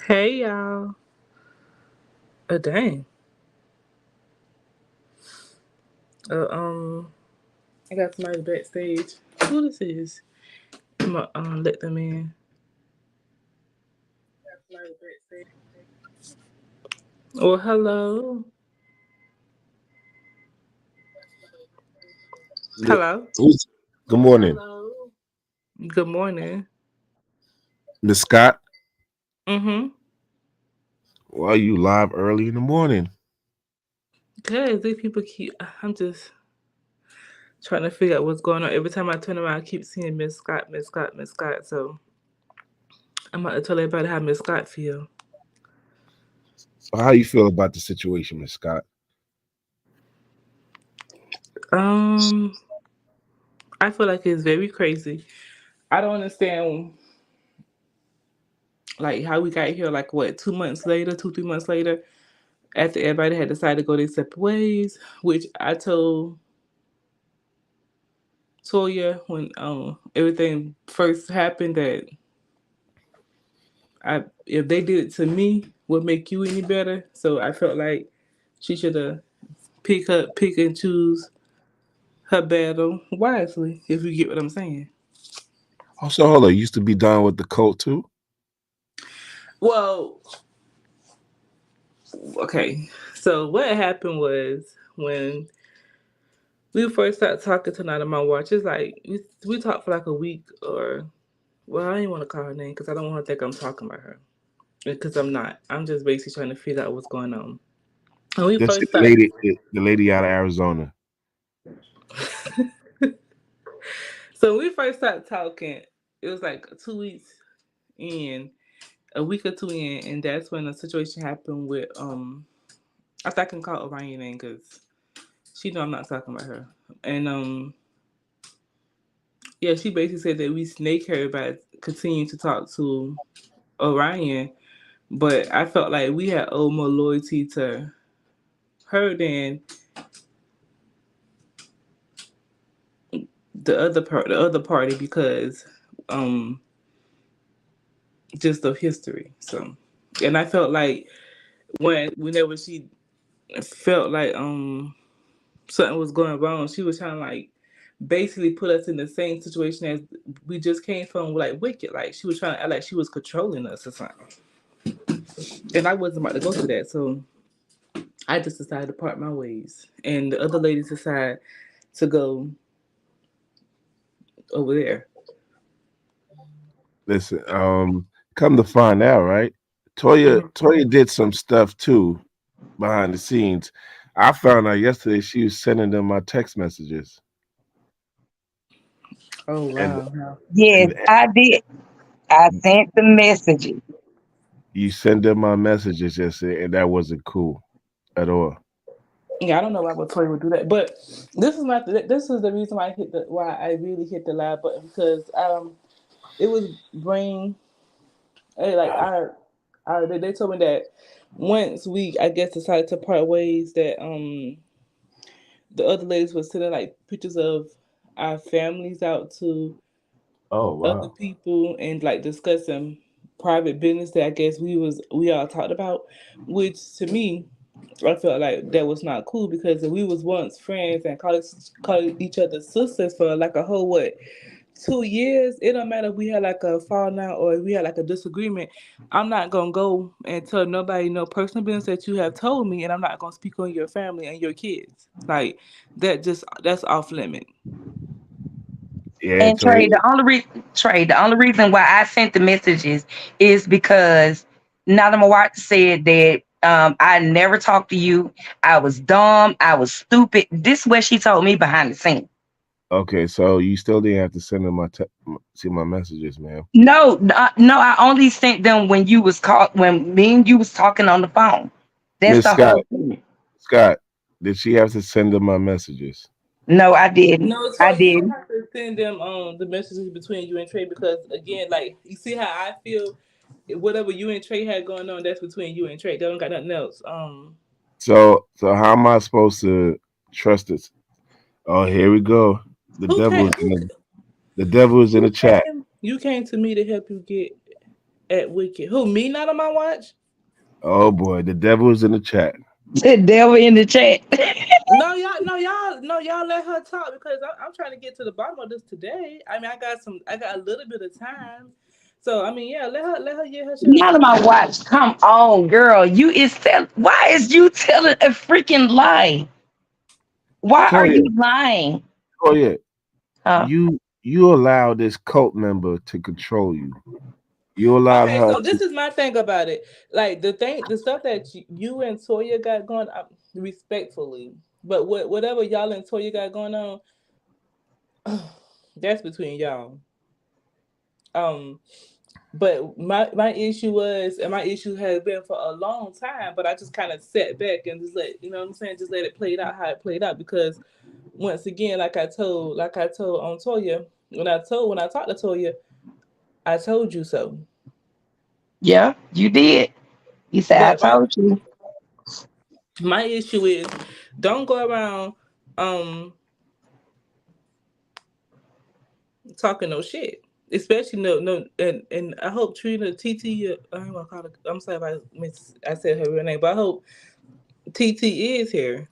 Hey y'all. Dang. Uh, um, I got somebody backstage. Who this is? I'm gonna let them in. Well, hello. Good, Hello. good morning, Good morning. Miss Scott. Mm-hmm. Why are you live early in the morning? Cause these people keep. I'm just trying to figure out what's going on. Every time I turn around, I keep seeing Miss Scott, Miss Scott, Miss Scott. So I'm about to tell everybody how Miss Scott feel. So, how you feel about the situation, Miss Scott? Um, I feel like it's very crazy. I don't understand like how we got here. Like what, 2 months later, 3 months later, after everybody had decided to go their separate ways, which I told Toya when everything first happened that I if they did it to me would make you any better. So I felt like she should have pick and choose her battle wisely, if you get what I'm saying. Also, hold on, you used to be done with the cult too. Well, okay. So what happened was when we first started talking tonight on my watch, it's like we talked for like a week or well, I didn't want to call her name because I don't want her to think I'm talking about her. Because I'm not. I'm just basically trying to figure out what's going on. When we That's first the started, lady, the lady out of Arizona. so when we first started talking, it was like 2 weeks in, a week or two in, and that's when the situation happened with I thought I can call Orion name because she know I'm not talking about her, and yeah, she basically said that we snake her by continuing to talk to Orion, but I felt like we had owed more loyalty to her than the other party because um just of history. So, and I felt like whenever she felt like something was going wrong, she was trying to like basically put us in the same situation as we just came from, like wicked. Like she was trying to act like she was controlling us or something. And I wasn't about to go through that, so I just decided to part my ways, and the other ladies decided to go over there. Listen, come to find out, right? Toya did some stuff too behind the scenes. I found out yesterday she was sending them my text messages, Oh and wow. Yes, and I did. I sent the messages. you send them my messages yesterday, and that wasn't cool at all. Yeah, I don't know why Latoya would do that, but this is the reason why I really hit the live button because it was brain like they told me that once we I guess decided to part ways that the other ladies were sending like pictures of our families out to Oh other wow. people and like discussing private business that I guess we all talked about, which to me I felt like that was not cool because we was once friends and called each other sisters for like a whole what 2 years. It don't matter if we had like a falling out or if we had like a disagreement. I'm not gonna go and tell nobody no personal business that you have told me, and I'm not gonna speak on your family and your kids. Like that's off limit. Yeah, And Toya. The only reason why I sent the messages is because Nana Mawat said that I never talked to you. I was dumb. I was stupid. This is what she told me behind the scenes. Okay, so you still didn't have to send them see my messages, man. No, no, I only sent them when you was called when me and you was talking on the phone. That's Miss the Scott, whole thing. Scott, did she have to send them my messages? No, I didn't. No, I Tori, you don't didn't. have to send them the messages between you and Trey because again, like you see how I feel. Whatever you and Trey had going on, that's between you and Trey. They don't got nothing else. So how am I supposed to trust this? Oh, here we go. The Who devil came? is in the devil is in the Who chat. came? You came to me to help you get. at Wicked. Who, me not on my watch? Oh boy, the devil is in the chat. The devil in the chat. No, y'all, no, y'all, no, y'all let her talk because I'm trying to get to the bottom of this today. I mean, I got a little bit of time, so I mean, yeah, let her get her shit Not off. on my watch. Come on, girl. Why is you telling a freaking lie? Why are Toya, you lying? Toya, Huh? you allow this cult member to control you. You allowed Okay, her so to. this is my thing about it. Like the stuff that you and Toya got going, respectfully, but whatever y'all and Toya got going on, that's between y'all. Um, but my issue was, and my issue has been for a long time, but I just kind of sat back and just let, you know what I'm saying, just let it play out how it played out because once again, like I told on Toya, when I talked to Toya, I told you so. Yeah, you did. You said I But told you. my issue is don't go around um talking no shit. Especially no and I hope Trina TT I ain't gonna call her, I'm sorry if I said her real name, but I hope TT is here.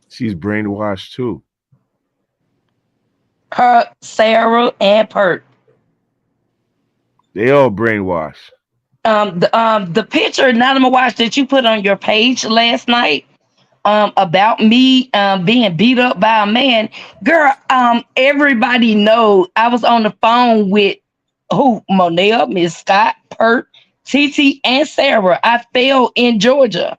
She's brainwashed too. Her, Sarah, and Perk. They all brainwashed. The picture, Anonymous Watch, that you put on your page last night, about me being beat up by a man, girl. Everybody know I was on the phone with who? Monel, Miss Scott, Perk, TT, and Sarah. I fell in Georgia.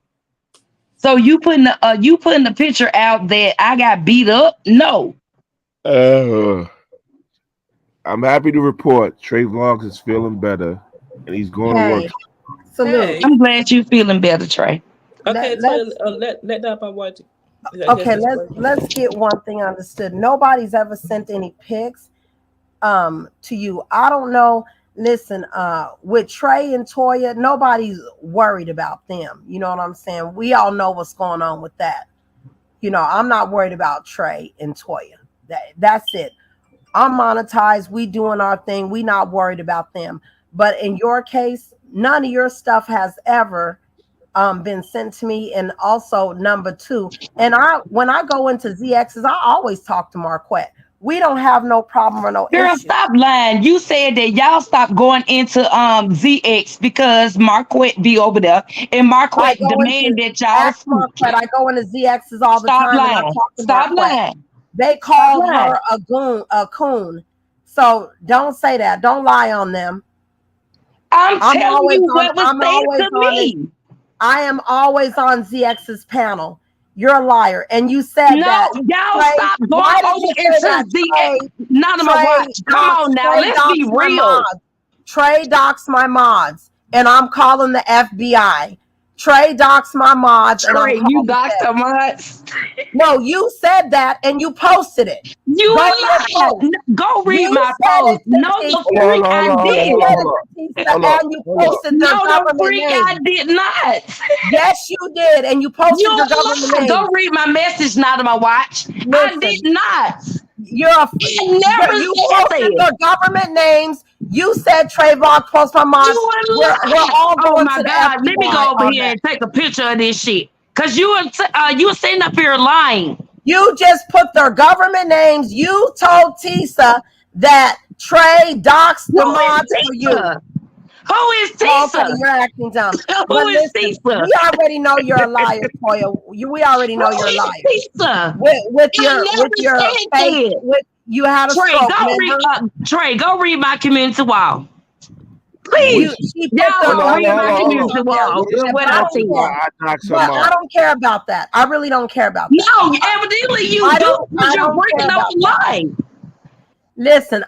So you putting the picture out that I got beat up? No. Uh, I'm happy to report Trey Vlogs is feeling better and he's going to work. Hey, salute. Hey, I'm glad you feeling better, Trey. okay, Toya, Let's let that my watch. I guess okay. it's Let's get one thing understood. Nobody's ever sent any pics to you. I don't know. Listen, with Trey and Toya, nobody's worried about them. You know what I'm saying? We all know what's going on with that. I'm not worried about Trey and Toya. That's it. I'm monetized. We doing our thing. We not worried about them. But in your case, none of your stuff has ever been sent to me. And also number two, and when I go into ZXs, I always talk to Marquette. We don't have no problem or no Girl, issue. stop lying. You said that y'all stopped going into ZX because Marquette be over there and I Marquette go into demand that y'all Ask speak. Marquette. I go into ZXs all the Stop time and I lying. talk to Stop Marquette. lying. They Stop called lying. her a goon, a coon. So don't say that. Don't lie on them. I'm telling you what was I'm said always to on it. me. I am always on ZX's panel. You're a liar. And you said No, that y'all Trey, stop going why did over you say into that ZX. None of my watch. Come on now. Trey Let's be docs my real. mods. Trey docs my mods. And I'm calling the FBI. Trey docs my mods and I'm Trey, you calling doxed them. her much. No, you said that and you posted it. You Go to your lied. post. Go read You my said post. it No, to the Tisa. freak I You Hold said did. on, it to Tisa hold on, and you hold on. posted their No, the government freak I name. did not. Yes, you did. And you posted You your government lied. Go names. read my message, not on my watch. I did Listen, not. you're a, I never you said posted that. their government names. You said Trayvon post my mods. You We're lied. all Oh going my to the God. Let me FBI go over on here that. and take a picture of this shit. Cause you were sitting up here lying. You just put their government names. You told Tisa that Trey doxed Who the is mods for you. Tisa? Who is Okay, Tisa? you're acting dumb. Who But is listen, Tisa? we already know you're a liar, Toya. We already know Who you're a is liar. Tisa? With I with never your said fake that. with you had a Trey, stroke, go read. remember? Trey, go read my community wall. Which, Please, She put y'all their hold on, go hold read on, government my hold on, hold names on. community on there. wall. Which But What I I don't community said. why care. I knocked But some I out? don't care about that. I really don't care about that. No, evidently you do because I you're don't bringing care up about a that. lie. Listen.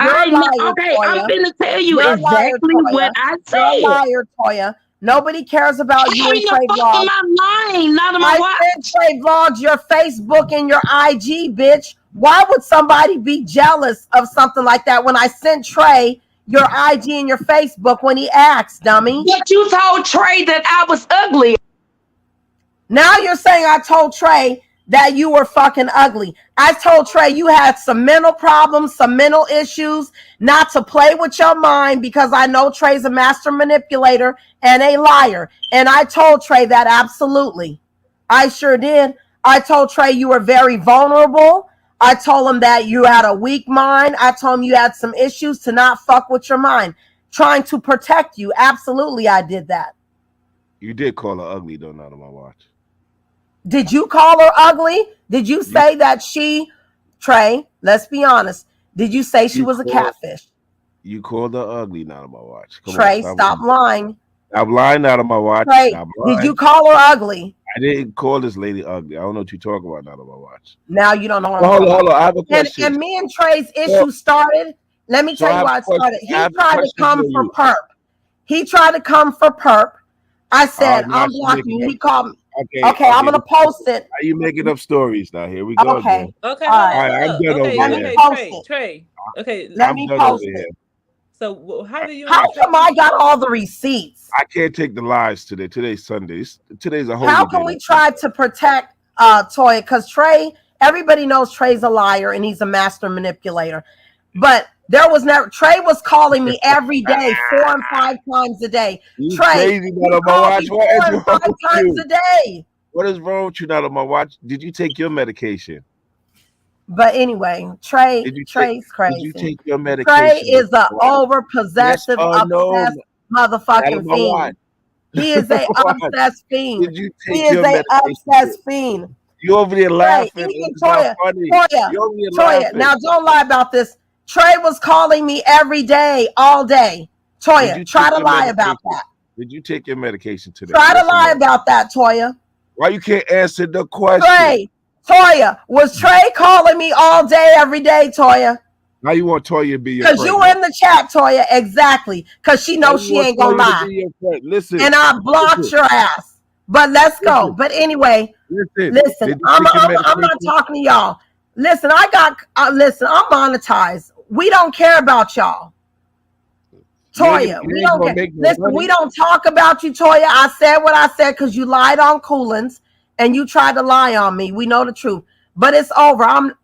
You're I a know. liar, Okay, I'm Toya. finna tell you You're a liar, exactly what Toya. I You're a said. liar, Toya. Nobody cares about you How and the Trey fuck am Vlogs. I lying? Not on my I sent watch. Trey Vlogs your Facebook and your IG, bitch. Why would somebody be jealous of something like that when I sent Trey your IG and your Facebook when he asked, dummy? But you told Trey that I was ugly. Now you're saying I told Trey that you were fucking ugly. I told Trey you had some mental problems, some mental issues, not to play with your mind because I know Trey's a master manipulator and a liar. And I told Trey that absolutely. I sure did. I told Trey you were very vulnerable. I told him that you had a weak mind. I told him you had some issues to not fuck with your mind, trying to protect you. Absolutely, I did that. You did call her ugly though, not on my watch. Did you call her ugly? Did you say that Trey, let's be honest. Did you say she was a catfish? You called her ugly, not on my watch. Trey, stop lying. I'm lying out of my watch. Trey, did you call her ugly? I didn't call this lady ugly. I don't know what you're talking about, not on my watch. Now you don't know what I'm talking about. Hold on. I have a question. And me and Trey's issue started. Let me tell you why it started. He tried to come for perp. He tried to come for perp. I said, I'm blocking you. He called me. Okay, I'm gonna post it. Are you making up stories now? Here we go. Okay. Okay. All right. I'm done over here. Trey. Okay. Let me post it. So how do you? How come I got all the receipts? I can't take the lies today. Today's Sunday. Today's a holy day. How can we try to protect Toya? Because Trey, everybody knows Trey's a liar and he's a master manipulator. But there was never. Trey was calling me every day, 4 and 5 times a day. You Trey, crazy, not on my watch. 4 and 5 times a day. What is wrong with you, not on my watch? Did you take your medication? But anyway, Trey's crazy. Did you take your medication? Trey is an over possessive, obsessed motherfucking fiend. He is a obsessed fiend. Did you take he is your a obsessed fiend. You over there laughing. Toya, now don't lie about this. Trey was calling me every day, all day. Toya, try to lie about that. Did you take your medication today? Try to lie about that, Toya. Why you can't answer the question? Trey, Toya, was Trey calling me all day, every day, Toya? Now you want Toya to be your friend? Because you were in the chat, Toya, exactly. Because she knows she ain't gonna lie. Listen, and I blocked your ass. But let's go. But anyway, listen. I'm not talking to y'all. Listen, I'm monetized. We don't care about y'all. Toya, we don't care. Listen, we don't talk about you, Toya. I said what I said because you lied on Coolins and you tried to lie on me. We know the truth. But it's over. I'm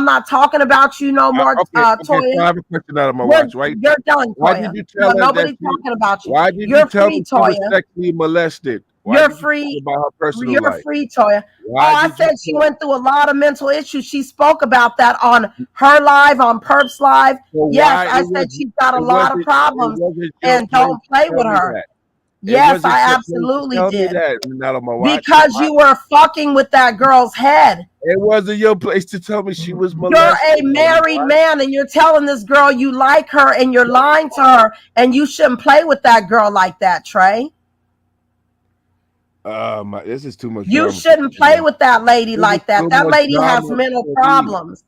not talking about you no more, Toya. I have a question out of my watch, right? You're done, Toya. Why did you tell her nobody's talking about you? Why did you tell me she was sexually molested? You're free. About her personal You're life? Free, Toya. I said she went through a lot of mental issues. She spoke about that on her live, on Perp's live. Yes, I said she's got a lot of problems, and don't play with her. Yes, I absolutely did. Because you were fucking with that girl's head. It wasn't your place to tell me she was molested. You're a married man, and you're telling this girl you like her, and you're lying to her, and you shouldn't play with that girl like that, Trey. This is too much. You shouldn't play with that lady like that. That lady has mental problems.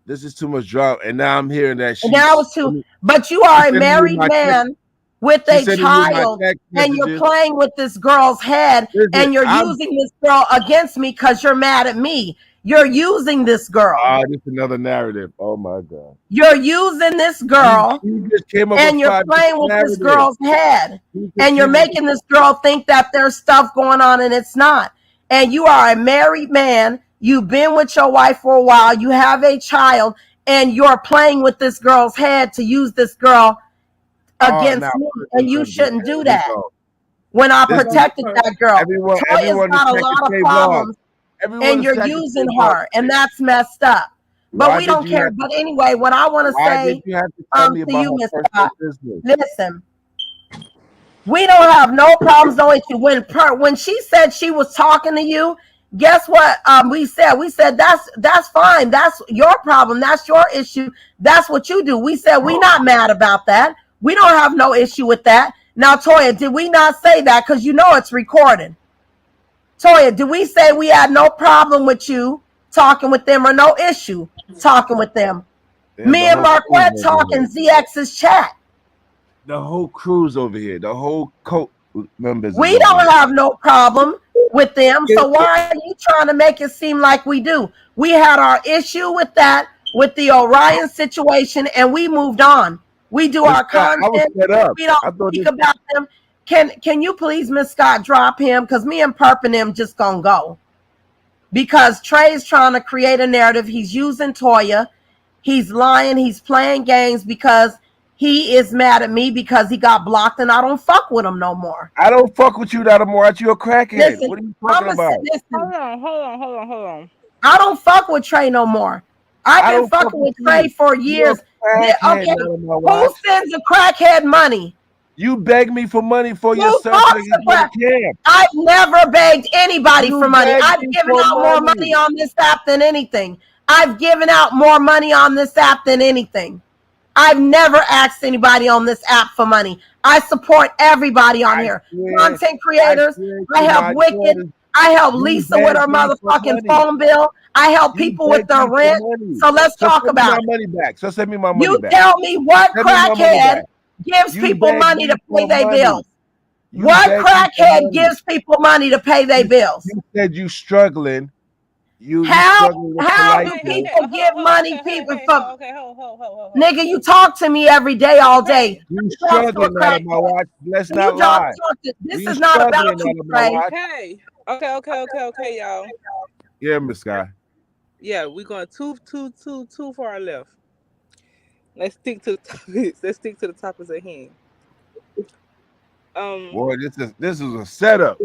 This is too much drama, and now I'm hearing that. Now it's too. But you are a married man with a child, and you're playing with this girl's head, and you're using this girl against me because you're mad at me. You're using this girl. This is another narrative. Oh my God. You're using this girl, and you're playing with this girl's head, and you're making this girl think that there's stuff going on, and it's not. And you are a married man. You've been with your wife for a while. You have a child, and you're playing with this girl's head to use this girl against me, and you shouldn't do that. When I protected that girl, Toya's got a lot of problems. And you're using her, and that's messed up. But we don't care. But anyway, what I want to say to you, Miss Scott, listen, we don't have no problems, no issue. When she said she was talking to you, guess what? We said that's fine. That's your problem. That's your issue. That's what you do. We said we're not mad about that. We don't have no issue with that. Now, Toya, did we not say that? Because you know it's recorded. Toya, did we say we had no problem with you talking with them or no issue talking with them? Me and Marquette talking ZX's chat. The whole crew's over here. The whole members. We don't have no problem with them. So why are you trying to make it seem like we do? We had our issue with that, with the Orion situation, and we moved on. We do our content. We don't speak about them. Can you please, Miss Scott, drop him? Because me and Perp and them just gonna go. because Trey is trying to create a narrative. He's using Toya. He's lying. He's playing games because he is mad at me because he got blocked and I don't fuck with him no more. I don't fuck with you no more. You a crackhead. Listen, What are you talking about? Hold listen. on, hold on, hold on, hold on. I don't fuck with Trey no more. I've I been don't fuck fucking with with Trey you. for You a years. crackhead Okay, now, my who watch. sends a crackhead money? You beg me for money for Who yourself so talks you to go to crack? camp. I've never begged anybody You for money. beg I've me given for out more money money. on this app than anything. I've given out more money on this app than anything. I've never asked anybody on this app for money. I support everybody on I here. swear, Content I creators. swear I to help my Wicked. daughters, I help you Lisa with beg her me for motherfucking money. phone bill. I help You people with beg their me for rent. money. So let's So talk send me my about it. money back. So send me my money You back. tell me what Send me my money crackhead back. gives You people beg money me to pay for their money. bills. You What beg me for crackhead money. gives people money to pay their bills? You said you struggling. You How struggling with your how life, do Okay, boo. okay, people give money okay, people okay, from okay, hold. nigga? You talk to me every day, all day. Hey, You Who talks to a struggling out of my crackhead? watch. Let's So you not don't lie. talk to. This You is not about struggling you, out of my Trey. watch. okay, y'all. Yeah, Miss Guy. Yeah, we're going too far left. Let's stick to the topics. Let's stick to the topics at hand. Um, Boy, this is a setup.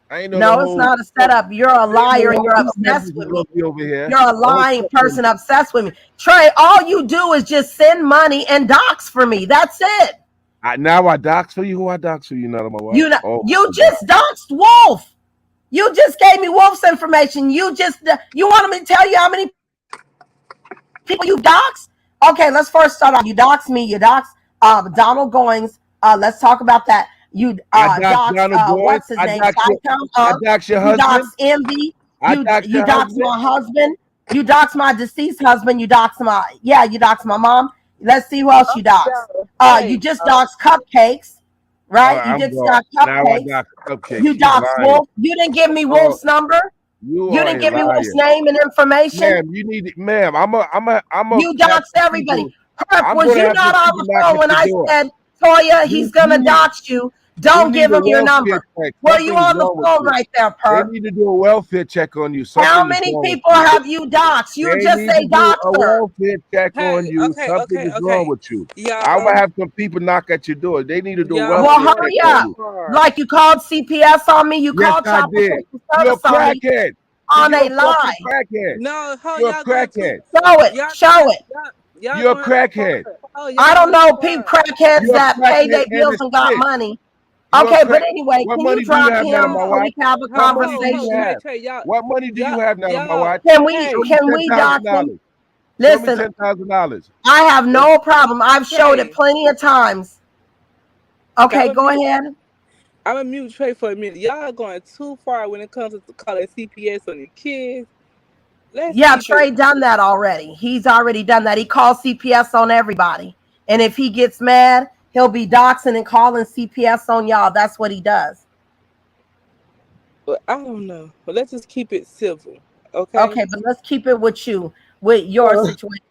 I ain't know the No, it's whole not a setup. You're a I ain't know liar the and you're whole message obsessed was with me. gonna be over here. You're a Don't lying fuck with person me. obsessed with me. Trey, all you do is just send money and docs for me. That's it. Now I dox for you. Who I dox for you? Not on my watch. You know, Oh you my God. just doxed Wolf. You just gave me Wolf's information. You wanted me to tell you how many people you dox? Okay, let's first start off. You dox me. You dox Donald Goings. Let's talk about that. You I dox dox Donald Boyd. what's his name? I dox your You dox husband. Envy. I dox You your dox husband. my husband. You dox my deceased husband. You dox my mom. Let's see who else you dox. You hey, just dox Cupcakes, All right? right, You I'm just going. dox Now I Cupcakes. dox cupcake. You She's dox lying. Wolf. You didn't give me Oh, Wolf's number. you You are didn't a give me Wolf's liar. name and information. Ma'am, you need it, ma'am. I'm a You have doxed some everybody. people. Herp, I'm was gonna you have some not on people the knock phone at when your I door. said, Toya, he's You gonna you need dox you? you Don't need give a him your welfare number. check. Were you Something's on the wrong with phone you. right there, They Perp? need to do a welfare check on you. How Something is many wrong with people you. have you doxed? You They just need to say do a doxer. welfare check on hey, you. Something is wrong okay. with you. I'm Y'all, gonna have some people knock at your door. They need to do a y'all Well, welfare going check hurry on too up. you. far. Like you called CPS on me, you Yes, called I Child did. Protective You're a Service on me crackhead. See, on you're a a fucking lie. crackhead. No, You're a y'all going too. crackhead. Show it. Y'all Show going. it. Y'all You're a going too far. crackhead. Oh, I y'all don't going too know people far. crackheads You're a that pay crackhead their and bills a and got snitch. money. You're a Okay, but crack. anyway, What can you money do you drop have now to him my so No, watch? we can have a What money do you conversation? have? Trey, What money do you have now to my y'all, watch? Show hey, me Can ten we thousand dox him? dollars. Show me Listen, $10,000. I have no problem. I've showed it Trey, plenty of times. Okay, I'm a go mute. ahead. I'm a mute Trey for a minute. Y'all going too far when it comes to calling CPS on your kids. Let's Yeah, keep it. Trey done that already. He's already done that. He calls CPS on everybody. And if he gets mad, he'll be doxing and calling CPS on y'all. That's what he does. But I don't know. But let's just keep it civil, okay? Okay, but let's keep it with you, with your situation.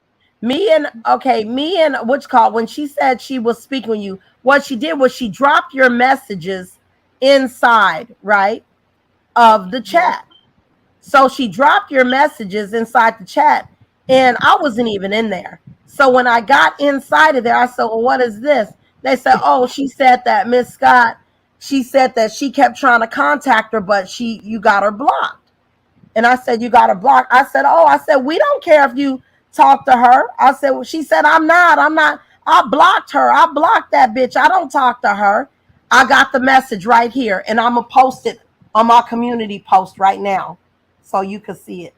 Me and what's called when she said she was speaking with you, what she did was she dropped your messages inside, right, of the chat. So she dropped your messages inside the chat, and I wasn't even in there. So when I got inside of there, I said, well, what is this? They said, oh, she said that Miss Scott, she said that she kept trying to contact her, but you got her blocked. And I said, you got her blocked. I said, we don't care if you talk to her. I said, well, she said, I'm not. I blocked her. I blocked that bitch. I don't talk to her. I got the message right here, and I'm going to post it on my community post right now so you can see it.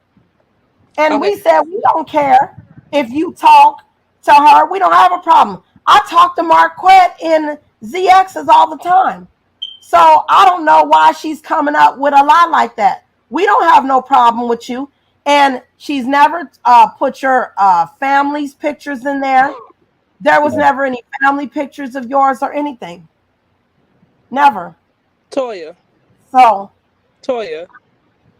And Okay. we said, we don't care if you talk to her. We don't have a problem. I talk to Marquette in ZXs all the time. So I don't know why she's coming up with a lie like that. We don't have no problem with you. And she's never put your family's pictures in there. There was never any family pictures of yours or anything. Never. Toya. So Toya.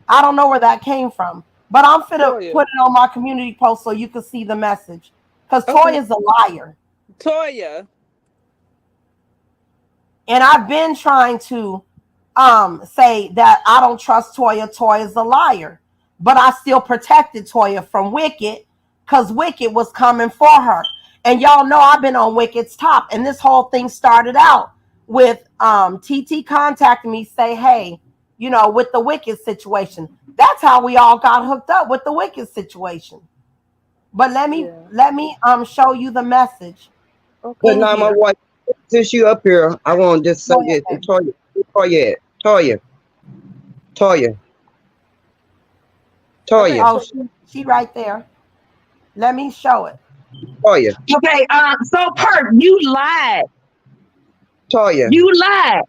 I don't know where that came from. But I'm finna Toya. put it on my community post so you can see the message. Because Toy Okay. is a liar. Toya. And I've been trying to say that I don't trust Toya. Toy is a liar. but I still protected Toya from Wicked because Wicked was coming for her. And y'all know I've been on Wicked's top. And this whole thing started out with TT contacting me, say, hey, you know, with the Wicked situation. That's how we all got hooked up, with the Wicked situation. But let me show you the message. Okay. But now my wife, since you up here, I want to just say this. Toya. Oh, she right there. Let me show it. Toya. Okay, so Perk, you lied. Toya. You lied.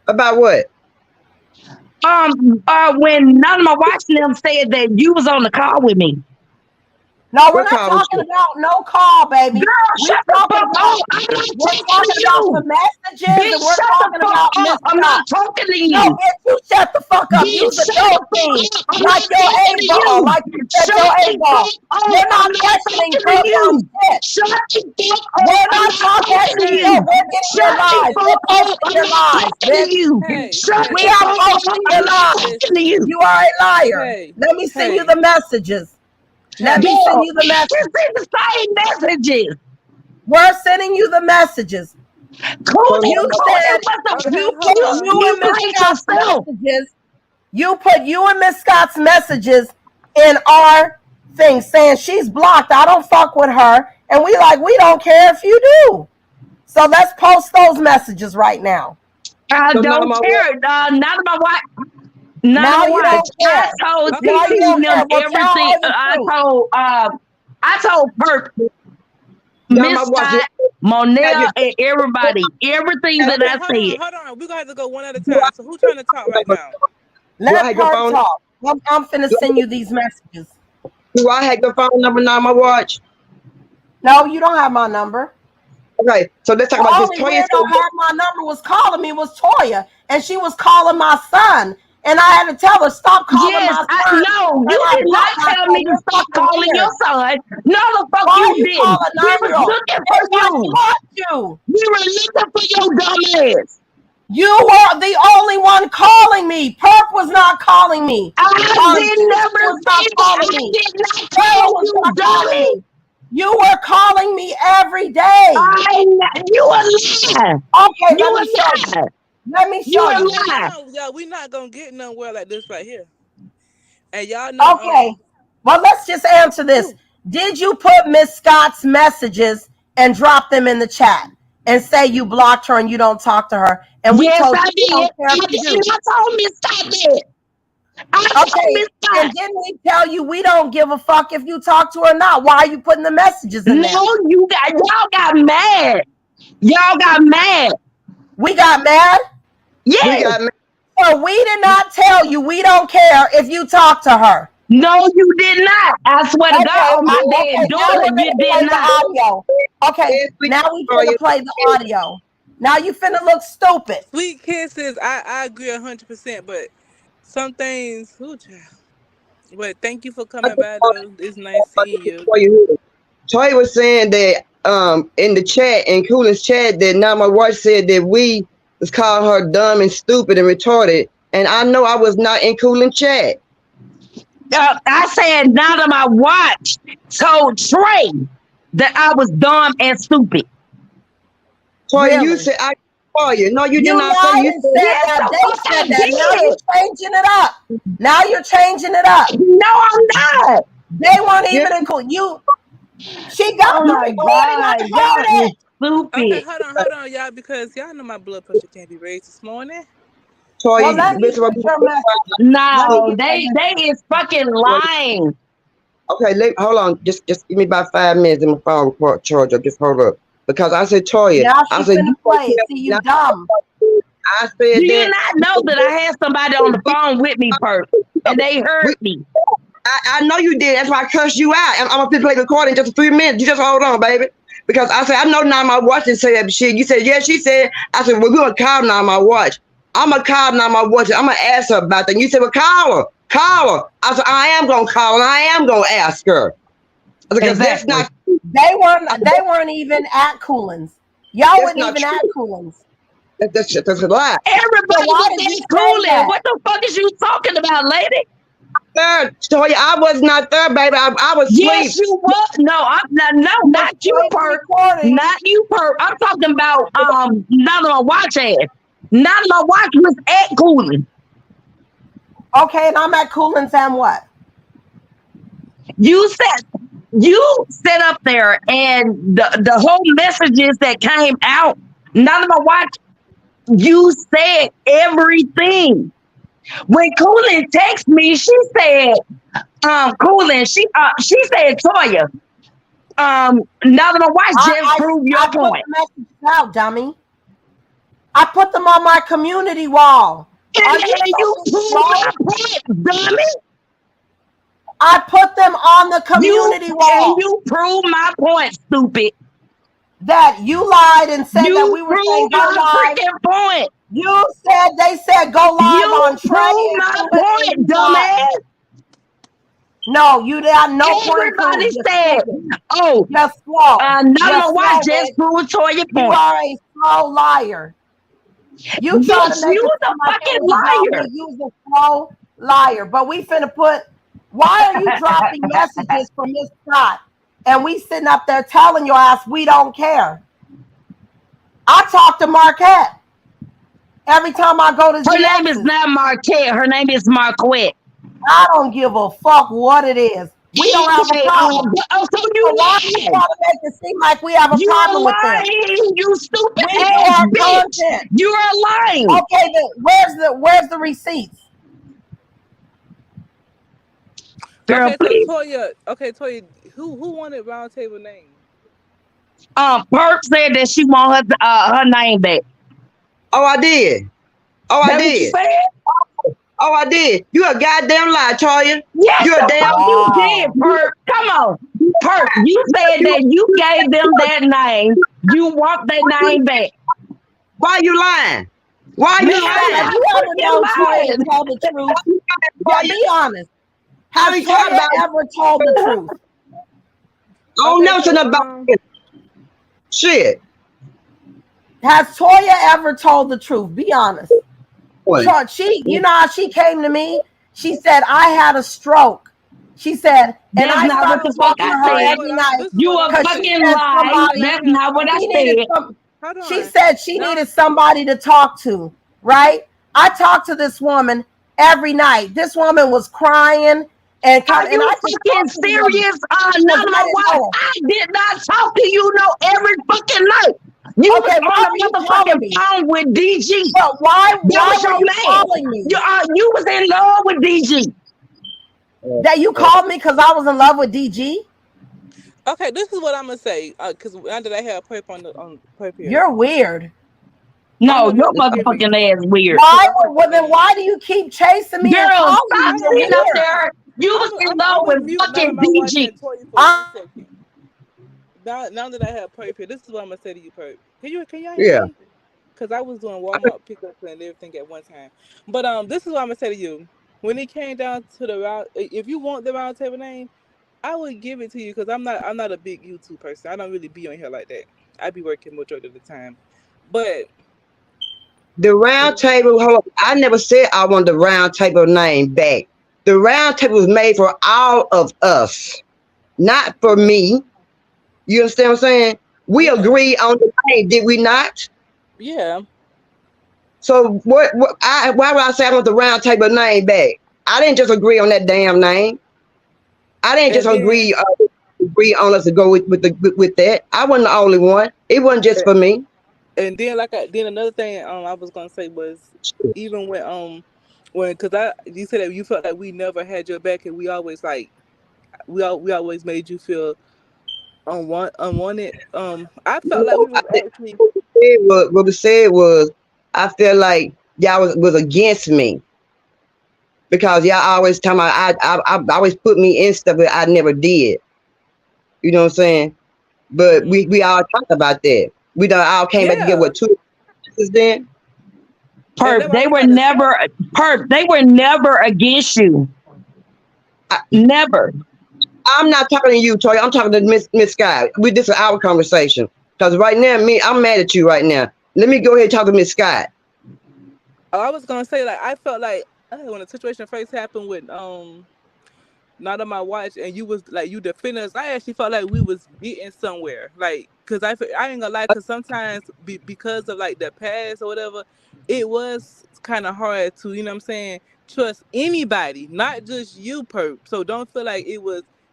About what? When none of my watching them said that you was on the call with me. No, we're not talking about no call, baby. Girl, shut the fuck up. I'm not talking to you. The messages, bitch, and we're talking about Miss I'm not talking to you. No, bitch, you shut the fuck up. You the dope thing. Like your A-ball. Like you said your A-ball. We're not questioning her shit. Shut the fuck up. We're not talking to you. We're getting your lies. We're posting your lies, bitch. We are posting your lies. You are a liar. Let me send you the messages. Let me send you the messages. It's the same messages. We're sending you the messages. Cool. You said you put you and Miss Scott's messages in our thing saying she's blocked. I don't fuck with her. And we don't care if you do. So let's post those messages right now. I don't care. Not about what. Now you don't care. I told them everything. I told Perk, Miss Scott, Monell, and everybody, everything that I said. Hold on. We're going to have to go one at a time. So who's trying to talk right now? Let Perk talk. I'm finna send you these messages. Do I have your phone number now on my watch? No, you don't have my number. Okay, so let's talk about this. Toya don't have my number was calling me was Toya, and she was calling my son. And I had to tell her, stop calling my son. No, you did not tell me to stop calling your son. No, the fuck you didn't. We were looking for you. We were looking for your dumb ass. You were the only one calling me. Perk was not calling me. I did never calling me. Did not call you, dummy. You were calling me every day. You a liar. Okay, let me show you. Y'all, we're not gonna get nowhere like this right here. And y'all know. Okay. Well, let's just answer this. Did you put Miss Scott's messages and drop them in the chat and say you blocked her and you don't talk to her? And we told you I told Miss Scott that. Okay, and didn't we tell you we don't give a fuck if you talk to her or not? Why are you putting the messages in there? No, y'all got mad. Y'all got mad. We got mad? Yeah. So we did not tell you we don't care if you talk to her. No, you did not. I swear to God, my dead daughter, you did not. Audio. Okay, now we finna play the audio. Now you finna look stupid. Sweet kisses, I agree 100%, but some things, but thank you for coming by though. It's nice seeing you. Toy was saying that in the chat, in Coolin's chat, that now my watch said that we was calling her dumb and stupid and retarded. And I know I was not in Coolin's chat. I said now that my watch told Trey that I was dumb and stupid. Toy, you said I call you. No, you did not say you said that. They said that. Now you're changing it up. Now you're changing it up. No, I'm not. They weren't even included. She got the recording. I heard it. Stupid. Okay, hold on, y'all, because y'all know my blood pressure can't be raised this morning. Toy, no, they is fucking lying. Okay, hold on. Just give me about 5 minutes and my phone report charge up. Just hold up. Because I said, Toya, I said, you play it. See, you dumb. I said, do you not know that I had somebody on the phone with me, Perk, and they heard me? I know you did. That's why I cussed you out. I'm gonna play the recording in just 3 minutes. You just hold on, baby. Because I said, I know now my watch didn't say that shit. You said, yeah, she said. I said, well, we're gonna call now my watch. I'm gonna call now my watch. I'm gonna ask her about that. And you said, well, call her. I said, I am gonna call and I am gonna ask her. Because that's not. They weren't even at Coolin's. Y'all weren't even at Coolin's. That's a lie. Everybody was at Coolin. What the fuck is you talking about, lady? there, Toya. I was not there, baby. I was asleep. Yes, you was. No, not you, Play the Perk. recording. Not you, Perk. I'm talking about none of my watch ass. None of my watch was at Cooling. Okay, and I'm at Coolin Sam what? You set up there, and the whole messages that came out, none of my watch. You said everything. When Coolin texted me, she said, Coolin, she said, Toya, now that my wife just proved your I put point. the messages out, dummy. I put them on my community wall. And you proved my point, dummy. I put them on the community wall. And you proved my point, stupid. That you lied and said that we were saying go live. Freaking point. You said they said go live on Trey. You proved my point, dumbass. No, you had no point. Everybody said, "Oh, just slow." no, why just proved Toya point? You are a slow liar. You trying to make you the fucking liar. You a slow liar. But we finna put. Why are you dropping messages from Miss Scott? And we sitting up there telling your ass we don't care. I talk to Marquette every time I go to. Her name is not Marquette. Her name is Marquette. I don't give a fuck what it is. We don't have a problem. So you why do you want to make it seem like we have a problem with them? You stupid ass bitch. You are lying. Okay, then where's the receipts? Girl, okay, so Toya, who wanted round table name? Perk said that she want her name back. Oh, I did. Oh, I did. Oh, I did. You a goddamn lie, Toya. Yes, you a damn you did, Perk. Come on. Perk, you said that you gave them that name. You want that name back. Why you lying? Why you lying? You ever know Toya tell the truth? Yeah, be honest. Have Toya ever told the truth? I don't know something about it. Shit. Has Toya ever told the truth? Be honest. She, you know how she came to me? She said, I had a stroke. She said, and I started talking to her every night. You a fucking lie. That's not what I said. She said she needed somebody to talk to, right? I talked to this woman every night. This woman was crying. And I fucking serious? None of my wife. I did not talk to you every fucking night. You was on the motherfucking phone with DG. But why were you calling me? You was in love with DG. That you called me because I was in love with DG? Okay, this is what I'm gonna say. Because now that I have Perp on Perp here. You're weird. No, your motherfucking ass weird. Then why do you keep chasing me? Girl, stop sitting up there. You was in love with fucking DG. Now that I have Perp here, this is what I'm gonna say to you, Perp. Can y'all hear me? Because I was doing Walmart pickups and everything at one time. But this is what I'm gonna say to you. When it came down to the round, if you want the round table name, I would give it to you because I'm not a big YouTube person. I don't really be on here like that. I be working majority of the time. But the round table, hold on, I never said I want the round table name back. The round table was made for all of us, not for me. You understand what I'm saying? We agreed on the name, did we not? Yeah. So why would I say I want the round table name back? I didn't just agree on that damn name. I didn't just agree on us to go with that. I wasn't the only one. It wasn't just for me. And then then another thing I was gonna say was even when because you said that you felt like we never had your back and we always we always made you feel unwanted. I felt like we was actually what we said was I feel like y'all was against me because y'all always tell me I always put me in stuff that I never did. You know what I'm saying? But we all talked about that. We done all came back together with 2 years then. Perp, they were never against you. Never. I'm not talking to you, Toya. I'm talking to Miss Scott. This is our conversation. Because right now, I'm mad at you right now. Let me go ahead and talk to Miss Scott. I was gonna say I felt like when the situation first happened with not on my watch, and you was like you defending us. I actually felt like we was getting somewhere, like because I ain't gonna lie, because sometimes because of like the past or whatever, it was kind of hard to, you know what I'm saying, trust anybody, not just you, perp. So don't feel like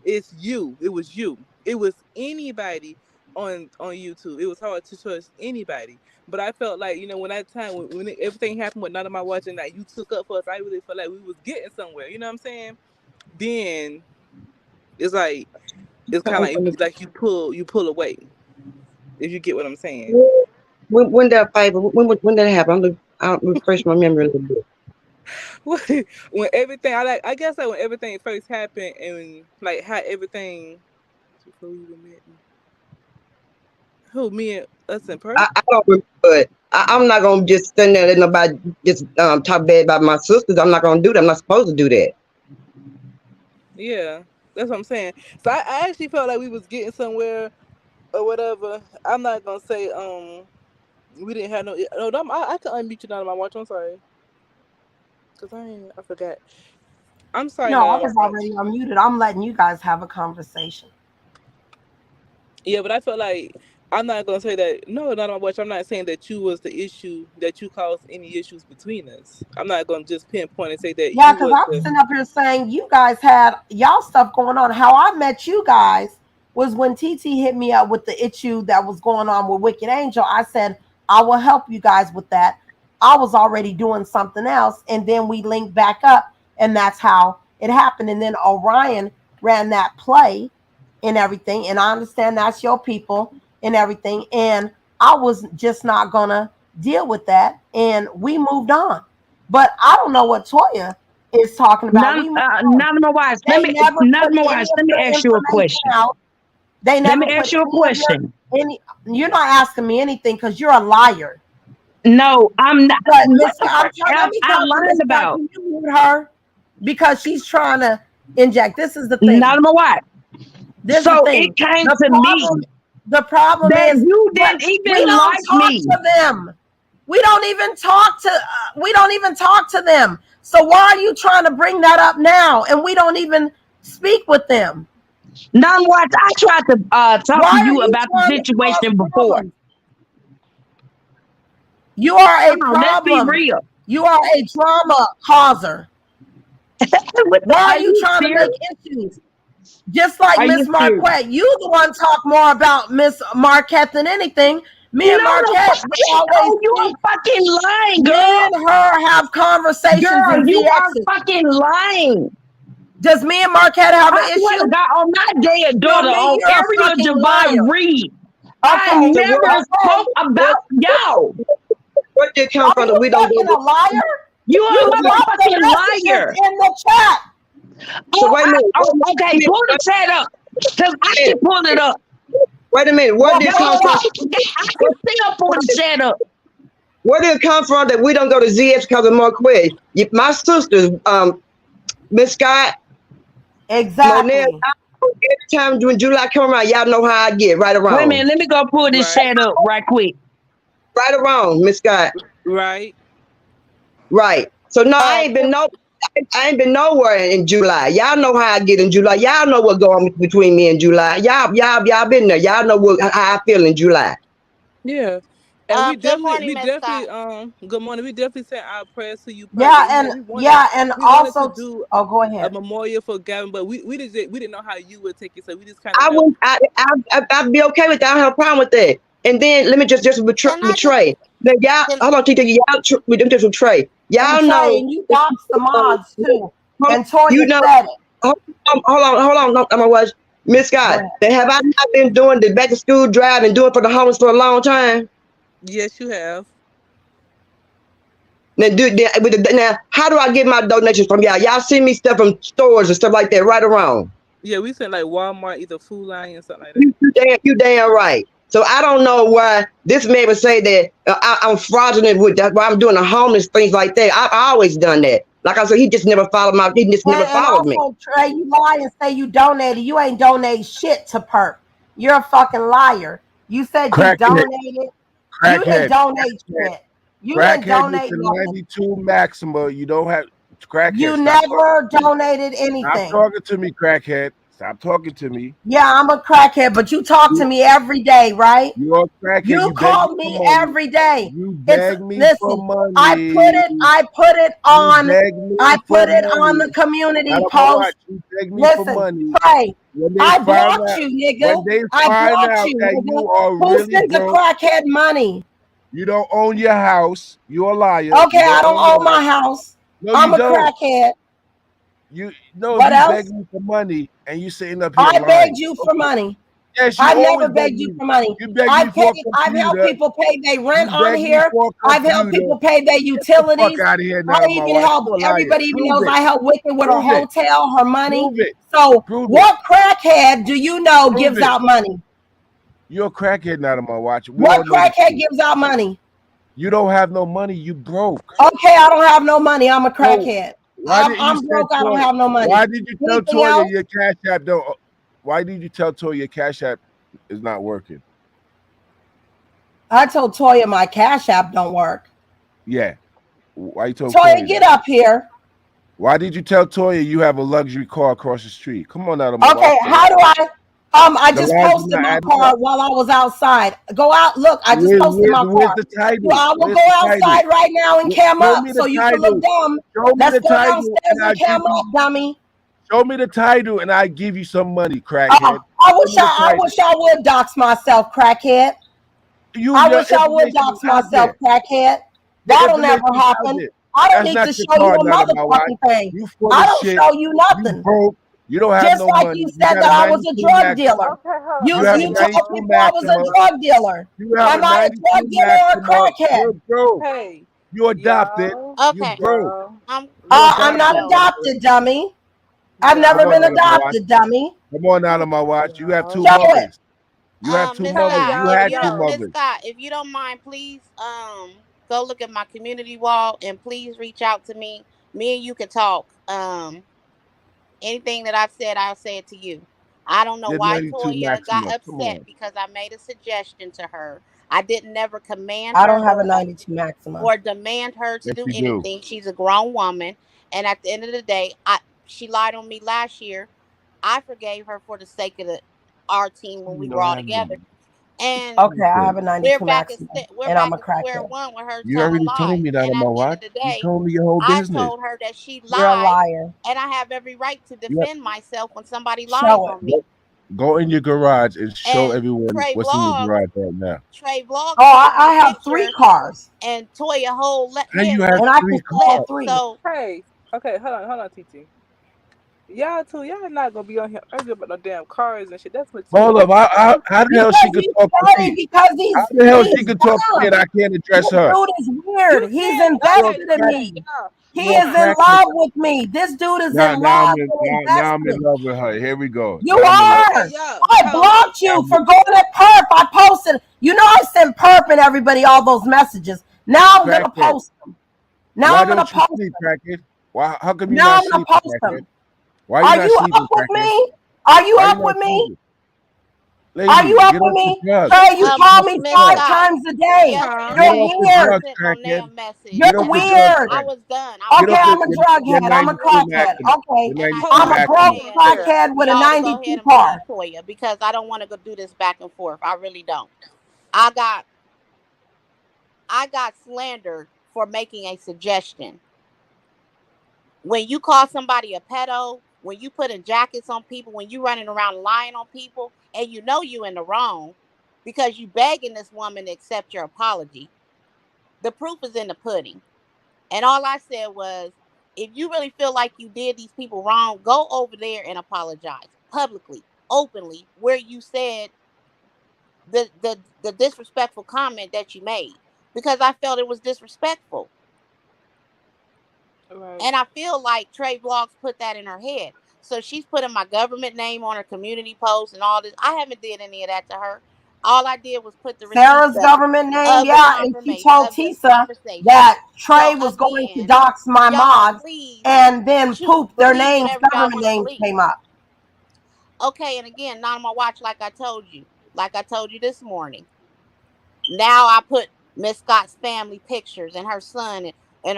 it's you. It was you. It was anybody on YouTube. It was hard to trust anybody. But I felt like, when that time when everything happened with none of my watching, like you took up for us, I really felt like we was getting somewhere. You know what I'm saying? Then it's like it's kind of like you pull away. If you get what I'm saying. When that fight, when that happened, I'll refresh my memory a little bit. When everything, I guess like when everything first happened and like how everything before we even met. Who, me and us in person? I don't remember, but I'm not gonna just stand there and let nobody just talk bad about my sisters. I'm not gonna do that. I'm not supposed to do that. Yeah, that's what I'm saying. So I actually felt like we was getting somewhere or whatever. I'm not gonna say we didn't have no. I can unmute you now on my watch. I'm sorry, cause I forgot. I'm sorry, No, not I on my was watch. already unmuted. I'm letting you guys have a conversation. Yeah, but I feel like I'm not gonna say that. No, not on my watch. I'm not saying that you was the issue, that you caused any issues between us. I'm not gonna just pinpoint and say that Yeah, you because was I'm the. sitting up here saying you guys had y'all stuff going on. How I met you guys was when TT hit me up with the issue that was going on with Wicked Angel. I said, I will help you guys with that. I was already doing something else. And then we linked back up, and that's how it happened. And then Orion ran that play and everything. And I understand that's your people and everything. And I was just not going to deal with that. And we moved on. But I don't know what Toya is talking about. We moved on. None of my wives. They never None put of my any wives. of Let me your ask you a information question. out. They Let never me put ask you a any of question. you're not asking me anything because you're a liar. No, I'm not. But What Miss, the fuck let am me I talk to lying Miss Scott. about? Can you mute her? Because she's trying to inject. This is the None thing. of my wives. This is the So it thing. came The to me problem that is you what didn't we even don't like talk me. to them. We don't even talk to them. So why are you trying to bring that up now? And we don't even speak with them. None what I tried to talk to Why are you you about the trying to cause situation before. problems? You are a Come on, let's be problem. real. You are a drama causer. Why are Are you you trying to make serious? issues? Just like Are Miss you serious? Marquette, you the one talk more about Miss Marquette than anything. Me and No, the Marquette, fuck. we always Oh, you are speak. fucking lying, Me girl. and her have conversations Girl, in you are ZXs. fucking lying. Does me and Marquette have I an swear to issue? God, on my dead Show daughter, me on you're a Ariel fucking Javon liar. Reed, I Okay, So never okay. spoke about y'all. what did come Are from that you we don't fucking go a to? liar? You are You a dropped the motherfucking messages liar. in the chat. So Oh, wait a minute. okay, pull the chat up. Because I can pull it up. Wait a minute. Where Well, did it That's pull come all it from? I up. can still pull the chat up. Where did it come from that we don't go to ZX because of Marquette? My sisters, Miss Scott, Monet, Exactly. every time when July come around, y'all know how I get right Wait a around. minute, let me go pull this Right, chat up right quick. Right around, Miss Scott. right. Right. So no, And I ain't been nowhere in July. Y'all know how I get in July. Y'all know what's going on between me and July. Y'all been there. Y'all know how I feel in July. Yeah. And Good morning, we Miss definitely, Scott. good morning. We definitely sent our prayers to you, Perp. yeah, And and we wanted to also, do oh, go a ahead. memorial for Gavin, but we didn't know how you would take it, so we just kind of I know. would I'd be okay with that. I don't have a problem with that. And then let me just Can I just betray. Now y'all can hold on, TT, we do this with Trey. And Y'all Trey, know and you doxed the mods too. hold- And Toya you know said it. hold on, I'm gonna watch Miss Go Scott. ahead. Have I not been doing the back to school drive and doing for the homeless for a long time? Yes, you have. Now how do I get my donations from y'all? Y'all send me stuff from stores and stuff like that right around. Yeah, we sent like Walmart, either Food Lion or something like that. You damn right. So I don't know why this man would say that I'm fraudulent with that. Why I'm doing the homeless things like that. I always done that. Like I said, he just never followed my. He just never And followed me. also, Trey, you lie and say you donated. You ain't donate shit to Perp. You're a fucking liar. You said you Crackhead, donated. You didn't crackhead, donate shit. You didn't crackhead with donate the nothing. 92 Maxima. You don't have Crackhead, You stop talking never to me. donated Stop anything. talking to me, crackhead. Stop talking to me. Yeah, I'm a crackhead, but you talk to You me every day, right? you're a crackhead. You You beg me call for me money. every day. You It's beg me for listen, money. I put it You on, beg me I for put it on money. the Not community on my watch. post. You beg me for Listen, money. pray. When they I find blocked out, you, when nigga. they I find blocked out you, that nigga. you are Who really sent the broke, crackhead money? you don't own your house. You're a liar. You Okay, don't I don't own your own my house. house. No, you I'm a don't. crackhead. You no, What you beg else? me for money and you sitting up here I begged lying. you for Okay. money. Yes, you I've always never beg begged you me. for money. You beg me for a I've helped computer. people pay their rent You on beg me here. for a I've helped computer. people pay their Get the fuck utilities. out of here, I not on my even watch. help, You a liar. everybody even Prove knows it. I help Wicked with her Prove it. hotel, her money. Prove it. So Prove it. what crackhead do you know Prove gives it. out money? You're a crackhead, not on my watch. We What all know the crackhead truth. gives out money? You don't have no money. You broke. Okay, I don't have no money. I'm a So crackhead. why didn't you I'm say broke. I don't Toya? have no money. Why did you tell Anything Toya else? your cash app don't? Why did you tell Toya your cash app is not working? I told Toya my Cash App don't work. Yeah. Why you told Toya, Toya get that? up here. Why did you tell Toya you have a luxury car across the street? Come on out of my watch. Okay, how do I? I The just lies are posted not my adding up. car while I was outside. Go out, look. I just posted my Where's car. the So title? I will Where's go the title? outside right now and cam Show up me the so you can look title. dumb. Show me Let's the go title, downstairs and and I'll give cam you. up, dummy. Show me the title, and I give you some money, crackhead. Show me the I title. wish I would dox myself, crackhead. I Your wish I would information is dox out myself, there. crackhead. Your That'll information never is out happen. there. I don't That's need not to your show you car, a not on my watch. motherfucking thing. You full I of don't shit. show you You nothing. broke. You don't have Just no like money. you You said got that a I was a 92 drug dealer. Maxima. Okay, hold on. You have a You told 92 Okay, people I was a Maxima. drug dealer. You have a Am I a 92 drug dealer or a Maxima. crackhead? You're broke. hey, You adopted. y'all, You Okay, broke. y'all, I'm You I'm adopted, not well. adopted. adopted, dummy. I've Come never on been out of y'all, my watch. adopted, dummy. Come on out of my watch. You have two y'all. Show it. mothers. You have two Miss mothers. Hey, Scott, You y'all, if had you two don't, y'all. Miss mothers. Scott, if you don't mind, please, go look at my community wall and please reach out to me. Me and you can talk. Anything that I've said, I'll say it to you. I don't know There's why 92 Toya got Maxima. Come upset on. because I made a suggestion to her. I didn't never command I her don't have a 92 Maxima. or demand her to Yes, do you do. anything. She's a grown woman, and at the end of the day, she lied on me last year. I forgave her for the sake of our team when we You were don't all have no together, and Okay, I have okay. a 92 Maxima, we're and I'm back a at square crackhead. one with her You telling already told lies. me that And on at my the end of watch. the You day, told me your whole I business. told her that she You're a lied, liar. and I have every right to Yep. defend myself when somebody lies Show it. on me. Go in your garage and show And everyone what's in your garage right now. Trey Vlogs Oh, showed me I a have 3 picture, cars, and Toya whole How you hand have was and I can three stand cars? flipped. 3. So Hey, okay, hold on, TT. Y'all too, y'all not gonna be on here arguing about no damn cars and shit. That's Hold up. between How the hell Because she could he's talk to petty, me? because How the hell she he's could talk to me and dumb. I can't address This her? dude is weird. you He's said You're a okay, invested in crack. listen, me. y'all. He You're a is Y'all, in crackhead. love with me. This dude is in Now love and I'm in invested. love with her. Here we go. You Now I'm in love. okay, are. y'all, I hold on. blocked you for going at perp. I posted. You know I sent perp and everybody all those messages. Now I'm gonna Crackhead. post them. Now Why I'm gonna don't you post sleep, them. crackhead? Why? How come you Now not I'm gonna sleeping, post crackhead? them. Why you Are not you up sleeping, with crackhead? me? Are you Why you up not with me? sleeping? Are you Lady, up get with off the me? drugs. Trey, you Get um off call the me Miss 5 drugs. Scott, times a day. huh? Get You're yesterday off the I weird. drugs, sent no crackhead. damn message. Get You're off the drugs, weird. I crack. was done. I was Get Okay, off done. I'm a your drug head. I'm a 92 crackhead. Maxima. Okay. Your And I 92 Hold I'm on, a keep hold broke on, Maxima. saying Sarah. crackhead for with a y'all to go ahead 92 and believe car. Toya because I don't want to go do this back and forth. I really don't. I got I got slandered for making a suggestion. When you call somebody a pedo, when you putting jackets on people, when you running around lying on people, and you know you in the wrong because you begging this woman to accept your apology, the proof is in the pudding. And all I said was, if you really feel like you did these people wrong, go over there and apologize publicly, openly, where you said the disrespectful comment that you made. Because I felt it was disrespectful. Right. And I feel like Trey Vlogs put that in her head. So she's putting my government name on her community post and all this. I haven't did any of that to her. All I did was put the receipts Sarah's up government name, of the yeah, and she confirmation told of the Tisa conversation. that So Trey was going to again, dox my y'all mods, please and then choose poof, their believe names, whatever y'all government want to names believe. came up. Okay, and again, not on my watch like I told you this morning. Now I put Miss Scott's family pictures and her son and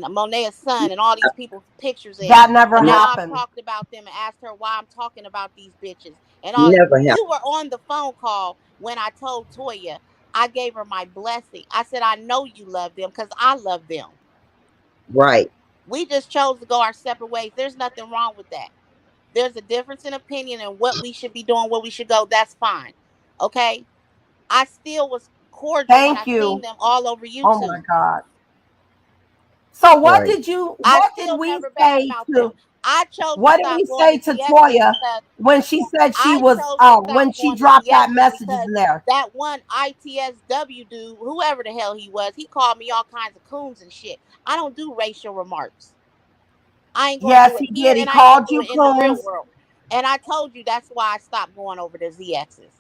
Monea's son and all these people's pictures in. That never And now I've happened. talked about them and asked her why I'm talking about these bitches. And all Never happened. you were on the phone call when I told Toya I gave her my blessing. I said I know you love them because I love them. Right. We just chose to go our separate ways. There's nothing wrong with that. There's a difference in opinion and what we should be doing, where we should go. That's fine. Okay. I still was cordial when Thank I seen you. them all over Oh my YouTube. God. So what Right. did you? I What did still we never say badmouth to? them. I chose to What did stop we going say to to ZX's Toya because when she said she I was? chose to stop When she going to dropped that ZX's messages because in there. that one ITSW dude, whoever the hell he was, he called me all kinds of coons and shit. I don't do racial remarks. I ain't gonna do Yes, it he here, did. He and I ain't gonna called do you it in the real coons. world. And I told you that's why I stopped going over to ZX's.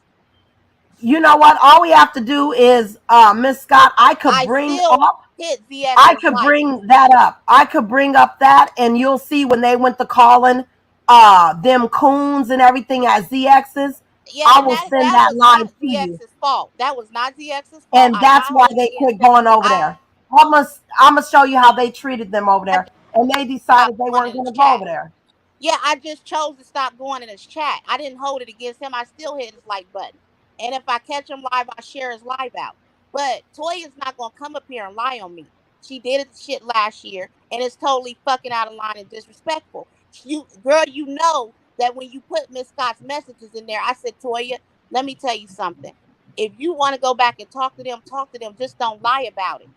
You know what? All we have to do is, Miss Scott. I could I bring still up. hit I ZX's could like, bring that up. I could bring up that, and you'll see when they went to calling them coons and everything at ZX's. yeah, I and will send that that was live not to you. ZX's fault. That was not ZX's fault. And I'm that's not why holding it they against quit them. going over I there. I'm gonna show you how they treated them over there, and they stopped decided they going weren't in going his to go chat. over there. Yeah, I just chose to stop going in his chat. I didn't hold it against him. I still hit his like button. And if I catch him live, I share his live out. But Toya's not gonna come up here and lie on me. She did it shit last year, and it's totally fucking out of line and disrespectful. You girl, you know that when you put Miss Scott's messages in there, I said, Toya, let me tell you something. If you want to go back and talk to them, talk to them. Just don't lie about it.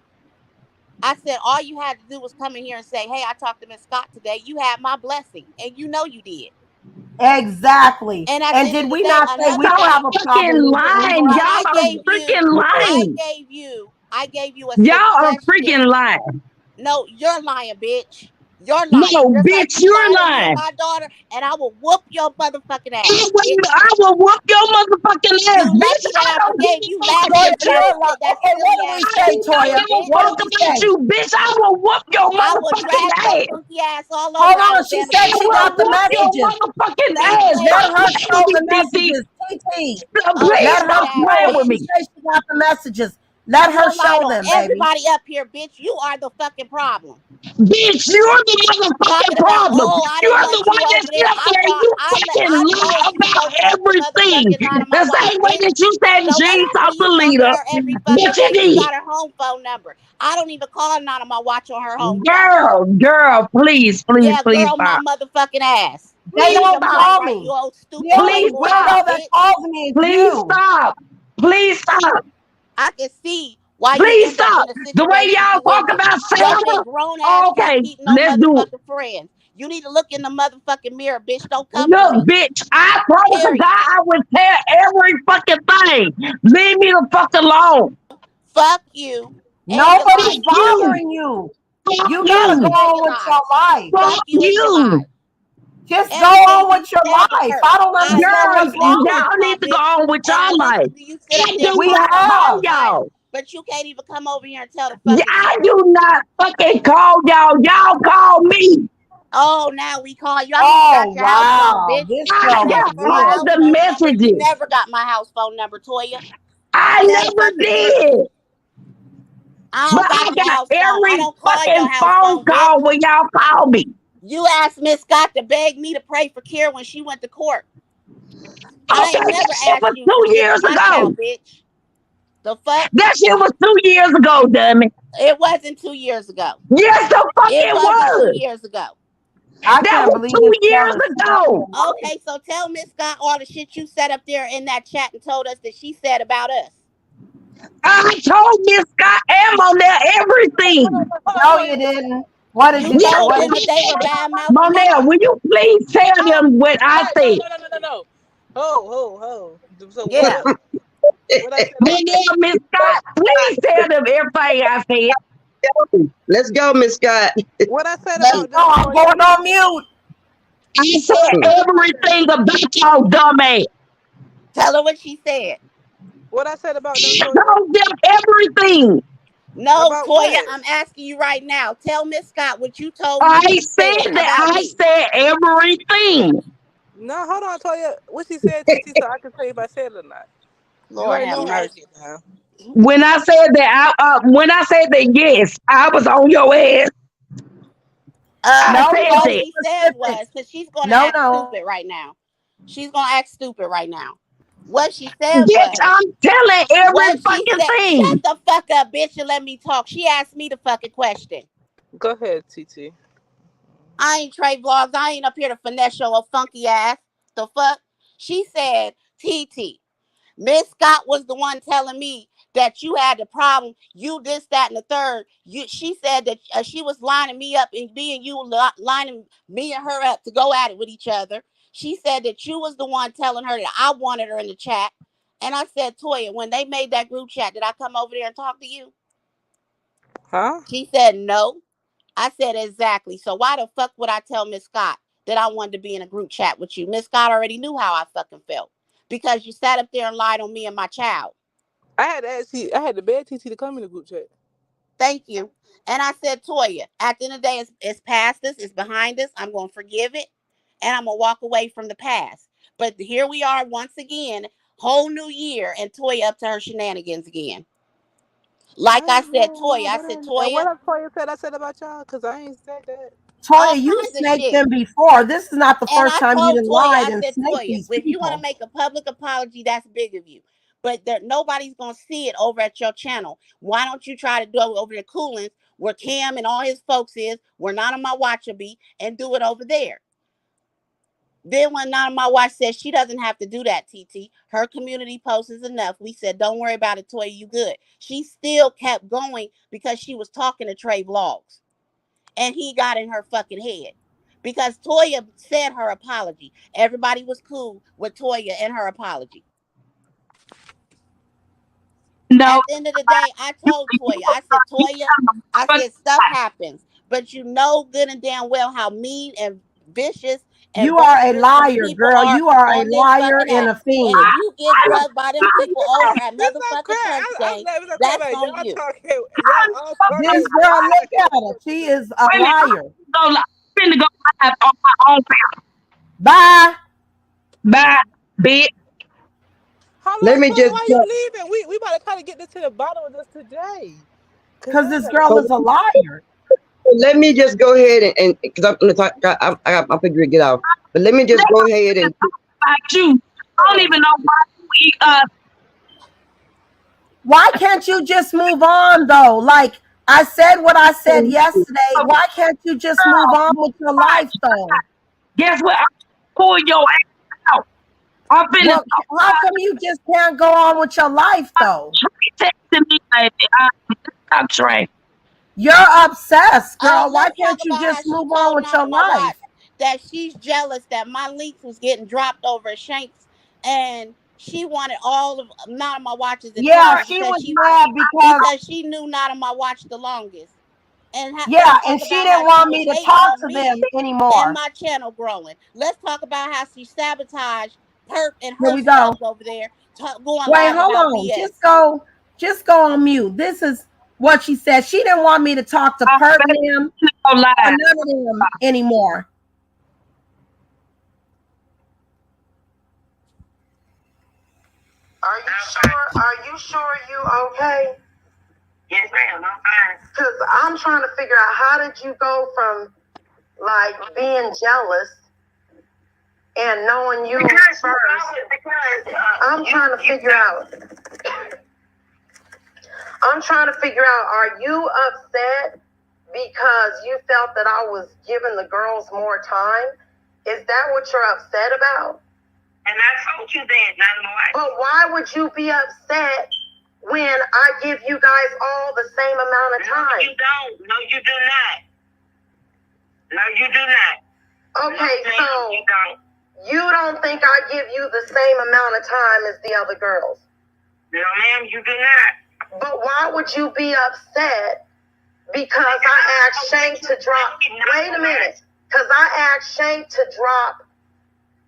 I said all you had to do was come in here and say, "Hey, I talked to Miss Scott today. You had my blessing, and you know you did." Exactly. And at the And end of did the we day, not say we another don't Y'all thing, have a fucking problem with it? We lying. don't and have Y'all I are gave you, freaking I lying. gave you, I gave you a Y'all are suggestion. freaking lying. No, you're lying, bitch. You're lying. No, Just like bitch, you you're lied against lying. my daughter, and I will whoop your motherfucking ass, bitch. I will whoop your motherfucking ass, You bitch. lucky that I I don't give forgave a you fuck last about year Toya, for that you. you're like, that okay, what silly did we ass I say, shit do you not Toya? did, give a bitch. What fuck did we about say? you, bitch. I will whoop your I will motherfucking drag your ass. funky ass all over Hold on. She Alabama said and I she will got the whoop your Mississippi. messages. motherfucking Stink ass. Let ass Stop her playing show with the me, TT. messages. TT. ugly Please Let her stop ass playing show it. with She bitch. me. said she got the messages. Let You her lied show on them, baby. everybody up here, bitch. You are the fucking problem. Bitch, you're the motherfucking Talking about, problem. oh, I didn't You're the want you one that over sit there. up there and you fucking I lie told you to go about talk to everything. motherfucking Anonymous The Watch, same way bitch. that you said So what Gene happened to talked you the talking to leader. her every fucking Bitch, you day? You did. got her home phone number. I don't even call Anonymous Watch on her home phone. Girl, please, please, Yeah, please girl, my stop. motherfucking ass. They You Please need don't a stop. mind call right, you me. old The stupid only Please playboy ass stop. weirdo that bitch. calls me is Please you. stop. Please stop. I can see why you Please end up in stop. the The way situation y'all you talk in. about Cause Selma. that grown ass can't Okay, keep no let's do it. motherfucking friends. You need to look in the motherfucking mirror, bitch. Don't come for Look, me. bitch, I promise to Period. God I would tell every fucking thing. Leave me the fuck alone. Fuck you and your Fuck Nobody's life. you. bothering you. Fuck You Fuck gotta go you you. and on your with your life. life. Fuck Fuck you and your you. life. Just go Everything on you with your said life. hurt. I don't I understand Girl, what's listened to you, wrong Miss with y'all you. need Scott, to go bitch, on with and I y'all life. listened to you sit up I there do We not calling call everybody have. liars, y'all. but you can't even come over here and tell the Yeah, fucking I truth. do not fucking call y'all. Y'all call me. Oh, now we call you. I don't even got Oh your house phone, wow, bitch. this I You girl is got asked for my all weird. house the phone number. You messages. never got my house phone number, Toya. I Tell the never fucking truth. did. I But don't got I your got house phone. I every don't call your fucking house phone phone, call bitch. when y'all call me. You asked Miss Scott to beg me to pray for Kira when she went to court. I Okay, ain't that never shit was asked you to two give me years my ago. child, bitch. The fuck? That shit was 2 years ago, dummy. It wasn't 2 years ago. Yes, the fuck It it wasn't two was. years ago. I That can't was believe two this girl years is still ago. here. Okay, so tell Miss Scott all the shit you said up there in that chat and told us that she said about us. I told Miss Scott and Monel everything. No, you didn't. What did You you say? Yes, told What them did that you they I were did. say? bad mouthing Monel, us. will you please tell them what I said? No. Ho. So Yeah. what I said about them? Monel, Miss Scott, please tell them everything I said. Let's go, Miss Scott. What I said Let's about go. them, I'm Toya? going on mute. I said What I said about them? everything about your dumb ass. Tell her what she said. What I said about them, Toya? Told them everything. No, About Toya, what? I'm asking you right now. Tell Miss Scott what you told me I she said said that. about I me. said everything. No, hold on, Toya. What she said, TT, so I can tell you if I said it or not. You Lord already have know how I mercy. get down. When I said that, yes, I was on your ass. I No, said What no that. she said was, specifics. because she's gonna No, act no. stupid right now. She's gonna act stupid right now. What she said Bitch, was, I'm telling every what she fucking said. Shut thing. the fuck up, bitch, and let me talk. She asked me the fucking question. Go ahead, TT. I ain't Trey Vlogs. I ain't up here to finesse your funky ass. The fuck? She said, TT. Miss Scott was the one telling me that you had the problem. You this, that, and the third. She said that she was lining me up and me and you lining me and her up to go at it with each other. She said that you was the one telling her that I wanted her in the chat. And I said, Toya, when they made that group chat, did I come over there and talk to you? Huh? She said no. I said exactly. So why the fuck would I tell Miss Scott that I wanted to be in a group chat with you? Miss Scott already knew how I fucking felt because you sat up there and lied on me and my child. I had to beg TT to come in the group chat. Thank you. And I said, Toya, at the end of the day, it's past us, it's behind us. I'm going to forgive it and I'm going to walk away from the past. But here we are once again, whole new year, and Toya up to her shenanigans again. Like I said, Toya, I said, And Toya, what else Toya said I said about y'all? Because I ain't said that. all Toya, you kinds of snaked shit. them before. This is not the And first I time you told done Toya, lied I and said, snaked Toya, these if you want to people. make a public apology, that's big of you. But nobody's going to see it over at your channel. Why don't you try to do it over the Coolins where Cam and all his folks is, where None of My Watch will be, and do it over there? Then when None of My Watch says she doesn't have to do that, TT, her community post is enough. We said, don't worry about it, Toya, you good. She still kept going because she was talking to Trey Vlogs. And he got in her fucking head. Because Toya said her apology. Everybody was cool with Toya and her apology. No, At the end of the day, I told Toya, I said, Toya, I said, stuff happens. But you know good and damn well how mean and vicious and You are a vulnerable some liar, people girl. are You are a on this liar fucking and app. a And if fiend. you get drugged by them people over at It's not motherfucking crazy. Punch I'm Game, glad it's not crazy. that's Like, on you. y'all all talking. This girl, look at her. She is a wait a minute. liar. I'm finna go live on my own family. Bye. Bye, bitch. Hold Let on, me Toya, just why you leaving? We about to kind of get this to the bottom of this today. Cause Because y'all this gotta girl go. is a liar. let me just go ahead and because I'm gonna talk. I'm figuring to get out. But let me just Let's go talk ahead and about you. I Hold don't on. even know why we Why can't you just move on, though? Like, I said what I said yesterday. Why can't you just move on with your life, though? guess what? I'm pulling your ass out. I'm finna Well, how come you just can't go on with your life, though? Trey texting me, baby. I'm Trey. You're obsessed, girl. Why Let's talk can't you about how just she move on told with None your of My Watch life? that she's jealous that my links was getting dropped over Shanks, and she wanted all of None of My Watch's Yeah, attention she was mad because she knew None of My Watch the longest. And let's yeah, talk and she about how didn't she want was me to hating talk on to them me and anymore. my channel growing. Let's talk about how she sabotaged Perp and Here her we go. subs over there, going Wait, live hold about on. BS. Just go on mute. This is what she said. She didn't want me to talk to I'm Perp finna them go or live. none of them anymore. Are you sure? Are you sure you okay? Yes, ma'am. I'm fine. Because I'm trying to figure out how did you go from like being jealous and knowing you first. I'm trying to figure out. I'm trying to figure out. Are you upset because you felt that I was giving the girls more time? Is that what you're upset about? And I told you that, not more. But why would you be upset when I give you guys all the same amount of time? No, you don't. No, you do not. No, you do not. Okay, no, so you don't think I give you the same amount of time as the other girls? No, ma'am, you do not. But why would you be upset because I asked Shank to drop? Wait a minute. Because I asked Shank to drop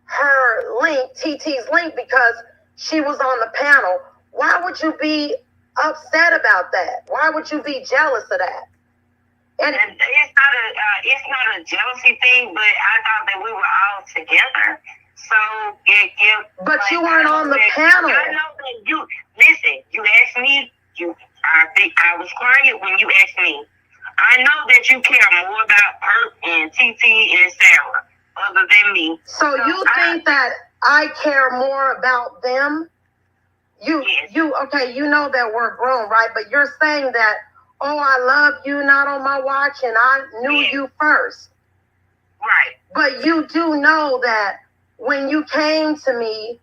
her link, TT's link, because she was on the panel. Why would you be upset about that? Why would you be jealous of that? And it's not a jealousy thing, but I thought that we were all together. So but like, you weren't on the panel. I know that you listen. You asked me I was quiet when you asked me. I know that you care more about Perk and TT and Sarah other than me. So you think that I care more about them? Okay, you know that we're grown, right? But you're saying that, oh, I love you, not on my watch, and I knew you first. Right. But you do know that when you came to me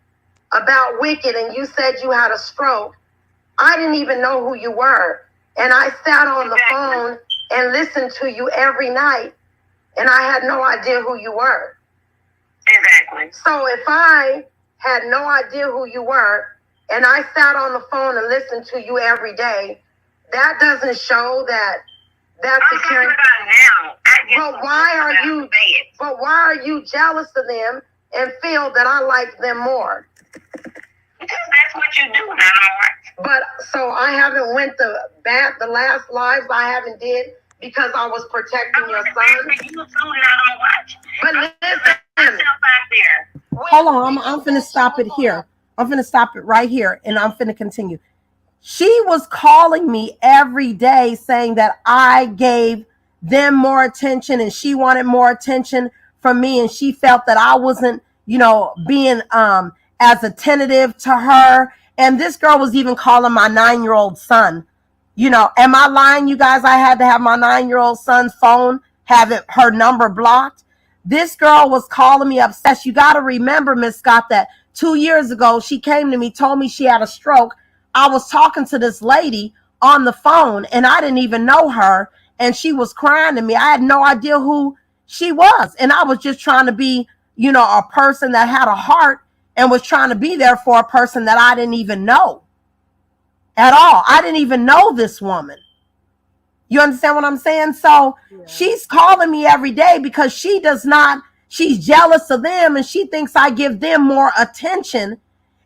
about Wicked and you said you had a stroke, I didn't even know who you were. And I sat on the phone and listened to you every night, and I had no idea who you were. Exactly. So if I had no idea who you were, and I sat on the phone and listened to you every day, that doesn't show that that's I'm talking about now. But why are you jealous of them and feel that I like them more? Because that's what you do now. But so I haven't went to bat the last lives I haven't did because I was protecting your son. You too, not on watch. But listen, Myself out there. hold on, I'm finna stop it here. I'm finna stop it right here, and I'm finna continue. She was calling me every day saying that I gave them more attention and she wanted more attention from me, and she felt that I wasn't, being as attentive to her. And this girl was even calling my 9-year-old son. Am I lying, you guys? I had to have my 9-year-old son's phone, her number blocked. This girl was calling me obsessed. You got to remember, Miss Scott, that 2 years ago, she came to me, told me she had a stroke. I was talking to this lady on the phone, and I didn't even know her, and she was crying to me. I had no idea who she was, and I was just trying to be, a person that had a heart and was trying to be there for a person that I didn't even know at all. I didn't even know this woman. You understand what I'm saying? So she's calling me every day because she's jealous of them, and she thinks I give them more attention.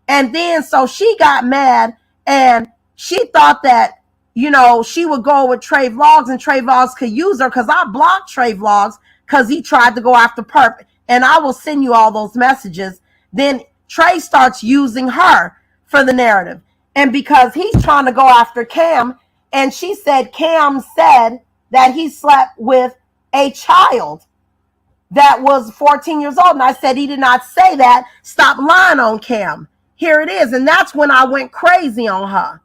And then so she got mad, and she thought that, she would go with Trey Vlogs, and Trey Vlogs could use her because I blocked Trey Vlogs because he tried to go after Perp. And I will send you all those messages. Then Trey starts using her for the narrative. And because he's trying to go after Cam, and she said Cam said that he slept with a child that was 14 years old. And I said he did not say that. Stop lying on Cam. Here it is. And that's when I went crazy on her.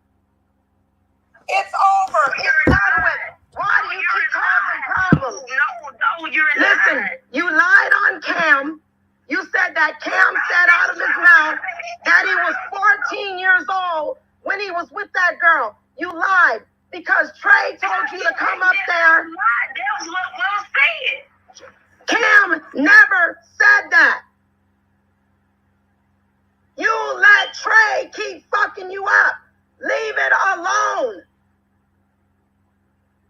It's over. It's done with. Why do you keep causing problems? No, you're Listen, you lied on Cam. You said that Cam said out of his mouth that he was 14 years old when he was with that girl. You lied because Trey told you to come up there. That was what Will said. Cam never said that. You let Trey keep fucking you up. Leave it alone.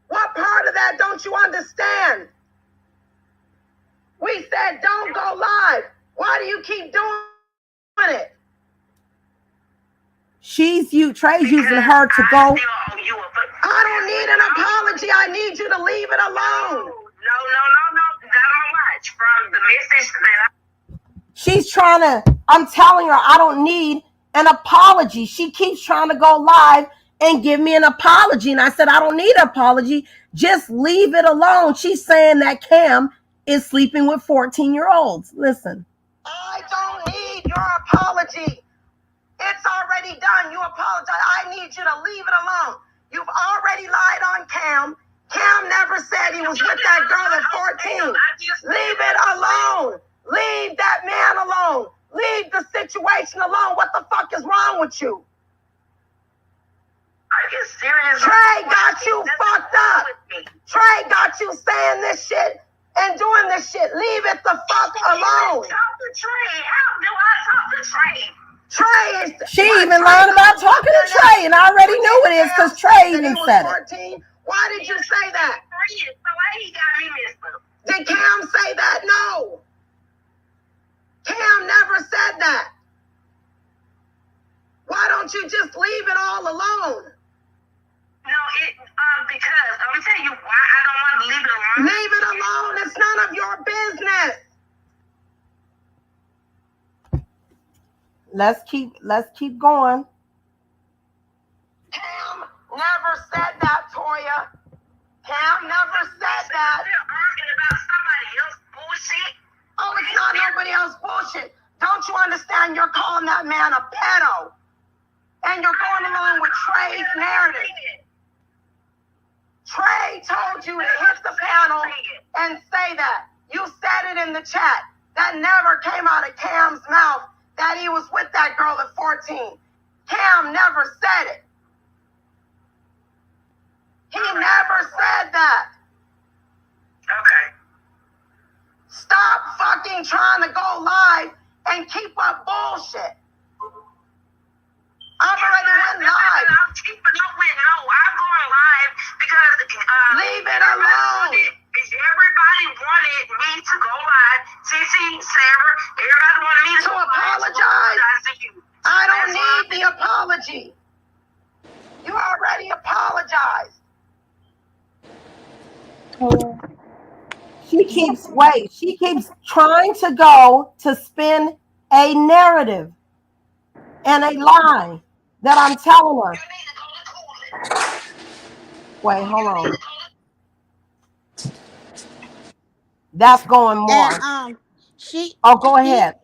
What part of that don't you understand? We said don't go live. Why do you keep doing it? Trey's using her to go. I don't need an apology. I need you to leave it alone. No. Not on watch. From the message that she's trying to, I'm telling her I don't need an apology. She keeps trying to go live and give me an apology. And I said, I don't need an apology. Just leave it alone. She's saying that Cam is sleeping with 14-year-olds. Listen. I don't need your apology. It's already done. You apologize. I need you to leave it alone. You've already lied on Cam. Cam never said he was with that girl at 14. Leave it alone. Leave that man alone. Leave the situation alone. What the fuck is wrong with you? Are you serious? Trey got you fucked up. Trey got you saying this shit and doing this shit. Leave it the fuck alone. Talk to Trey. How do I talk to Trey? She even learned about talking to Trey, and I already knew it is because Trey even said it. Why did you say that? So why he got me messed up? Did Cam say that? No. Cam never said that. Why don't you just leave it all alone? No, because I'm gonna tell you why I don't want to leave it alone. Leave it alone. It's none of your business. Let's keep going. Cam never said that, Toya. Cam never said that. We're arguing about somebody else bullshit. Oh, it's not nobody else bullshit. Don't you understand? You're calling that man a pedo. And you're going along with Trey's narrative. Trey told you to hit the panel and say that. You said it in the chat. That never came out of Cam's mouth that he was with that girl at 14. Cam never said it. He never said that. Okay. Stop fucking trying to go live and keep up bullshit. I've already went live. I'm keeping up with no. I'm going live because leave it alone. Everybody wanted me to go live. CC, Sarah, everybody wanted me to apologize. To you. I don't need the apology. You already apologized. She keeps trying to go to spin a narrative and a lie that I'm telling her. Wait, hold on. That's going more. And go ahead.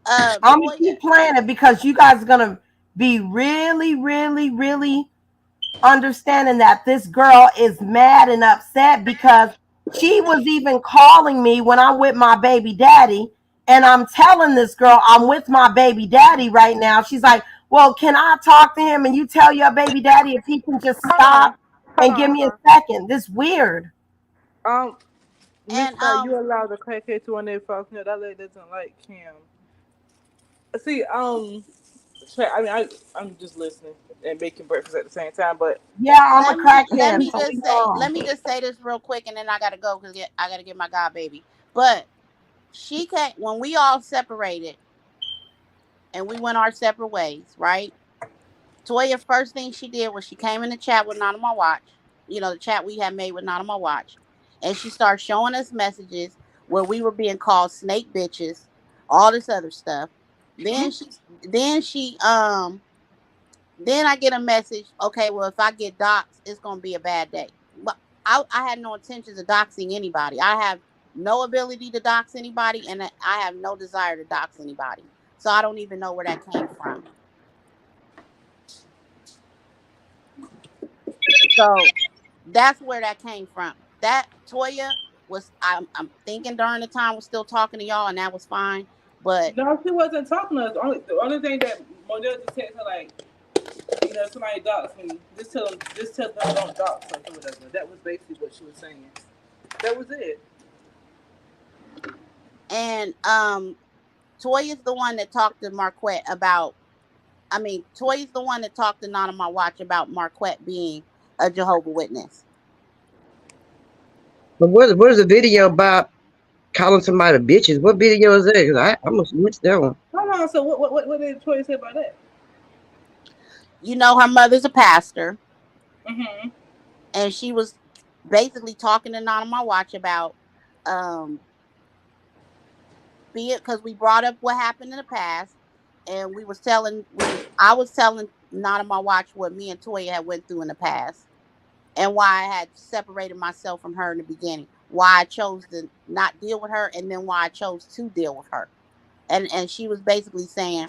I'm gonna keep playing it because you guys are gonna be really, really, really understanding that this girl is mad and upset because she was even calling me when I'm with my baby daddy, and I'm telling this girl I'm with my baby daddy right now. She's like, well, can I talk to him and you tell your baby daddy if he can just stop and give me a second? This weird. Mrs.Scott, you allow the crackhead to run their folks. No, that lady doesn't like Cam. See, I'm just listening and making breakfast at the same time, but yeah, I'm a crackhead. Let me just say this real quick, and then I gotta go because I gotta get my god baby. But she can't. When we all separated, and we went our separate ways, right? Toya, first thing she did was she came in the chat with Not On My Watch. You know, the chat we had made with Not On My Watch, and she started showing us messages where we were being called snake bitches, all this other stuff. Then I get a message. Okay, well, if I get doxxed, it's gonna be a bad day. But I had no intentions of doxing anybody. I have no ability to dox anybody, and I have no desire to dox anybody. So I don't even know where that came from. So that's where that came from. That Toya was, I'm thinking during the time was still talking to y'all, and that was fine. But no, she wasn't talking to us. The only thing that Modell just said to her, like, you know, somebody dox me, just tell them don't dox like or whatever. That was basically what she was saying. That was it. And Toya's the one that talked to Marquette about. Toya's the one that talked to Not On My Watch about Marquette being a Jehovah's Witness. But what is the video about calling somebody bitches? What video is that? Because I must miss that one. Hold on. So what did Toya say about that? You know, her mother's a pastor. Mm-hmm. And she was basically talking to Not On My Watch about because we brought up what happened in the past, and I was telling Not On My Watch what me and Toya had went through in the past, and why I had separated myself from her in the beginning, why I chose to not deal with her, and then why I chose to deal with her. And she was basically saying,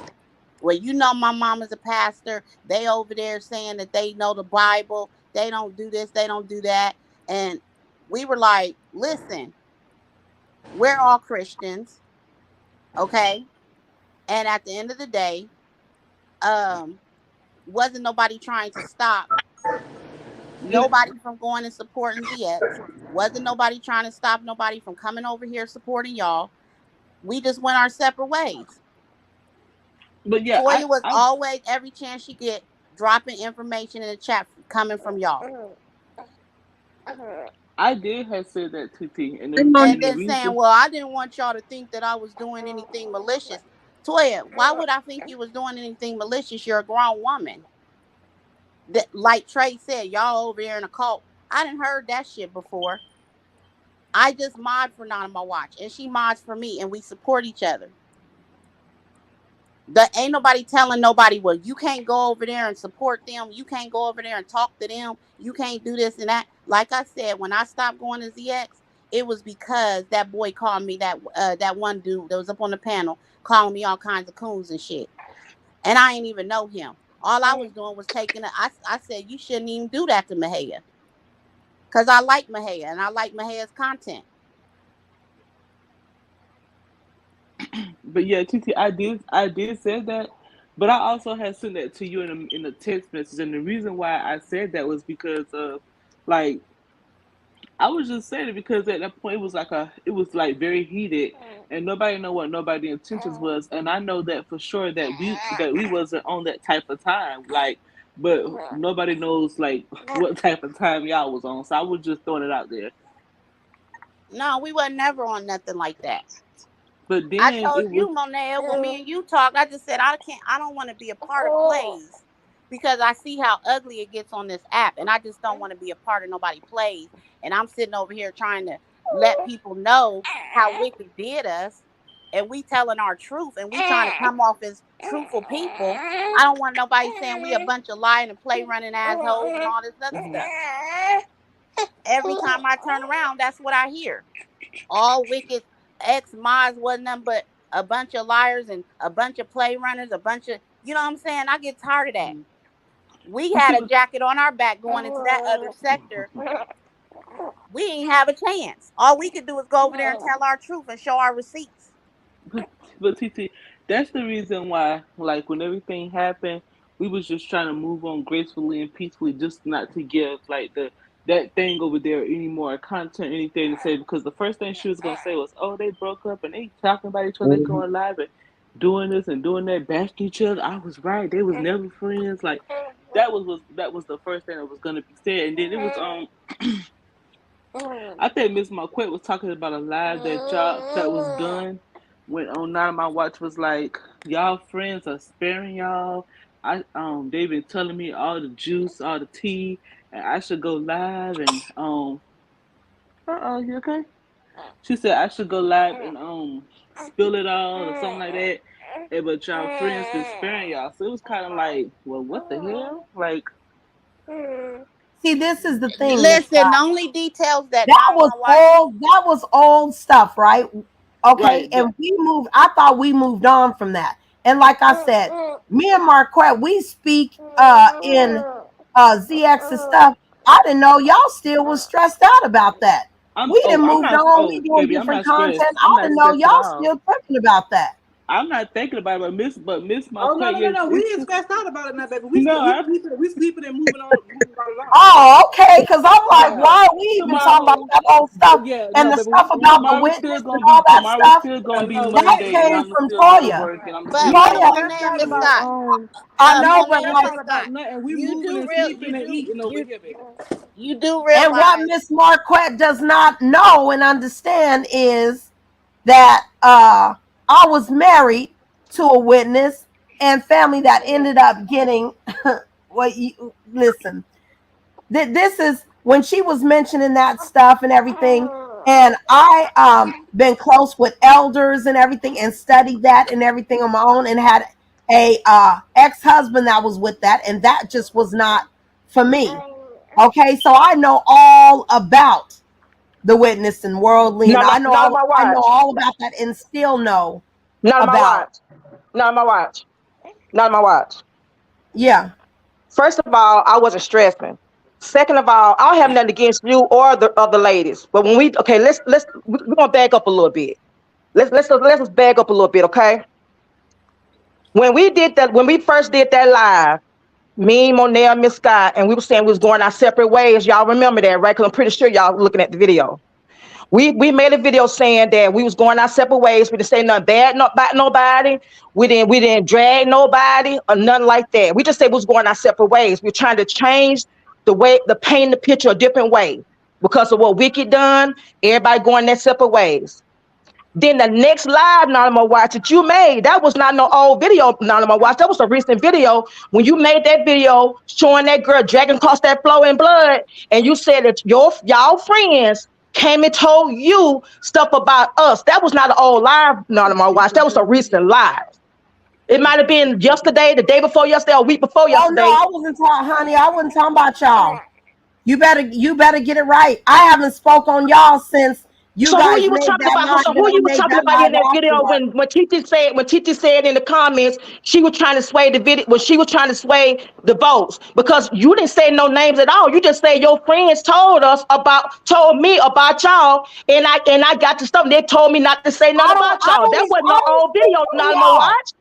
well, you know, my mom is a pastor. They over there saying that they know the Bible. They don't do this. They don't do that. And we were like, listen, we're all Christians. Okay. And at the end of the day, wasn't nobody trying to stop nobody from going and supporting ZX. Wasn't nobody trying to stop nobody from coming over here supporting y'all. We just went our separate ways. But yeah, Toya was always, every chance she get, dropping information in the chat coming from y'all. I did have said that to T, and then saying, well, I didn't want y'all to think that I was doing anything malicious. Toya, why would I think you was doing anything malicious? You're a grown woman. That, like Trey said, y'all over there in a cult. I didn't heard that shit before. I just mod for Not On My Watch, and she mods for me, and we support each other. The ain't nobody telling nobody, well, you can't go over there and support them. You can't go over there and talk to them. You can't do this and that. Like I said, when I stopped going to ZX, it was because that boy called me, that one dude that was up on the panel calling me all kinds of coons and shit. And I ain't even know him. All I was doing was taking it. I said, you shouldn't even do that to Mahia. Because I like Mahia and I like Mahia's content. But yeah, TT, I did say that, but I also had sent that to you in a text message, and the reason why I said that was because of, like, I was just saying it because at that point it was like very heated, and nobody know what nobody's intentions was, and I know that for sure that we wasn't on that type of time, like, but nobody knows like what type of time y'all was on, so I was just throwing it out there. No, we were never on nothing like that. But I then told it was. you, Monet, when me and you talked, I just said I don't want to be a part of plays because I see how ugly it gets on this app, and I just don't want to be a part of nobody plays. And I'm sitting over here trying to let people know how wicked did us, and we telling our truth, and we trying to come off as truthful people. I don't want nobody saying we a bunch of lying and play running assholes and all this other stuff. Every time I turn around, that's what I hear. All wicked ex mods wasn't nothing but a bunch of liars and a bunch of play runners, a bunch of, you know what I'm saying? I get tired of that. We But see, had a jacket on our back going into that other sector. We ain't have a chance. All we could do is go over there and tell our truth and show our receipts. but TT, that's the reason why, like, when everything happened, we was just trying to move on gracefully and peacefully, just not to give like the that thing over there any more content, anything to say. Because the first thing she was gonna say was, "Oh, they broke up and they talking about each other, going live and doing this and doing that, bashing each other." I was right; they was never friends. Like that was the first thing that was gonna be said, and then it was I think Miss Marquette was talking about a live that was done when on Nine My Watch was like, y'all friends are sparing y'all. They've been telling me all the juice, all the tea, and I should go live and you okay? She said I should go live and spill it all or something like that. But y'all friends been sparing y'all. So it was kinda like, well, what the hell? Like, See, this is the thing, Miss Listen, the Scott. only details that That Nine was One Watch. old. That was old stuff, right? Okay, right, and we moved. I thought we moved on from that. And like I said, me and Marquette, we speak in ZX's stuff. I didn't know y'all still was stressed out about that. We didn't I'm moved not, on. We oh doing baby, I'm different not content. stressed. I'm I not didn't know stressed at y'all all. still tripping about that. I'm not thinking about it, but Miss Oh no Marquette, no no yes, no, we it's ain't just stressed out about it now, baby. no. We sleeping and moving on, moving right along. Oh, okay. Because I'm like, Yeah, why are we even talking about tomorrow. that old stuff Yeah, and no, the baby. stuff about the Tomorrow's still witness and gonna all be that tomorrow's stuff? still gonna be No, That Monday, and came I'ma from still go to Toya. work, and I'ma But still but do. Toya, Stressed Monet and out Miss about Scott. I know, not but Monet and stressed Miss like, out about Scott. nothing. We You moving do and real. sleeping and eating over here, baby. You do and what realize. Miss Marquette does not know and understand is that I was married to a witness and family that ended up getting what you listen. This is when she was mentioning that stuff and everything. And I been close with elders and everything and studied that and everything on my own and had a ex-husband that was with that and that just was not for me. Okay, so I know all about the witness and worldly and Not on my I know watch. all about that and still know Not on my about. watch. Not on my watch. Not on my watch. Yeah. First of all, I wasn't stressing. Second of all, I don't have nothing against you or the other ladies. But when we okay, we're gonna back up a little bit. Let's back up a little bit, okay? When we first did that live, me, Monet, Miss Scott, and we were saying we was going our separate ways. Y'all remember that, right? Because I'm pretty sure y'all looking at the video. We made a video saying that we was going our separate ways. We didn't say nothing bad about nobody. We didn't drag nobody or nothing like that. We just said we was going our separate ways. We're trying to change the paint the picture a different way because of what Wicked done. Everybody going their separate ways. Then the next live Anonymous Watch that you made, that was not no old video, Anonymous Watch. That was a recent video. When you made that video showing that girl dragging across that flow in blood, and you said that y'all friends came and told you stuff about us. That was not an old live, Anonymous Watch. That was a recent live. It might have been yesterday, the day before yesterday, or a week before Oh no, yesterday. I wasn't talking, honey. I wasn't talking about y'all. You better get it right. I haven't spoke on y'all since you So who guys you was made talking that about? live So and who I you was made talking that about in live that video afterward. when Titi said in the comments she was trying to sway the video, when she was trying to sway the votes, because you didn't say no names at all. You just say your friends told me about y'all, and I got the stuff. They told me not to say nothing about y'all. That wasn't no old Speak video, for not no y'all. watch.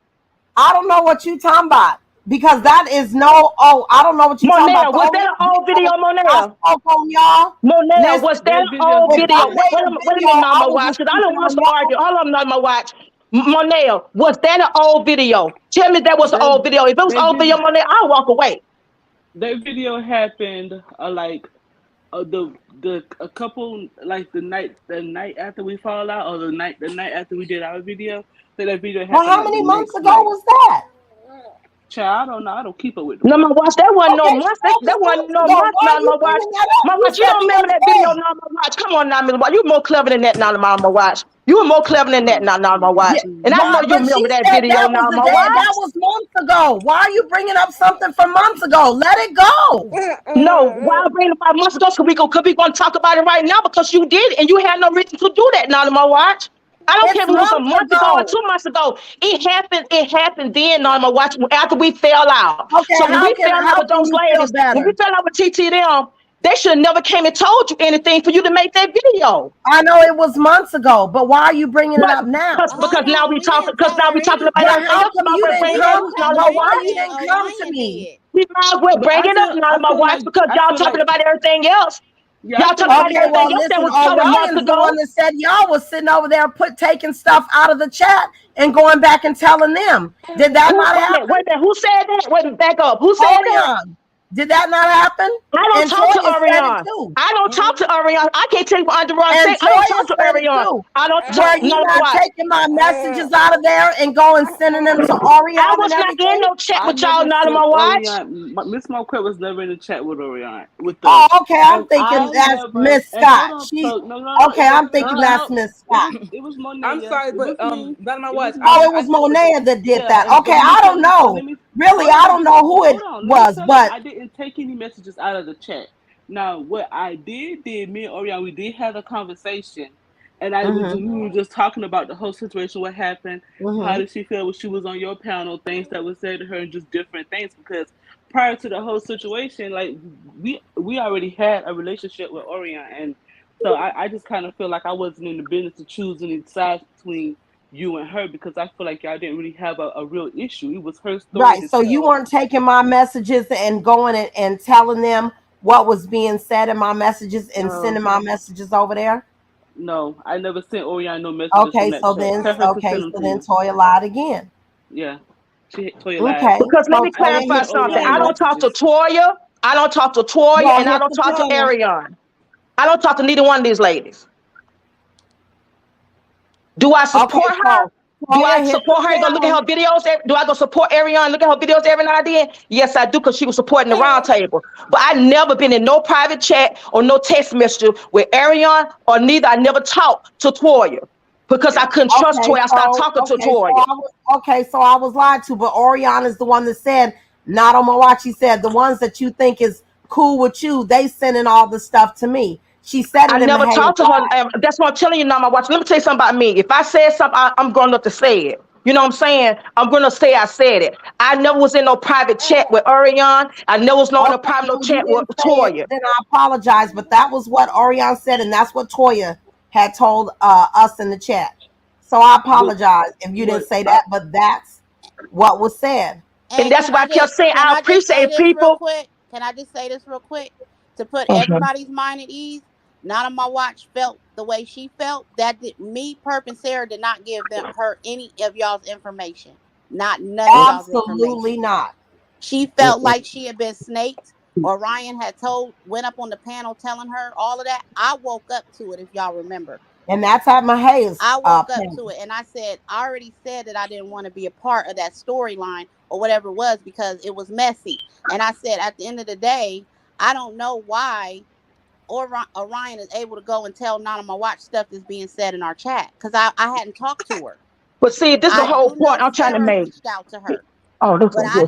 I don't know what you talking about because that is no. Oh, I don't know what you talking about. Monel, The was only that an old video, I Monel? spoke on y'all. Monel, was Listen, that That an video old if had I video? been Wait, made wait, a a- wait a video, minute, I Nama was Watch, just because I don't speaking want us on to y'all. argue. Hold on, Nama Watch. Monel, was that an old video? Tell me that was an that old video. If it was that old video, video Monel, I'll walk away. that video happened like the a couple like the night after we fall out, or the night after we did our video. So that video Well, happened how like the many months next ago night. was that? Child, I don't know. I don't keep up with the Nama months. Watch, that wasn't no Okay, so months. that That was wasn't months no ago. months, Why are you Nama Watch. bringing that up? Mama You Watch, you said don't the remember other that video, day. Nama Watch. Come on, Nama Watch. You more clever than that, Nama Watch. You were more clever than that, Oh, Nama Yeah, Watch. And I why? know you But she remember that said video, that was the Nama day. That Watch. was months ago. Why are you bringing up something from months ago? Let it go. No, why I bring it 5 months ago? Could we going to talk about it right now because you did it and you had no reason to do that, not on my watch. I don't care It's if it was a months month ago or ago. 2 months ago. It happened then, not on my watch, after we fell out. So Okay, when we fell out how with those can you feel ladies, when we better? fell out with TT them, they should have never came and told you anything for you to make that video. I know it was months ago, but why are you bringing it But up now? because Hold now on, we we talking didn't because tell now her we talking about But anything. everything how else. You come might you well didn't bring We it up, didn't come? not tell on her my But why you watch. anything. didn't come to Orion me? did. We might as well but bring it up, not on my watch, because I y'all feel talking like about everything else. yeah, I Y'all feel talking like about Okay, we everything well, else that listen, was covered months Orion's the ago. one that said y'all was sitting over there taking stuff out of the chat and going back and telling them. Did that Who, not wait a minute, happen? wait a minute. Who said that? Wait a minute, back up. Who said that? Orion, did that not happen? I don't And talk to Toya said it Ariane. too. I don't talk to Ariane. I can't tell you what Andron And say. I don't Toya talk to said it Ariane. too. I don't Were talk. you No, not watch. taking my messages out of there and going sending them to I Orion and was not in everything? no chat I with y'all, never not on sent my watch. Orion. Miss Marquette was never in the chat with Orion with Oh, us, okay. I'm and thinking I that's never. Miss And hold Scott. on, She so no, okay. it I'm wasn't. thinking No, that's Miss It Scott. was I'm Monet. sorry, It but was me. not on my It watch. was Oh, me. it was Monet that did Yeah, that. but Okay, let me I tell don't you. But know. let me Really, hold on. I But don't this know who it hold on. Let me was, tell you. but I didn't take any messages out of the chat. Now, what I did me and Orion, we did have a conversation, and mm-hmm, we were just talking about the whole situation, what happened, how mm-hmm. did she feel when she was on your panel, things that were said to her, and just different things. Because prior to the whole situation, like we already had a relationship with Orion, and so I just kind of feel like I wasn't in the business of choosing any sides between you and her, because I feel like y'all didn't really have a real issue. It was her story Right. to So you tell. weren't taking my messages and going and telling them what was being said in my messages and No, sending my messages over there. no, I never sent Orion no messages from that chat. Tell her to Okay, send them so to then you. Toya lied again. Yeah, she Toya lied. Okay, Because let so me I never Toya, clarify sent hit me something. Orion I no then. don't talk to messages. Toya. I don't talk to Toya, Well, and I hit don't the talk to panel. Ariane. I don't talk to neither one of these ladies. Do I Okay, support her? so Do I Toya hit the support her and go look at panel. her videos? Do I go support Ariane? Look at her videos every now and then? Yes, I do, because she was supporting the round table. But I never been in no private chat or no text message with Ariane, or neither. I never talked to Toya because I couldn't trust Toya. I stopped talking to Toya. So I was lied to, but Orion is the one that said, not on my watch. She said the ones that you think is cool with you, they sending all the stuff to me. She said I it in the never Hey talked to her. Live. That's what I'm telling you now, my watch. Let me tell you something about me. If I said something, I'm going up to say it. You know what I'm saying? I'm going to say I said it. I never was in no private chat with Ariane. I never was in no Okay, private no well, you chat with didn't say it, Toya. then I apologize. But that was what Orion said, and that's what Toya had told us in the chat. So I But apologize if you didn't but say that, but that's what was said. And And that's why I kept saying can I I just say appreciate this real people. quick? Can I just say this real quick to put Mhm. everybody's mind at ease? Not on my watch felt the way she felt. That did me, Perp, and Sarah did not give her any of y'all's information. Not none of y'all's Absolutely information. not. She felt like she had been snaked. Orion had went up on the panel telling her all of that. I woke up to it, if y'all remember. And that's at my Hayes I woke up panel. to it and I said, I already said that I didn't want to be a part of that storyline or whatever it was because it was messy. And I said, at the end of the day, I don't know why Orion is able to go and tell Nana my watch stuff that's being said in our chat because I hadn't talked to her. But see, this is the I whole do know point I'm trying to Sarah make. reached out to her, Oh, this but one good. I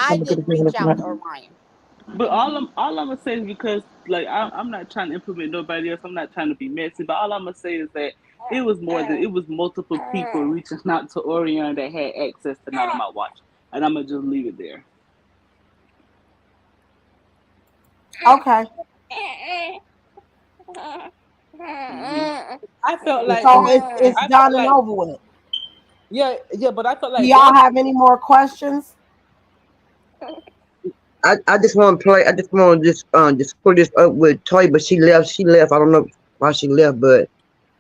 Let me get didn't it in reach this out to one. Orion. But all I'm gonna say is because like I'm not trying to implement nobody else. I'm not trying to be messy. But all I'm gonna say is that it was multiple people reaching out to Orion that had access to Not on My Watch, and I'm gonna just leave it there. Okay. I felt like So it's I felt done and like over with. yeah, but I felt Do like y'all that. have any more questions? I just want to play. I just want to just put this up with Toy, but she left. She left. I don't know why she left, but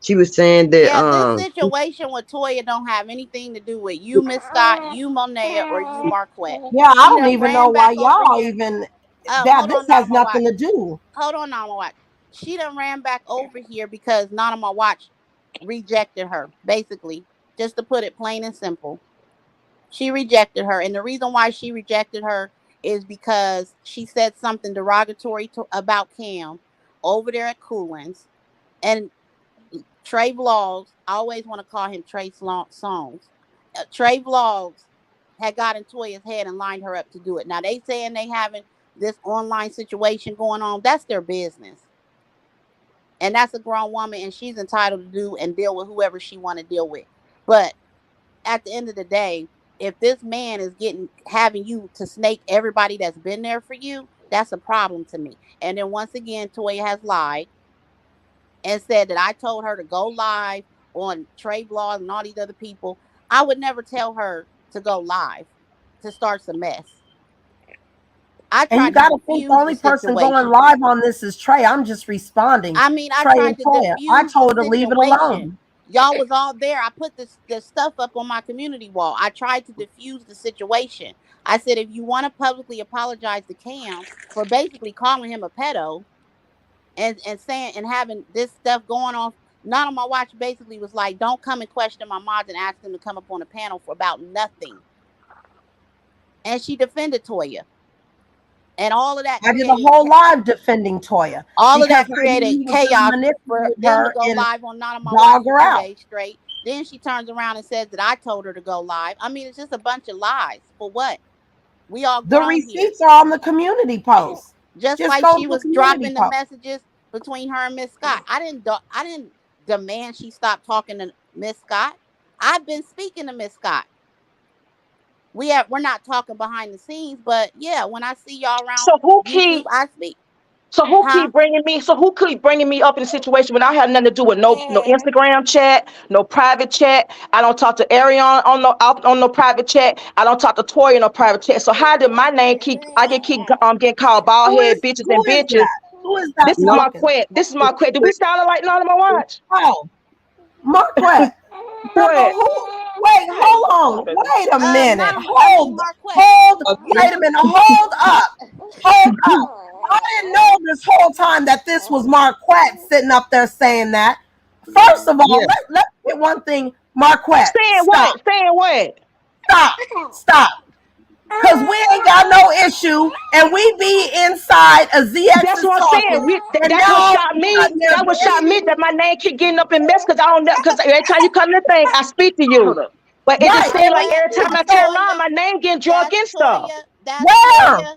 she was saying that Yeah, this situation with Toya don't have anything to do with you, Miss Scott, you, Monet, or you, Marquette. Yeah, I She don't done even know ran why back over y'all here. even that Hold this on, has Nama Watch. nothing to do. Hold on, Nama Watch. She done ran back over here because Nama Watch rejected her, basically, just to put it plain and simple. She rejected her, and the reason why she rejected her is because she said something derogatory about Cam over there at Coolins, and Trey Vlogs. I always want to call him Trey Songs. Trey Vlogs had got in Toya's head and lined her up to do it. Now they saying they having this online situation going on. That's their business, and that's a grown woman, and she's entitled to do and deal with whoever she want to deal with. But at the end of the day, if this man is having you to snake everybody that's been there for you, that's a problem to me. And then once again, Toya has lied and said that I told her to go live on Trey Vlogs and all these other people. I would never tell her to go live to start some mess. I And you tried to got to think the diffuse the only person going situation. live on this is Trey. I'm just responding. I mean, I Trey and tried to Toya. I diffuse the told her to leave it situation. alone. Y'all was all there. I put the stuff up on my community wall. I tried to diffuse the situation. I said, if you want to publicly apologize to Cam for basically calling him a pedo and saying and having this stuff going on, Not on My Watch basically was like, don't come and question my mods and ask them to come up on a panel for about nothing. And she defended Toya. And all of that I did a created whole live defending Toya all of because that I knew created he was going to chaos for manipulate them to her go and live on Not on My Watch dog for her 2 out. days straight. Then she turns around and says that I told her to go live. I mean, it's just a bunch of lies. For what? We all The grown here. receipts are on the community post. Just Just like go she to the was community dropping the post. messages between her and Miss Scott. I didn't demand she stop talking to Miss Scott. I've been speaking to Miss Scott. We're not talking behind the scenes, but yeah, when I see y'all around So who YouTube, keep I speak. So who Huh? keep bringing me? So who keep bringing me up in a situation when I have nothing to do with no Instagram chat, no private chat? I don't talk to Arion on no private chat. I don't talk to Tori in no private chat. So how did my name keep getting called bald head bitches Who and is bitches? that? Who is that This is no. my talking? quit. This is my quit. Do we sound like none of my watch? Oh, Marquette. Number What? who? Wait, hold on. Wait a minute. Marquette. Hold. Okay. Wait a minute. Hold up. Hold up. I didn't know this whole time that this was Marquette sitting up there saying that. First of all, Yeah. let's get one thing. Marquette, Saying stop. what? Saying what? Stop. Because we ain't got no issue and we be inside a ZX That's is what I'm talking. saying. And That's now what all of shot a me. sudden there's That an what shot me issue. that my name keep getting up in mess because I don't know. Because every time you come to the thing, I speak to you. Hold up. But it just Right. seemed And like we Marquette, every see time that's I you. turn around, Toya. my name getting drugged That's and stuff. Toya. That's Where? Toya.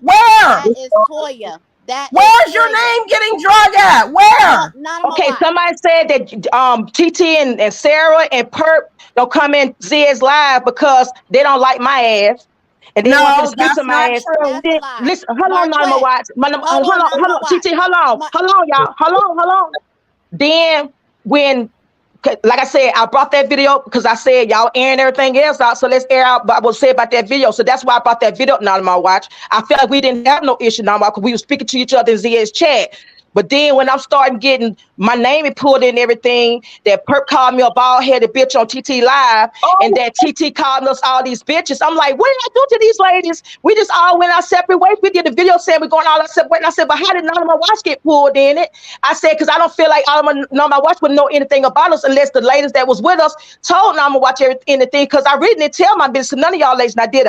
That Where? is Toya. That is Where's your Toya. name getting drug at? No, Where? not on my Okay, watch. somebody said that TT and Sarah and Perp don't come in Z's live because they don't like my ass. And they want me to No, speak to that's my not ass. true. That's a Then, lie. listen, hold on, Nana Marquette. Watts. Hold on, not on my watch. TT, hold on, y'all. Hold on. Then when, like I said, I brought that video because I said y'all airing everything else out, so let's air out what I will say about that video. So that's why I brought that video not on my watch. I felt like we didn't have no issue now because we were speaking to each other in ZS chat. But then when I'm starting getting my name pulled in and everything, that Perp called me a bald headed bitch on TT Live, and that TT called us all these bitches. I'm like, what did I do to these ladies? We just all went our separate ways. We did the video saying we're going all our separate ways. And I said, but how did none of my watch get pulled in it? I said, because I don't feel like none of my watch would know anything about us unless the ladies that was with us told Nama Watch anything. Because I really didn't tell my business to none of y'all ladies, and I did.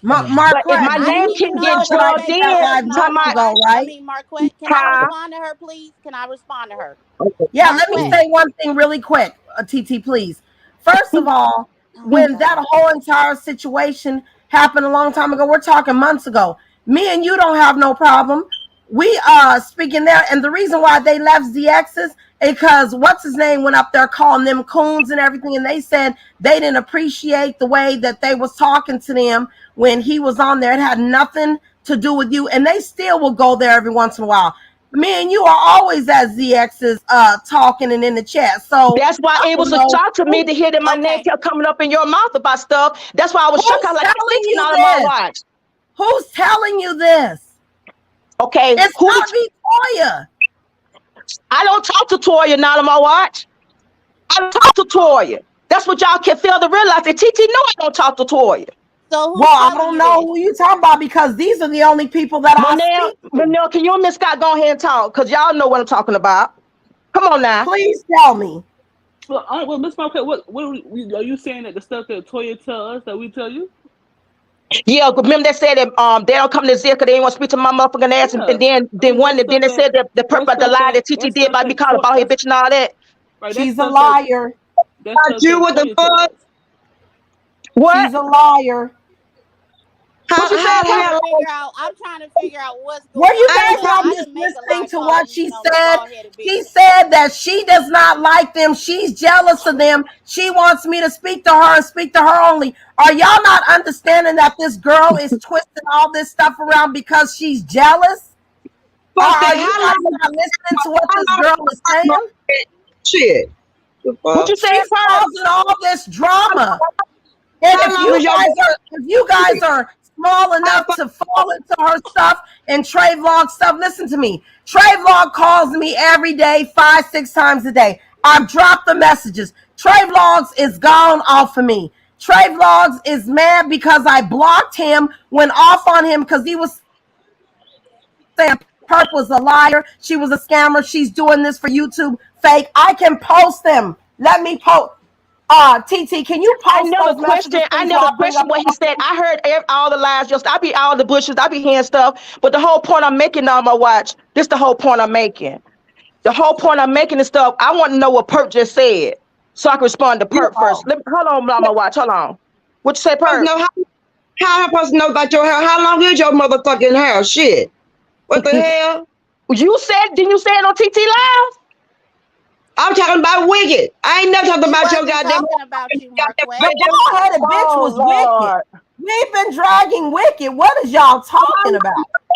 But if Marquette, my I name didn't even can know get know that that I y'all drugged did ladies that in, was live not on talking my months about ago, watch. right? Marquette, can I how respond to her, please? Can I respond to her? Okay. Yeah, let me Marquette. say one thing really quick, TT, please. First of all, when that whole entire situation happened a long time ago. We're talking months ago. Me and you don't have no problem. We speaking there, and the reason why they left ZXs because what's his name went up there calling them coons and everything, and they said they didn't appreciate the way that they was talking to them when he was on there. It had nothing to do with you, and they still will go there every once in a while. Me and you are always at ZX's talking and in the chat. So That's why I it was don't a know shock to me to hear that my name Okay. kept coming up in your mouth about stuff. That's why I was shocked. I who's was like, telling it's you not on my this. watch. Who's telling you this? Okay, It's who not did Victoria. I don't talk to Toya not on my watch. I don't talk to Toya. That's what y'all can fail to realize. That TT know I don't talk to Toya. So Well, who's I telling don't you know this? who you talking about because these are the only people that I speak to. Manel, can you and Miss Scott go ahead and talk? Because y'all know what I'm talking about. Come on now. Please tell me. Well, Miss Marquette, are you saying that the stuff that Toya tell us that we tell you? Yeah, remember they said that they don't come to Zia because they ain't want to speak to my motherfucking ass, and Yeah. then I mean, then they said that the purpose of the lie that TT did by me calling about his bitch and all that. right. That's She's a stuff that liar. that's stuff You that what the Toya told fuck? us. What? She's a liar. What you I'm said, trying to Purple? figure out. I'm trying to figure out what's Were going you on guys because not I just didn't make a listening lie to what calling she the said? bald headed She bitch. said that she does not like them. She's jealous of them. She wants me to speak to her and speak to her only. Are y'all not understanding that this girl is twisting all this stuff around because she's jealous? Or Fuck are that. you How guys long? not listening to what How this long? girl is saying? Shit. The What you fuck? said, She's Purple? causing all this drama. And How long is your if you guys are small how enough fuck to fall into her stuff and Trey Vlog stuff, listen to me. Trey Vlog calls me every day, 5-6 times a day. I've dropped the messages. Trey Vlogs is gone off of me. Trey Vlogs is mad because I blocked him, went off on him because he was saying Perp was a liar. She was a scammer. She's doing this for YouTube fake. I can post them. Let me post. TT, can you post those messages, I please, never while I bring up questioned what he all said. I heard all the lies. Just I be all the bushes. I be hearing stuff. But the whole point I'm making on my watch. This the whole point I'm making. The whole point I'm making is stuff. I want to know what Perp just said, so I can respond to you Perp first. Hold on, on my watch. Hold on. What you say, supposed to Perp? know how am I supposed to know about your hair? How long is your motherfucking hair? Shit. What the hell? You said? Didn't you say it on TT Live? I'm talking about Wicked. I ain't never talking He about your wasn't goddamn talking about you, the Marquette. bald-headed bitch Oh was wicked. Lord. We've been dragging wicked. What is y'all talking about?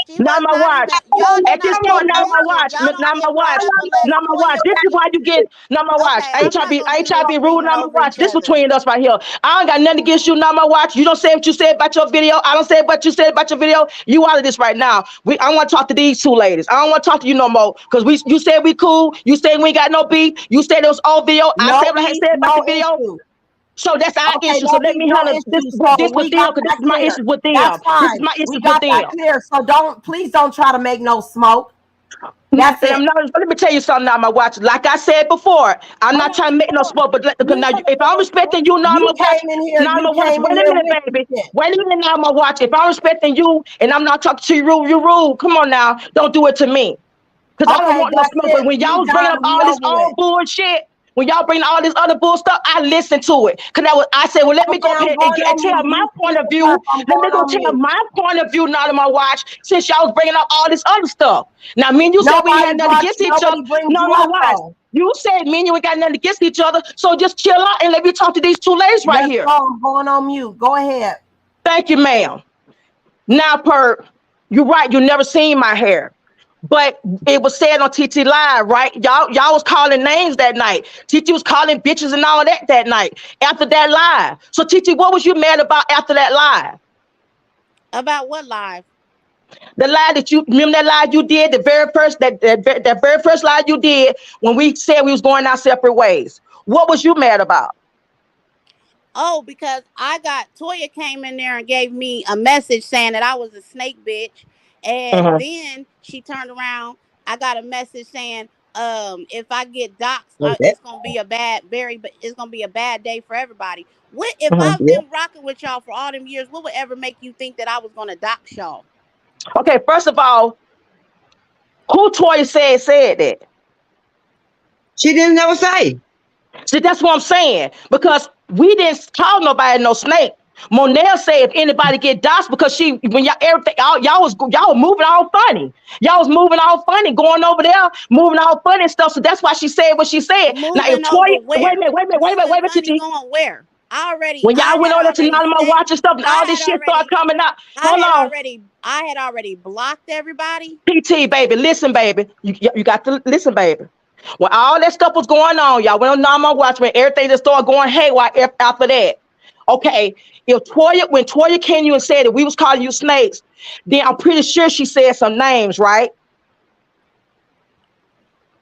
She Now was my not watch. even. Y'all do At this not point, get now my messages. watch. Y'all don't Now my get brought watch. up unless Now my watch. Toya This is bring why you. you get. Now my watch. Okay, I'm not gonna I ain't do trying to this be. I ain't screaming trying to be over rude. each Now my other. watch. This between us right here. I don't got nothing against you. Now my watch. You don't say what you said about your video. I don't say what you said about your video. You out of this right now. I want to talk to these two ladies. I don't want to talk to you no more because you said we cool. You said we ain't got no beef. You said it was all video. I No said what I had beef, said about the no video. issue. So that's our Okay, issue. So no let beef, me no handle this. issue. This So with we them got because this that is my clear. issues with That's them. This is fine. my We issues with got that them. clear. So please don't try to make no smoke. That's And it. let me tell you something now, my watch. Like I said before, I'm Hold not on, trying to make no hold on. smoke, but You ain't now, trying to if make I'm no smoke. respecting you, now I'm You gonna watch. came in here. Now I'm You gonna watch. came in Wait a here minute, with baby. shit. Wait a minute now, I'm gonna watch. If I'm respecting you and I'm not talking to you, you rude. Come on now, don't do it to me. Because I don't Okay, want no that's smoke. But it. when y'all We was bringing done. up We all this over with. old bullshit, when y'all bringing all this other bull stuff, I listened to it. I said, well, let me Okay, go up I'm here going and on tell mute. my You point speak of to view. Perp. I'm Let me going go on tell mute. my point of view now to my watch, since y'all was bringing up all this other stuff. Now, me and you said we ain't Nobody had nothing brought against you. each other. Nobody brings No, you my up watch. though. You said me and you ain't got nothing against each other. So just chill out and let me talk to these two ladies right Let's here. go. I'm going on mute. Go ahead. Thank you, ma'am. Now, you're right. You never seen my hair. But it was said on TT Live, right? Y'all was calling names that night. TT was calling bitches and all that night after that live. So TT, what was you mad about after that live? About what live? The lie that you remember, that lie you did, the very first that very first lie you did when we said we was going our separate ways. What was you mad about? Oh, because Toya came in there and gave me a message saying that I was a snake bitch. And Uh-huh. then she turned around. I got a message saying, if I get doxxed, Okay. it's gonna be it's gonna be a bad day for everybody. What if Uh-huh. I've Yeah. been rocking with y'all for all them years? What would ever make you think that I was gonna dox y'all? Okay, first of all, who Toya said that? She didn't never say. See, that's what I'm saying. Because We didn't call nobody no snake. Monel said if anybody get doxed because when y'all everything y'all moving all funny. Y'all was moving all funny, going over there, moving all funny and stuff. So that's why she said what she said. Now if Moving Toya, over where? wait Moving a minute, funny TT. going where? When I y'all went had on there to already Anonymous sent, watch and stuff, and all I this had shit started already, coming out. Hold on. I had already blocked everybody. PT, baby, listen, baby. You got to listen, baby. When all that stuff was going on, y'all went on Nama Watchmen, everything just started going haywire after that. Okay, when Toya came to you and said that we was calling you snakes, then I'm pretty sure she said some names, right?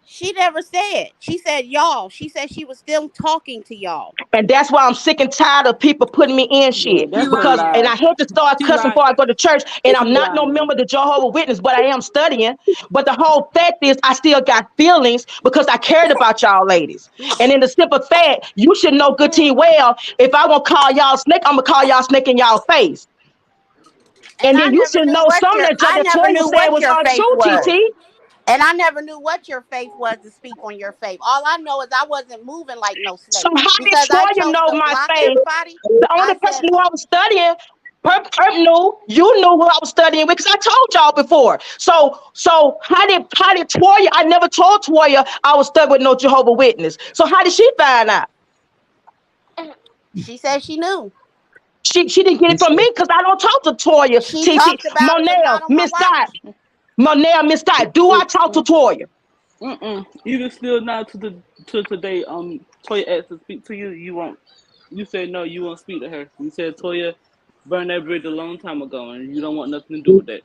She never said. She said y'all. She said she was still talking to y'all. And that's why I'm sick and tired of people putting me in Yeah, shit. She that's a lying. And lie. I had to start She cussing lying. before I go to church. And I'm She not no lying. member of the Jehovah's Witness, but I am studying. But the whole fact is I still got feelings because I cared about y'all ladies. And in the simple fact, you should know good team well. If I gonna call y'all snake, I'm gonna call y'all snake in y'all face. And And I then you never should knew know what something that Toya was saying was your faith untrue, was. TT. And I never knew what your faith was to speak on your faith. All I know is I wasn't moving like no So snake how did because I Toya chose know to my block faith? everybody. The only I person said, who I was studying, Perp knew, you knew who I was studying with, because I told y'all before. So how did Toya? I never told Toya I was studying with no Jehovah Witness. So how did she find out? she said she knew. She didn't get it from me because I don't talk to Toya. She TT talked about it, but Monel, not on my Miss Scott, watch. Miss Scott. Do I talk to Toya? Even still now to today, Toya asked to speak to you. You won't. You said no. You won't speak to her. You said Toya burned that bridge a long time ago, and you don't want nothing to do with that.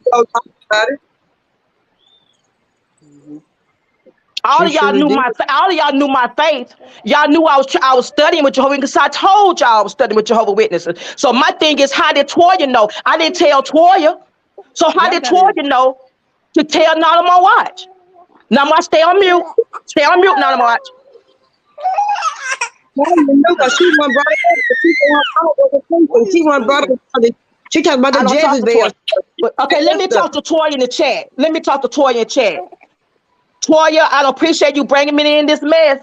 Mm-hmm. All of y'all knew my faith. Y'all knew I was studying with Jehovah because I told y'all I was studying with Jehovah Witnesses. So my thing is, how did Toya know? I didn't tell Toya. So how Y'all did got it. Toya know to tell not on my watch? Now my stay on mute. Stay on mute, not on my watch. Because she wasn't brought up. She wasn't brought up. She talked about the I don't talk to Jezebel. Toya. But okay, let me talk to Toya in the chat. Let me talk to Toya in the chat. Toya, I don't appreciate you bringing me in this mess.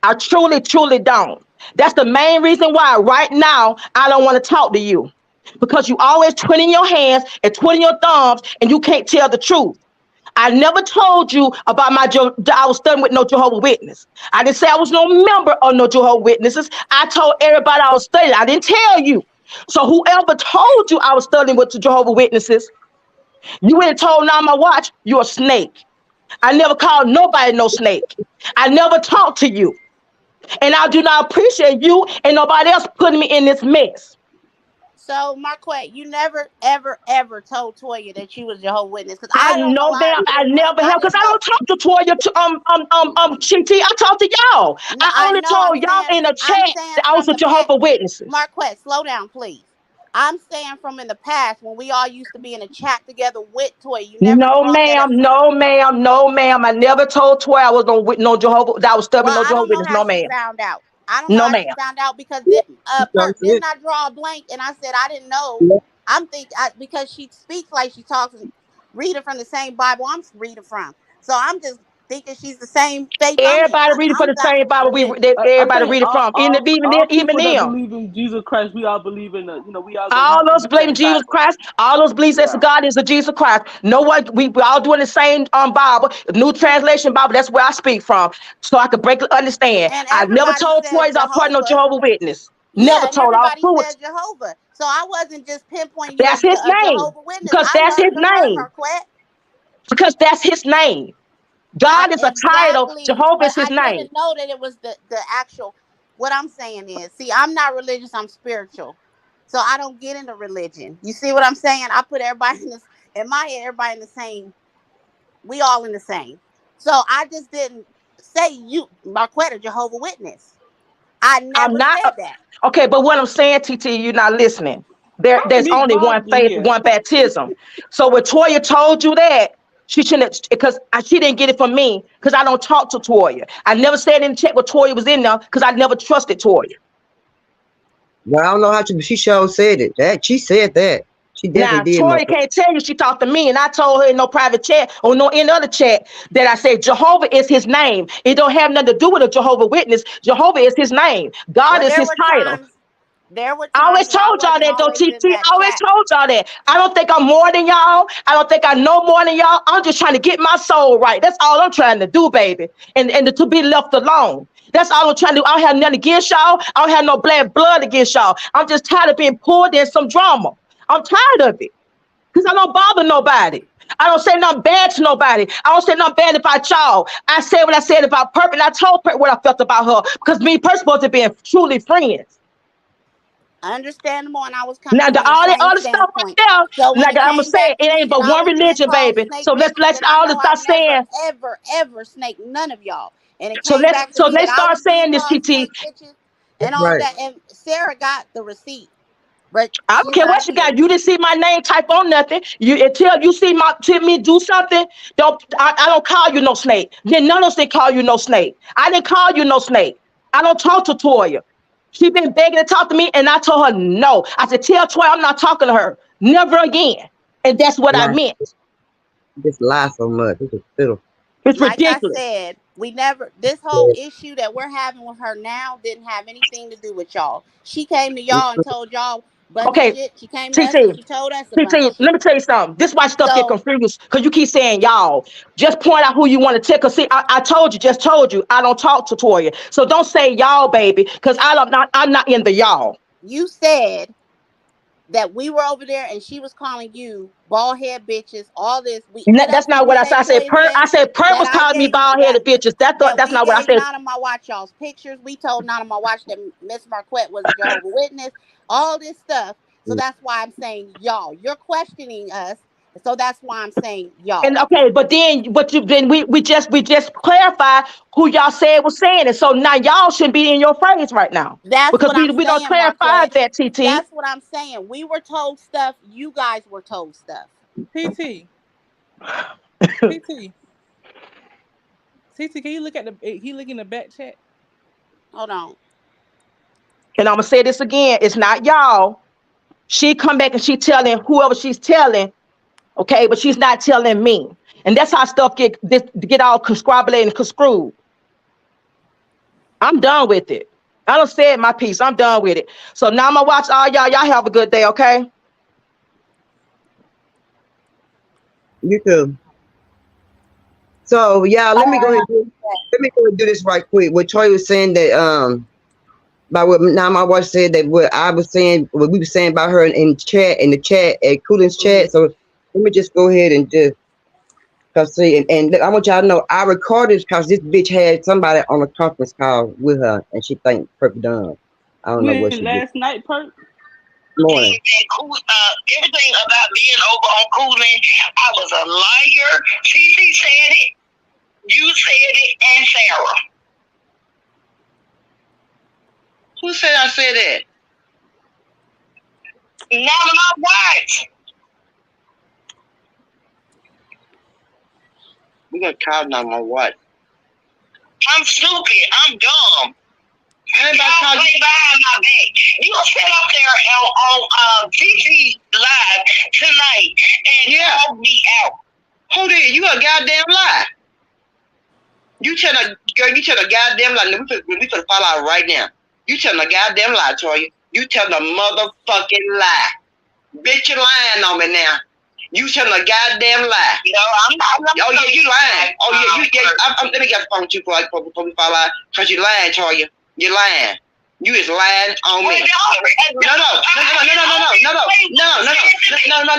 I truly, truly don't. That's the main reason why right now I don't want to talk to you. Because you always twiddling your hands and twiddling your thumbs and you can't tell the truth. I never told you about I was studying with no Jehovah Witness. I didn't say I was no member of no Jehovah Witnesses. I told everybody I was studying. I didn't tell you. So whoever told you I was studying with the Jehovah Witnesses, you went and told now my watch, you're a snake. I never called nobody no snake. I never talked to you. And I do not appreciate you and nobody else putting me in this mess. So, Marquette, you never, ever, ever told Toya that you was Jehovah's Witness because I I don't know know how that to I even know. never I have because didn't I know. don't talk to Toya CT. I talk to y'all. No, I I only know. told y'all in the I'm chat saying that I was from a the past. Jehovah Witnesses. Marquette, slow down, please. I'm saying from in the past when we all used to be in a chat together with Toya. You never No, brought that up ma'am, to me. no, ma'am, no, ma'am. I never told Toya I was no Jehovah that I was studying Well, no I Jehovah don't know Witness. how No, she ma'am. found out. I don't know No, how ma'am. she found out because didn't Yeah. I draw a blank and I said I didn't know. Because she speaks like she talks and reading from the same Bible I'm reading from. So I'm just thinking she's the same faith I'm in. Everybody reading for I'm the not same Bible religious. I everybody think reading from. all Even people that them. believe in Jesus Christ, we all believe in the. We all gonna All read from those the believing same Jesus Bible. Christ, all those beliefs that Yeah. God is a Jesus Christ. No one, we all doing the same Bible, the New Translation Bible. That's where I speak from, so I could break understand. And I never everybody told says Toys I part no Jehovah. Jehovah Witness. Never Yeah, and told. I'll everybody prove it. said Jehovah. So I wasn't just pinpointing you That's as his a name Jehovah Witness. because I that's his never heard name Marquette. because that's his name. God is a title. Exactly, Jehovah but is his I name. didn't know that it was the actual. What I'm saying is, see, I'm not religious. I'm spiritual, so I don't get into religion. You see what I'm saying? I put everybody in my head. Everybody in the same. We all in the same. So I just didn't say you, Marquette, a Jehovah Witness. I I'm never not said that. okay, but what I'm saying, TT, you're not listening. How There's Meek only Ball one get faith, here? one baptism. So when Toya told you that, she shouldn't because she didn't get it from me because I don't talk to Toya. I never said in the chat what Toya was in there because I never trusted Toya. Well, I don't know how she sure said it. That she said that. She Now, definitely did, Tori mother. can't tell you she talked to me, and I told her in no private chat or no any other chat that I said Jehovah is his name. It don't have nothing to do with a Jehovah Witness. Jehovah is his name. God Well, is his title. there were I times always where I told y'all wasn't that though, always in TT. that I always chat. told y'all that. I don't think I'm more than y'all. I don't think I know more than y'all. I'm just trying to get my soul right. That's all I'm trying to do, baby. And to be left alone. That's all I'm trying to do. I don't have nothing against y'all. I don't have no bad blood against y'all. I'm just tired of being pulled in some drama. I'm tired of it. Because I don't bother nobody. I don't say nothing bad to nobody. I don't say nothing bad about y'all. I said what I said about Perp, and I told Perp what I felt about her. Because me and Perp supposed to be truly friends. Understandable, and I was coming Now, from the all that same other stuff right standpoint. there, So when like it I'm came saying, back to it ain't me and but I one was being religion, called baby. snake So bitches, let's and I all know to I stop never, saying. ever, ever snake none of y'all. And it So came let's back to so me that let's I start was being saying this, called TT. snake bitches That's and all right. that. And Sarah got the receipt, but I don't she's care not what you here. got. You didn't see my name type on nothing. You until you see me do something. I don't call you no snake. Then none of us didn't call you no snake. I didn't call you no snake. I don't talk to Toya. She been begging to talk to me, and I told her no. I said, tell Toya I'm not talking to her. Never again. And that's what I Lie. meant. Just lie so much. It's just fiddle. It's Like I ridiculous. said, we never, this whole issue that we're having with her now didn't have anything to do with y'all. She came to y'all and told y'all a bunch of Okay, shit. She came to us and TT. she told us a bunch of TT, let shit. me tell you something. This is why stuff get So confused because you keep saying y'all. Just point out who you want to tell. Cause see, I told you, just told you, I don't talk to Toya. So don't say y'all, baby, because I'm not in the y'all. you said that we were over there and she was calling you bald head bitches, all this. What else That's did not we what I say, said. Toya I said? said Per That was I calling me gave bald headed bitches. that That's we not what I gave said. Nana my watch y'all's pictures. We told Nana my watch that Miss Marquette was a Jehovah Witness, all this stuff. So that's why I'm saying y'all. You're questioning us. So that's why I'm saying And y'all. okay, we just clarified who y'all said was saying it. So now y'all shouldn't be in your phrase right now That's because what I'm we don't saying, clarify Marquette. that, TT. That's what I'm saying. We were told stuff. You guys were told stuff. PT, PT, TT. Can you look at the? He look in the back chat. Hold on. And I'm gonna say this again. It's not y'all. She come back and she telling whoever she's telling, okay, but she's not telling me. And that's how stuff get all conscribulated and conscrewed. I'm done with it. I don't say my piece. I'm done with it. So now I'm gonna watch all y'all. Y'all have a good day, okay? You too. So yeah, let me go and do this right quick. What Troy was saying that by what now my wife said that what I was saying, what we were saying about her in the chat at Coolin's chat. So let me just go ahead and just cause see and I want y'all to know I recorded because this bitch had somebody on a conference call with her and she think perfect done. I don't know what When she did. last night, Perk. Morning. Everything about being over on Cooling, I was a liar. Cece said it, you said it, and Sarah. Who said I said that? None of my wives. We got called on my what? I'm stupid. I'm dumb. Anybody Y'all call play you? behind my back. You sit up there on TT Live tonight and dog me out. Who did? You a goddamn lie. You tell a girl, you tell a goddamn lie. We finna fall out right now. You tell a goddamn lie, Toya. You tell a motherfucking lie. Bitch, you lying on me now. You telling a goddamn lie. No, I'm not. Oh yeah, you lying. Oh yeah, let me get the phone too before we fall out. Cause you lying, Toya. You lying. You is lying on me.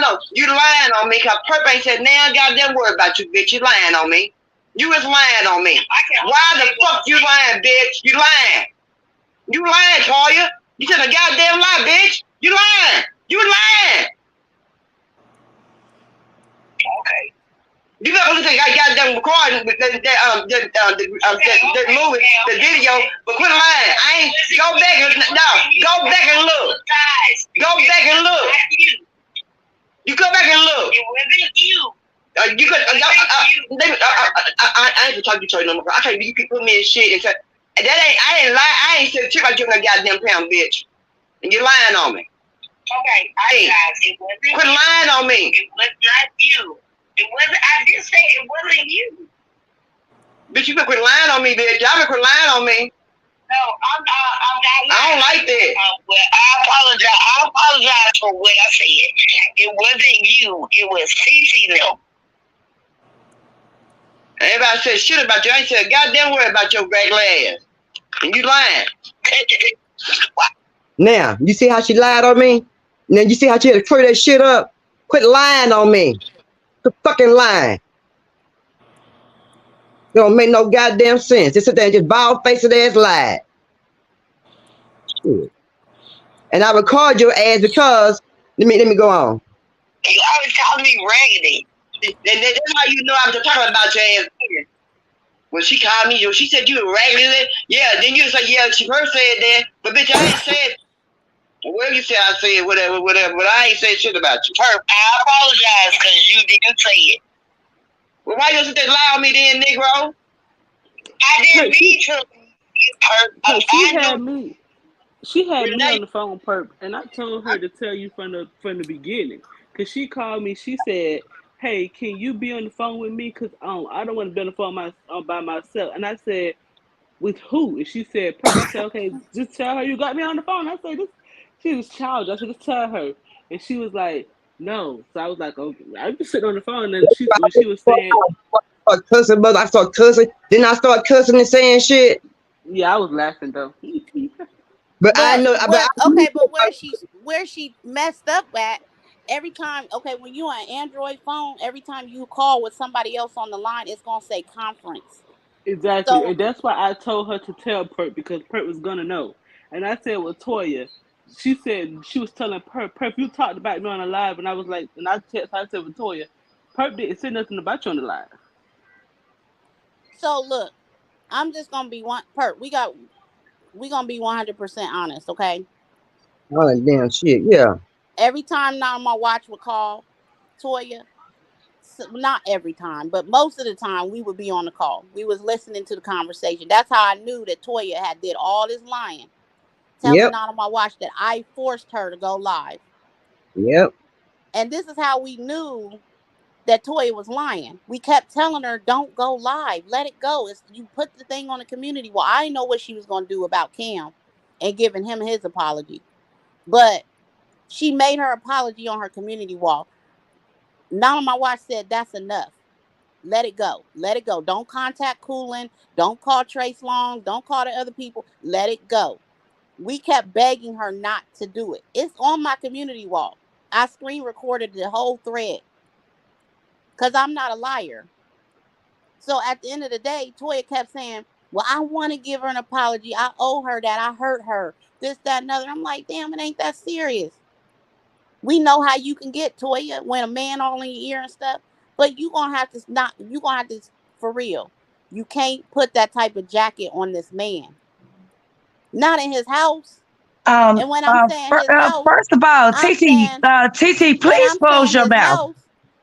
No. You lying on me. Cause Perp ain't said now goddamn word about you, bitch. You lying on me. You is lying on me. Why the fuck you lying, bitch? You lying. You lying, Toya. You said a goddamn lie, bitch. You lying. You lying. Okay. You know, only thing I got done recording with that movie, the video, but quit lying. I ain't go back and go back and look. Go back and look. You go back and look. It wasn't you. You could. I ain't talking to you no more. I can't. You put me in shit and say that ain't. I ain't lie. I ain't said shit about you in a goddamn pound, bitch. And you're lying on me. Okay, guys, it wasn't. Quit lying on me. It was not you. It wasn't. I did say it wasn't you. Bitch, you been quit lying on me, bitch. Y'all been quit lying on me. No, I'm not. I don't like that. Well, I apologize. I apologize for what I said. It wasn't you. It was Cece. No. Everybody said shit about you. I ain't said a goddamn word about your regular ass. And you lying. Now, you see how she lied on me? Now, you see how she had to clear that shit up? Quit lying on me. Quit fucking lying. It don't make no goddamn sense. Just sit there and just bald-faced ass lie. Shit. And I record your ass because, let me go on. You always call me raggedy. And that's how you know I was talking about your ass. When she called me, she said you were raggedy. Yeah, then you say, yeah, she first said that. But bitch, I ain't said, well, you said I said whatever, but I ain't said shit about you. Perp, I apologize because you didn't say it. Well, why you sit there lie on me then, Negro? I didn't mean to. Perp. She had me on the phone, Perp, and I told her to tell you from the beginning. Cause she called me. She said, "Hey, can you be on the phone with me? Cause I don't want to be on the phone by myself." And I said, "With who?" And she said, "Perp." I said, "Okay, just tell her you got me on the phone." I said, she was childish. I said, "Just tell her." And she was like, "No." So I was like, "Okay." I was sitting on the phone, and when she was saying, I cussing, but I start cussing. Then I start cussing and saying shit. yeah, I was laughing though. But I know. But where she messed up at, every time, okay, when you on an Android phone, every time you call with somebody else on the line, it's gonna say conference. Exactly, So and that's why I told her to tell Perp because Perp was gonna know. And I said with Toya, she said she was telling Perp, you talked about me on the live, and I was like, and I said with Toya, Perp didn't say nothing about you on the live. so look, I'm just gonna be one Perp. We gonna be 100% honest, okay? Oh damn shit, yeah. Every time now my watch would call Toya, not every time, but most of the time we would be on the call. We was listening to the conversation. That's how I knew that Toya had did all this lying, telling Yep. out on my watch that I forced her to go live. Yep. And this is how we knew that Toya was lying. We kept telling her, "Don't go live. Let it go. You put the thing on the community." Well, I didn't know what she was gonna do about Cam and giving him his apology, but she made her apology on her community wall. Now my watch said, "That's enough. Let it go. Let it go. Don't contact Coolin. Don't call Trace Long. Don't call the other people. Let it go." We kept begging her not to do it. It's on my community wall. I screen recorded the whole thread because I'm not a liar. So at the end of the day, Toya kept saying, "Well, I want to give her an apology. I owe her that. I hurt her. This, that, and other." I'm like, damn, it ain't that serious. We know how you can get, Toya, when a man all in your ear and stuff. But you gonna have to, for real. You can't put that type of jacket on this man. Not in his house. And when I'm saying his house, First of all, I'm TT, saying when please I'm close saying your his mouth. house,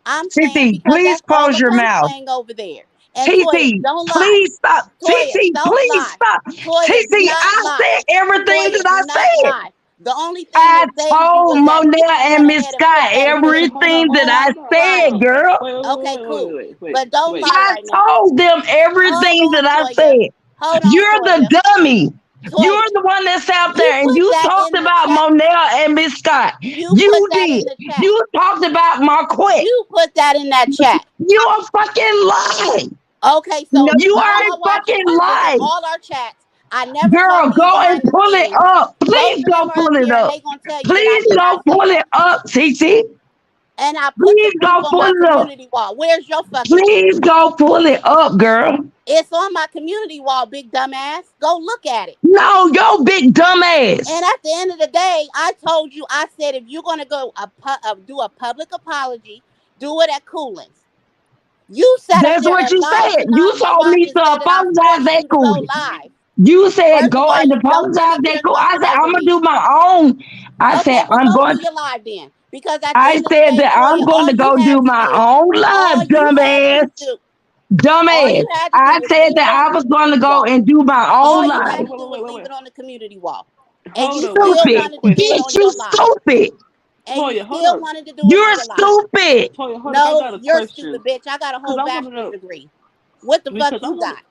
I'm saying TT, because please that's all close the your punks mouth. hang over there. And Toya, TT, don't lie. please stop. Toya, TT, don't please lie. stop. Toya, do TT, not I lie. said everything that Toya, do I not said. lie. The only thing I that saved you told was that Monel Cece and went Miss ahead and put Scott that in the Okay, chat. everything that I Stop said, lying. girl. Okay, cool. Wait, But don't wait. lie I right now. told them Hold everything that on, I Toya. said. Hold on, You're the Toya. dummy. You're Toya, the one that's out you there and put you that talked in the about chat. Monel and Miss Scott. You put You that in did. the chat. You talked about Marquette. You put that in that chat. You are fucking lying. Okay, No, so you are now a my watch fucking was in lie. all our chats. I never Girl, told these go and behind the pull it scenes. up. Both Please of them go are pull up it there and up. they gonna tell you that I Please did go not say pull that. it up, TT. And I put the Please proof go on pull my it up. community wall. Where's your fucking proof? Please go pull it up, girl. It's on my community wall, big dumbass. Go look at it. No, yo, big dumbass. And at the end of the day, I told you, I said, if you're gonna go do a public apology, do it at Coolin's. You sat up That's there what and you lied said. to You Nana my told watch me and to said that I apologize forced at you to go Cooley. live. You said First of go all, and you don't apologize sit at there Cooley. I talking said over I'm gonna me. do my own. I Okay, said well I'm go going. do your live then. Because at the I end of the said day, that I'm Toya, going to go do my own live, dumbass. all you Dumbass. had to do I was said leave it that on I the was going to community go wall. and do my own All you live. had to do was leave it on the community wall. And Hold you on, wait. still I got a Stupid. wanted to do it question. on Bitch, you your live. stupid. and you Toya, hold still up. wanted to do a You're vlog. stupid. Toya, hold up. I No, got a you're question. stupid, bitch. I got a Cause whole I want to bachelor's know. degree. What the fuck Because I you want. got?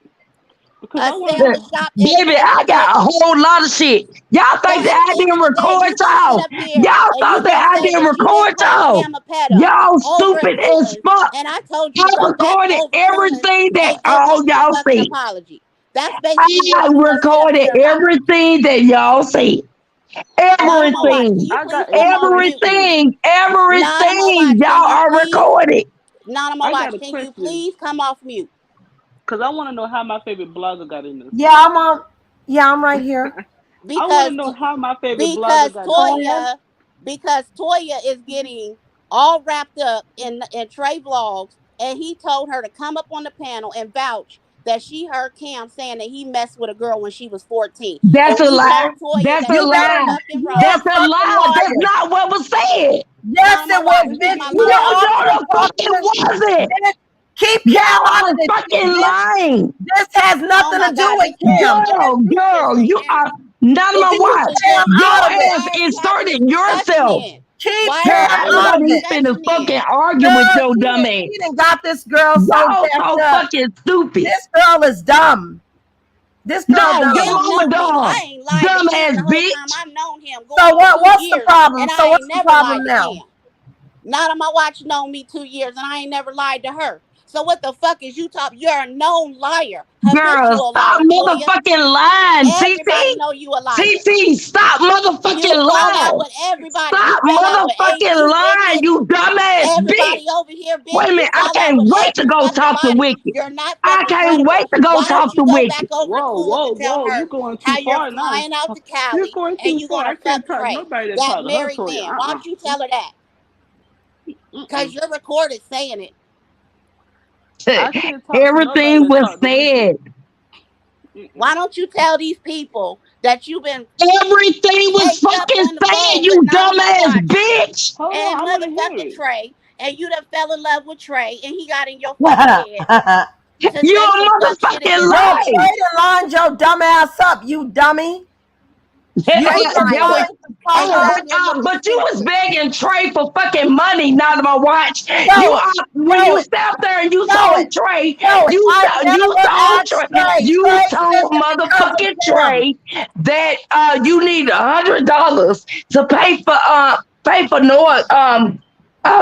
Because A I want to know. sandwich shop Baby, and I got a whole lot of shit. Y'all so think at that I the end didn't of the day, record you gonna sit y'all? up here Y'all and you thought gonna that I say didn't that you didn't record call y'all? Cam a pedo Y'all over his stupid as feelings. fuck. And I told you I to go back recorded over feelings everything that and give all me a y'all fucking see. apology. That's basically I what you gonna sit up recorded here about. everything that y'all see. Nana Watch, can Everything. you I please got a come off mute question. me? Nana Everything. Watch, can Y'all you are please? recorded. Nana I got Watch, a can you question. please come off mute? Cause I want to know how my favorite blogger got in this. Yeah, I'm on. Yeah, I'm right here. I want to Because know how my favorite blogger because got in this. Toya because Toya is getting all wrapped up in Trey vlogs, and he told her to come up on the panel and vouch that she heard Cam saying that he messed with a girl when she was 14. That's And a he lie. told Toya That's that a You she was better. lie. fucking You're wrong. a That's a fucking lie. That's liar. not what was said. Yes, Nana it was, Watch, this bitch. my You mama No, were house. no, also the fucking talking. wasn't. Bitch, keep Y'all Cam out are of this shit, fucking bitch. lying. This has Oh nothing my to do God, with this is Cam, just bitch. this just Girl, ain't you are entertaining. none of If my this Keep watch. is Cam just out Your of normal, it. ass why are we having inserted this discussion yourself. then? Keep Why are Girl, we Cam having out this of everybody it. finna discussion then? fucking argue with Girl, your dumb ass. he done got this girl so Y'all jacked so up. fucking stupid. This girl is dumb. This girl No, Cam your dumb. Cam mama know me. I dumb. ain't lied to Dumb Cam ass the whole time bitch. I've known him going So on what? 2 years, and So I what's ain't the never problem lied to now? Cam. Not on my watch known me 2 years, and I ain't never lied to her. So what the fuck is you talking? You're a known liar, Girl, habitual stop liar, Toya. motherfucking lying, Everybody TT. know you a liar. TT, stop You motherfucking fall out lying. with everybody. You Stop fell out with motherfucking AD, lying, bitch. you dumbass Everybody bitch. over here, Wait bitch. a You minute, I fall out can't with wait to every go fucking talk to body. Wicked. You're not I fucking can't wait credible. to go Why don't talk you to go back Wicked. over to Whoa, Cool whoa, and tell whoa! You're her going how too you're far now. flying out to You're Cali going and too you far. gonna I can't fuck talk Trey, nobody that that talk to her, married Toya. man? Why don't you tell her that? Cause you're recorded saying it. I can't talk to nobody Everything that was talk to Wicked. said. Why don't you tell these people that you've been Everything was caked up fucking on the said, bowl with you None of My dumbass Watch bitch. Hold and on, I want to hear motherfucking it. Trey, and you done fell in love with Trey, and he got in your fucking head Yo, to You say some a fuck shit in motherfucking his lie. life. Trey done lined your dumb ass up, you dummy. You Straight was just That was liar. trying to And you control out her. here looking but you was stupid. begging Trey for fucking money, not of my watch. Show You it. are when Show you it. sat there and you Show it. told Trey, Show it. I you never told asked Trey, Trey. you Trey sent told it because of motherfucking him. Trey that you need $100 to pay for Noah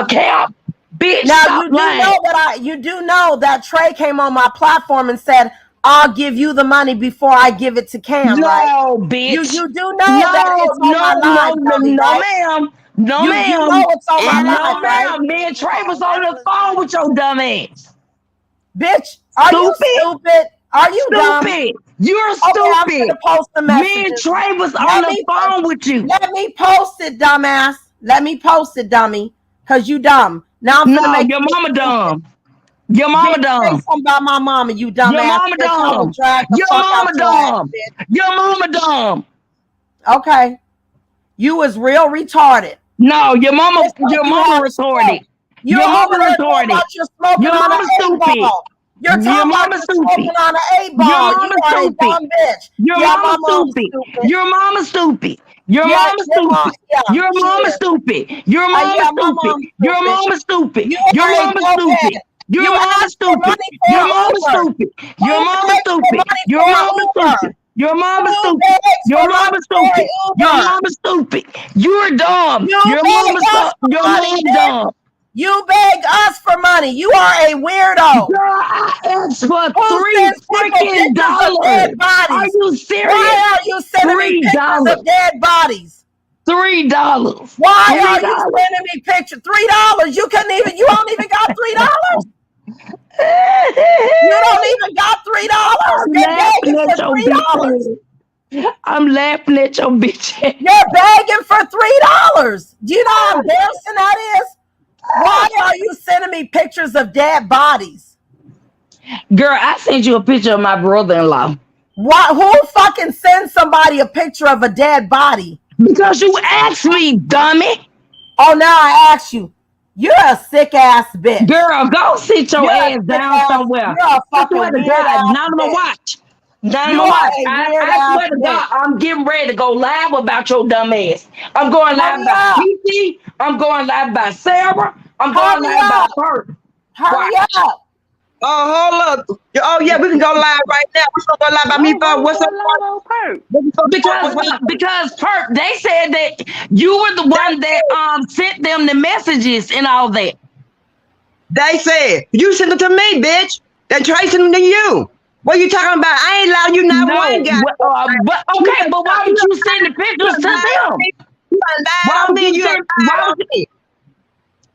camp. Bitch, Now stop lying. you do know that Trey came on my platform and said, "I'll give you the money before I give it to Cam," right? No, You bitch. do know that No, it's on no, my no, live, no, dummy, no, right? ma'am. No, You know ma'am. it's on my And No, live, on right? her ma'am. Me and Trey was phone. on That's the what's phone with showing. your dumb ass. Bitch, are you Stupid. stupid? Are you dumb? Stupid. You're Okay, I'm stupid. gonna post the Me and messages. Trey was on Let the me phone with you. let me post it, dumbass. Let me post it, dummy. Cause you dumb. Now I'm finna No, make your you look mama stupid. dumb. Your Bitch, mama say dumb. something about my mama, you Your dumbass mama bitch. I will dumb. drag the Your fuck out mama your ass, dumb. bitch. Your mama dumb. Okay. You is real retarded. No, It's like your you mama had a stroke. retarded. You're Your over mama there talking retarded. about you're smoking Your on an mama eight stupid. ball. You're Your talking about mama you're stupid. smoking on an eight Your ball. You mama are a stupid. dumb bitch. Your Yeah, mama my mom's stupid. stupid. Your mama stupid. Your Yeah, mama your mom, stupid. yeah, Your she mama is. stupid. Your mama Yeah, my stupid. mom's Your stupid. mama stupid. You Your are a mama dopehead. stupid. You Your mama asked for stupid. money for Your an mama Uber. stupid. Your Who mama begs for stupid. money Your for an mama Uber? stupid. Your mama Who stupid. begs Your for mama money for stupid. an Your Uber? mama stupid. You're dumb. You beg us for Your money, mom bitch. dumb. You beg us for money. You are a weirdo. Girl, I asked for Who three sends people freaking pictures of dead dollars. Are bodies? you serious? Why are you sending me pictures $3. of dead bodies? $3. Why are you $3. sending me pictures? $3. You couldn't even, you don't even got $3. You don't even got $3. I'm You're laughing begging for at your bitch $3. ass. I'm laughing at your bitch ass. You're begging for $3. Do you know how embarrassing that is? Why are you sending me pictures of dead bodies? Girl, I sent you a picture of my brother-in-law. Why, who fucking sends somebody a picture of a dead body? Because you asked me, dummy. Oh, now I ask you. You're a sick ass bitch. Girl, go sit your You're a ass sick down ass, somewhere. you're a I fucking swear to weird God, ass not on my bitch. watch. Now, You my are wife, a weird I ass swear to bitch. God, I'm getting ready to go live about your dumb ass. I'm going live Hurry about up. PT. I'm going live about Sarah. I'm going Hurry live about up. her. Hurry Watch. up. Oh, hold up. Oh, yeah, we can go live right now. What's going to go live by me Why for? you What's up? going live on Perk? Because Perk, they said that you were the one that sent them the messages and all that. They said, you sent it to me, bitch. They tracing them to you. What are you talking about? I ain't allowed you not one No, guy. but You okay, but why would you send the pictures done to lied on them? me. You done lied Why on would me and you you done send? lied on me.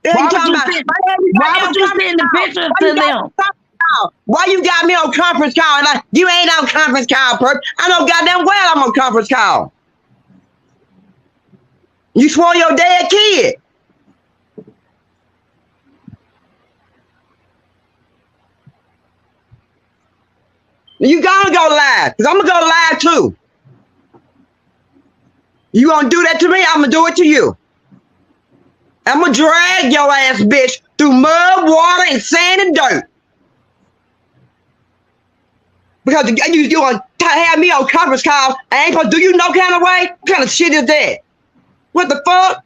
Then you Why would talking you about, send? why you got Why me would on you conference send the call? pictures Why to you got me them? on conference call? Why you got me on conference call? Like, you ain't on conference call, Perk. I know goddamn well I'm on conference call. You swore your dead kid. You gotta go live, because I'm gonna go live too. You gonna do that to me, I'm gonna do it to you. I'm gonna drag your ass bitch through mud, water, and sand and dirt. Because you gonna have me on conference call. I ain't gonna do you no kind of way. What kind of shit is that? What the fuck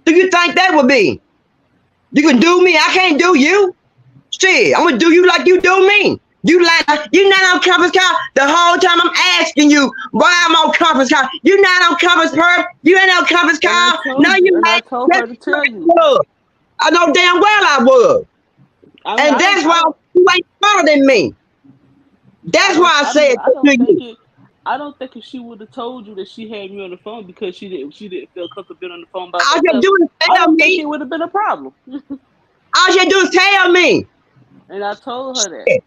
do you think that would be? You can do me, I can't do you. Shit, I'm gonna do you like you do me. You not on conference call the whole time. I'm asking you why I'm on conference call. You not on conference perp. You ain't on conference And I call. No, told you you, and I ain't. told her That's to what tell I you. was. I know damn well I was. I mean, And that's why I don't, you ain't smarter than me. That's why I said I that don't to think you. it. I don't think if she would have told you that she had me on the phone because she didn't feel comfortable being on the phone by All you herself. do is I tell don't think me. it would have been a problem. All you do is tell me. And I told her that. Shit.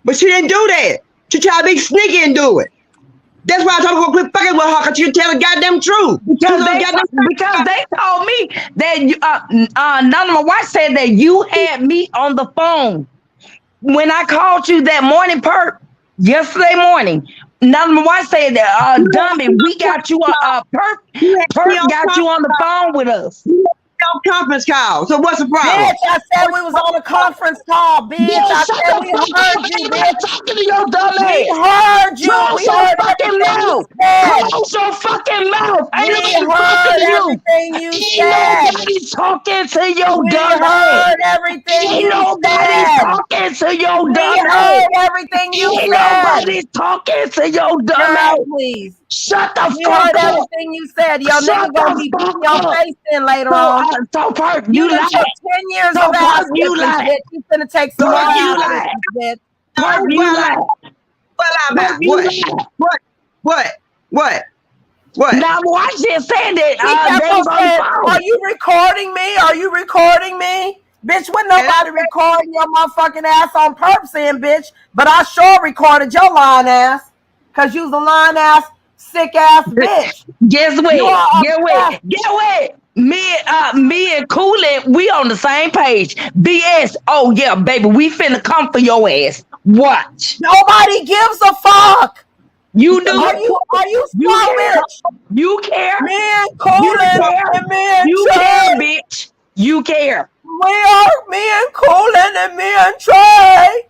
But she didn't do that. She tried to be sneaky and do it. That's why I told her to quit fucking with her because she tell the goddamn truth. She was Because on the goddamn they told me that none of my wife said that you had me on the phone when I called you that morning, Perk, yesterday morning. None of my wife said that you had dummy, me we on got you conference call. You had me Perk on got you conference on the call. phone with us. You had me on conference call. So what's the problem? Bitch, I said we was on a conference call, bitch. Bitch, I shut said the we fuck heard up. you, Ain't nobody bitch. talking to your dumb We ass. heard you. We Close your heard fucking everything you mouth. said. Close your fucking mouth. Ain't We nobody talking heard to you. everything you Ain't said. nobody talking to your We dumb ass. heard everything Ain't you nobody said. talking to your We dumb ass. heard everything you Ain't said. nobody talking to your dumb Girl, ass. please. Shut the We fuck heard up. everything you said. Your Shut nigga gonna the be beating fuck your up. face in later So, on. so Perk, You you done lied. took 10 years So of ass Perk, you whippings, lied. bitch. You finna take some more Perk, you ass lied. whippings, bitch. Perk, you Well, I, lied. well, I Perk, about you what? lied. What? What? What? What? Now, watch this saying He that kept they on was on the saying, phone. are you recording me? Are you recording me? Bitch, when And I nobody recording your motherfucking ass on purpose, bitch. But I sure recorded your lying ass. Cause you's a lying ass, sick ass bitch. Guess You what? are Get what? obsessed. Get what? Me and Coolin, we on the same page. BS. Oh yeah, baby, we finna come for your ass. Watch. Nobody gives a fuck. You Are do. you You slow, care. bitch? You care. Me and You Colin care. and me and You care, Trey. bitch. You care. Me and Colin and me and Trey.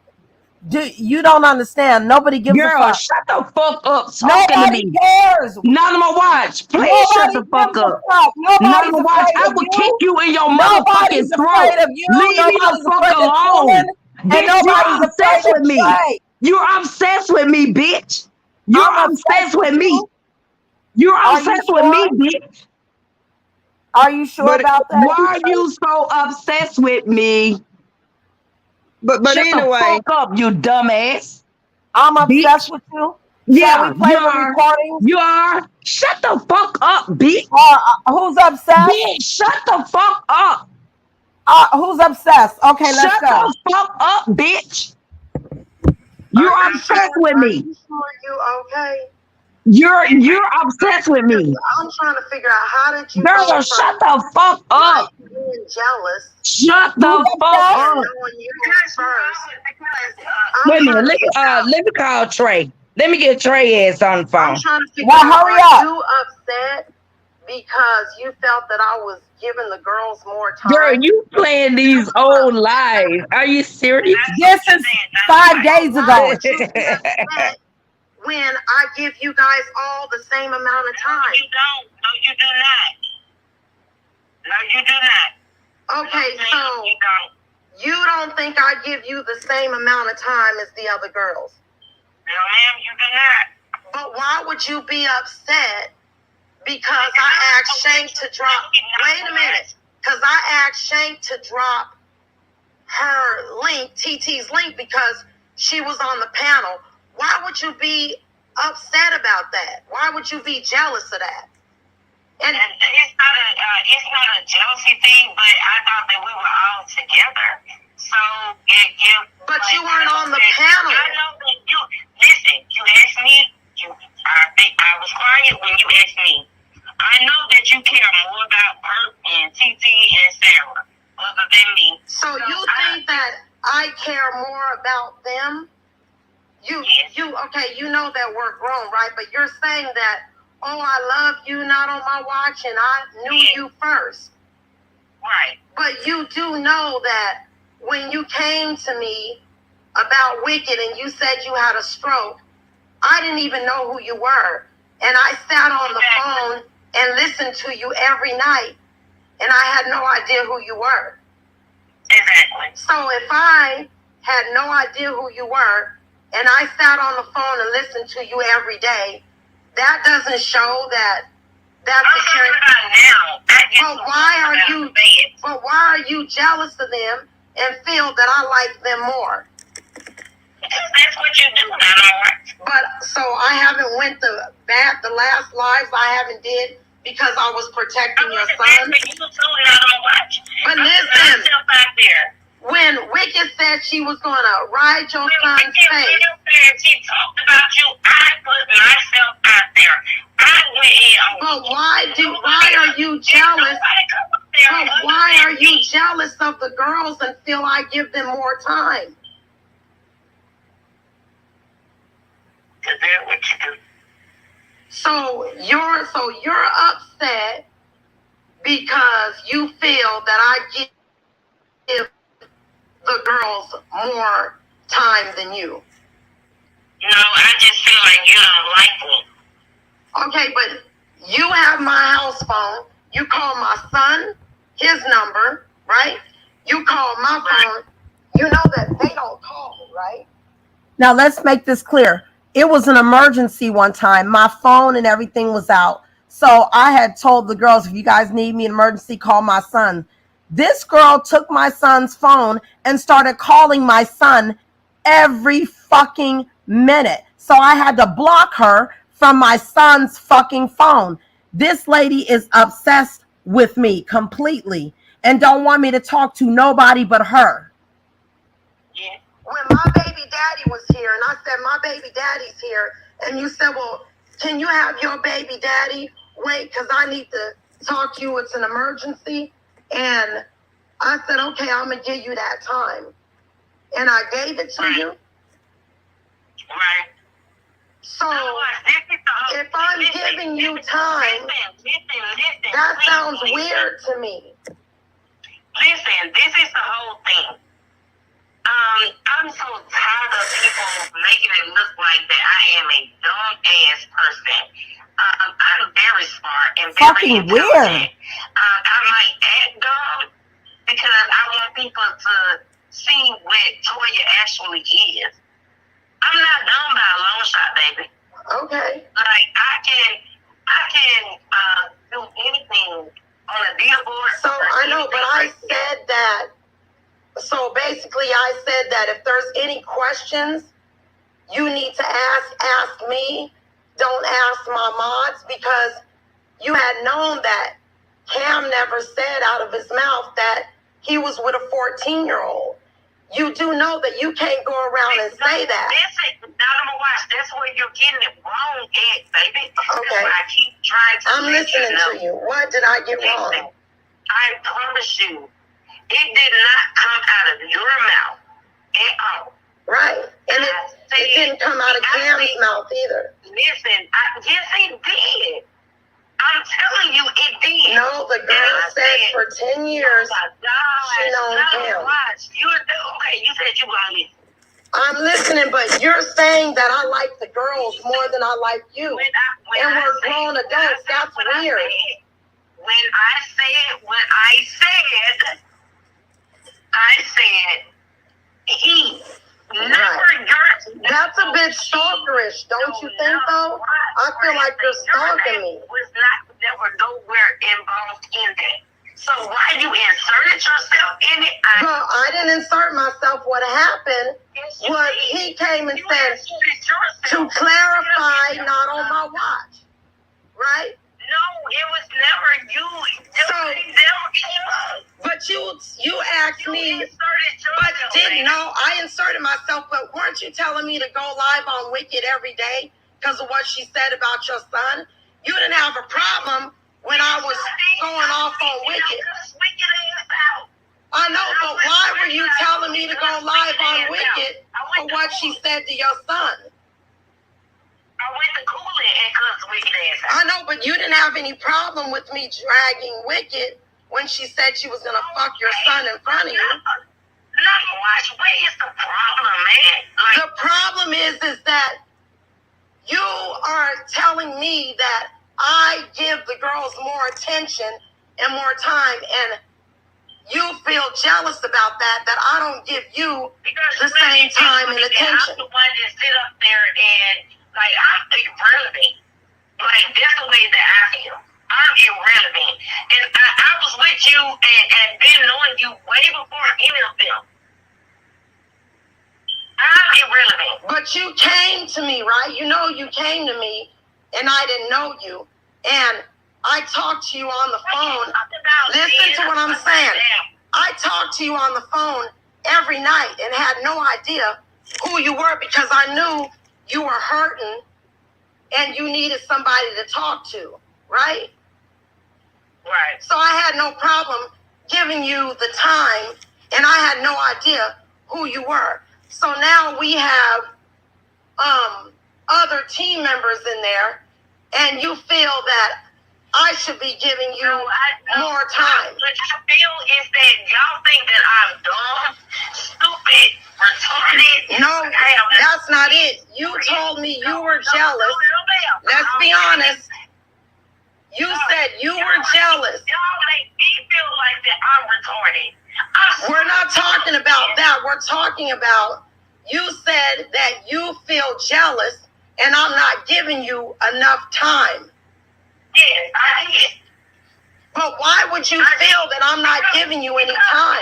You don't understand. Nobody gives a Girl, fuck. shut the fuck up talking to Nobody me. cares. None of my watch. Please shut Nobody the fuck gives a up. fuck. None of Nobody's my watch. afraid I of will kick you. you in your motherfucking Nobody's afraid throat. of you. Leave me the Nobody's fuck afraid of Colin. alone. And Bitch, you're nobody's afraid obsessed of with me. Trey. You're obsessed with me, bitch. You're I'm obsessed obsessed with with me. you. You're Are you obsessed with me, sure? bitch. Are you sure but about that? Why are you so obsessed with me? but Shut the anyway, fuck up, you dumbass. I'm obsessed Bitch. with you. Shall we Yeah, play you the are. recordings? You are. Shut the fuck up, bitch. Who's obsessed? Bitch, shut the fuck up. Who's obsessed? Okay, let's Shut go. the fuck up, bitch. Are You're you obsessed sure? with Are me. you sure you okay? You're obsessed with me. I'm trying to figure out how did you go Girl, from shut the fuck like up. being jealous Shut Who's the fuck and obsessed? up. knowing you first. I'm Wait a minute. trying to figure out. Let me call Trey. Let me get Trey ass on the I'm phone. trying to figure Well, out. hurry Are up. you upset because you felt that I was giving the girls more Girl, time. you playing these old lies. Are you serious? This is 5 days ago. You be upset when I give you guys all the same amount of time. No, you don't. No, you do not. No, you do not. Okay, No, so you don't. you don't think I give you the same amount of time as the other girls? No, ma'am, you do not. But why would you be upset because I asked Shank to drop? Wait a minute. Because I asked Shank to drop her link, TT's link, because she was on the panel. Why would you be upset about that? Why would you be jealous of that? And it's not a jealousy thing, but I thought that we were all together. So but you weren't on the panel. I know that you listen. You asked me. I was quiet when you asked me. I know that you care more about Bert and TT and Sarah other than me. So you think that I care more about them? Okay, you know that we're grown, right? But you're saying that, oh, I love you, not on my watch, and I knew you first. Right. But you do know that when you came to me about Wicked and you said you had a stroke, I didn't even know who you were. And I sat on the phone and listened to you every night, and I had no idea who you were. Exactly. So if I had no idea who you were, and I sat on the phone and listened to you every day, that doesn't show that that's I'm talking about now. But why are you jealous of them and feel that I like them more? Because that's what you do now. But so I haven't went the last lives I haven't did because I was protecting your son. But listen, when Wicked said she was gonna ride your son's face. She talked about you. I put myself out there. I went in. But why are you jealous? But why are you jealous of the girls and feel I give them more time? Because that's what you do. So you're upset because you feel that I give the girls more time than you. No, I just feel like you don't like me. Okay, but you have my house phone. You call my son, his number, right? You call my phone. You know that they don't call me, right? Now let's make this clear. It was an emergency one time. My phone and everything was out. So I had told the girls, if you guys need me in emergency, call my son. This girl took my son's phone and started calling my son every fucking minute. So I had to block her from my son's fucking phone. This lady is obsessed with me completely and don't want me to talk to nobody but her. Yeah. When my baby daddy was here and I said, my baby daddy's here, and you said, well, can you have your baby daddy wait because I need to talk to you, it's an emergency? And I said, okay, I'm going to give you that time. And I gave it to you. Right. So if I'm giving you time, that sounds weird to me. Listen, this is the whole thing. I'm so tired of people making it look like that I am a dumb ass person. I'm very smart and very fucking weird. I might act dumb because I want people to see what Toya actually is. I'm not dumb by a long shot, baby. Okay. Like I can do anything on a billboard. So I know, but I said that. So basically, I said that if there's any questions you need to ask me. Don't ask my mods, because you had known that Cam never said out of his mouth that he was with a 14-year-old. You do know that you can't go around and say that. That's where you're getting it wrong at, baby. Okay. That's why I keep trying to. I'm listening to you. What did I get wrong? I promise you, it did not come out of your mouth at all. Right. And it didn't come out of Cam's mouth either. Listen, yes, he did. I'm telling you, it the girl said for 10 years she known him. Okay, you said you were going to listen. I'm listening, but you're saying that I like the girls more than I like you. And we're grown adults. That's weird. When I said what I said he. That's a bit stalkerish, don't you think, though? I feel like you're stalking me. There were nowhere involved in that. So why you inserted yourself in it? Well, I didn't insert myself. What happened was he came and said, to clarify, not on my watch. Right? No, it was never you. But you asked me, but didn't know. I inserted myself, but weren't you telling me to go live on Wicked every day because of what she said about your son? You didn't have a problem when I was going off on Wicked. I know, but why were you telling me to go live on Wicked for what she said to your son? I went to Cooling and cussed Wicked ass out. I know, but you didn't have any problem with me dragging Wicked when she said she was gonna fuck your son in front of you. What is the problem, man? The problem is that you are telling me that I give the girls more attention and more time, and you feel jealous about that I don't give you the same time and attention. I'm the one that sit up there and I'm irrelevant. That's the way that I feel. I'm irrelevant. And I was with you and been knowing you way before any of them. I'm irrelevant. But you came to me, right? You know you came to me and I didn't know you. And I talked to you on the phone. Listen to what I'm saying. I talked to you on the phone every night and had no idea who you were because I knew you were hurting and you needed somebody to talk to, right? Right. So I had no problem giving you the time and I had no idea who you were. So now we have other team members in there and you feel that I should be giving you more time. What I feel is that y'all think that I'm dumb, stupid, retarded. No, that's not it. You told me you were jealous. Let's be honest. You said you were jealous. Y'all make me feel like that I'm retarded. We're not talking about that. We're talking about you said that you feel jealous and I'm not giving you enough time. Yes, I did. But why would you feel that I'm not giving you any time?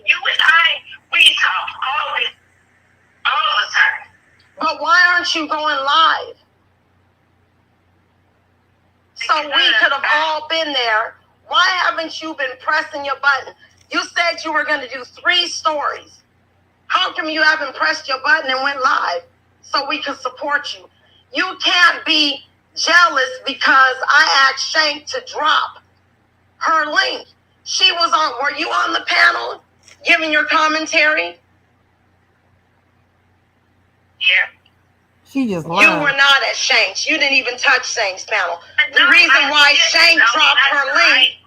You and I, we talk all the time. But why aren't you going live? So we could have all been there. Why haven't you been pressing your button? You said you were going to do 3 stories. How come you haven't pressed your button and went live so we could support you? You can't be jealous because I asked Shank to drop her link. She was on, were you on the panel giving your commentary? Yeah. She just lied. You were not at Shank's. You didn't even touch Shank's panel. The reason why Shank dropped her link,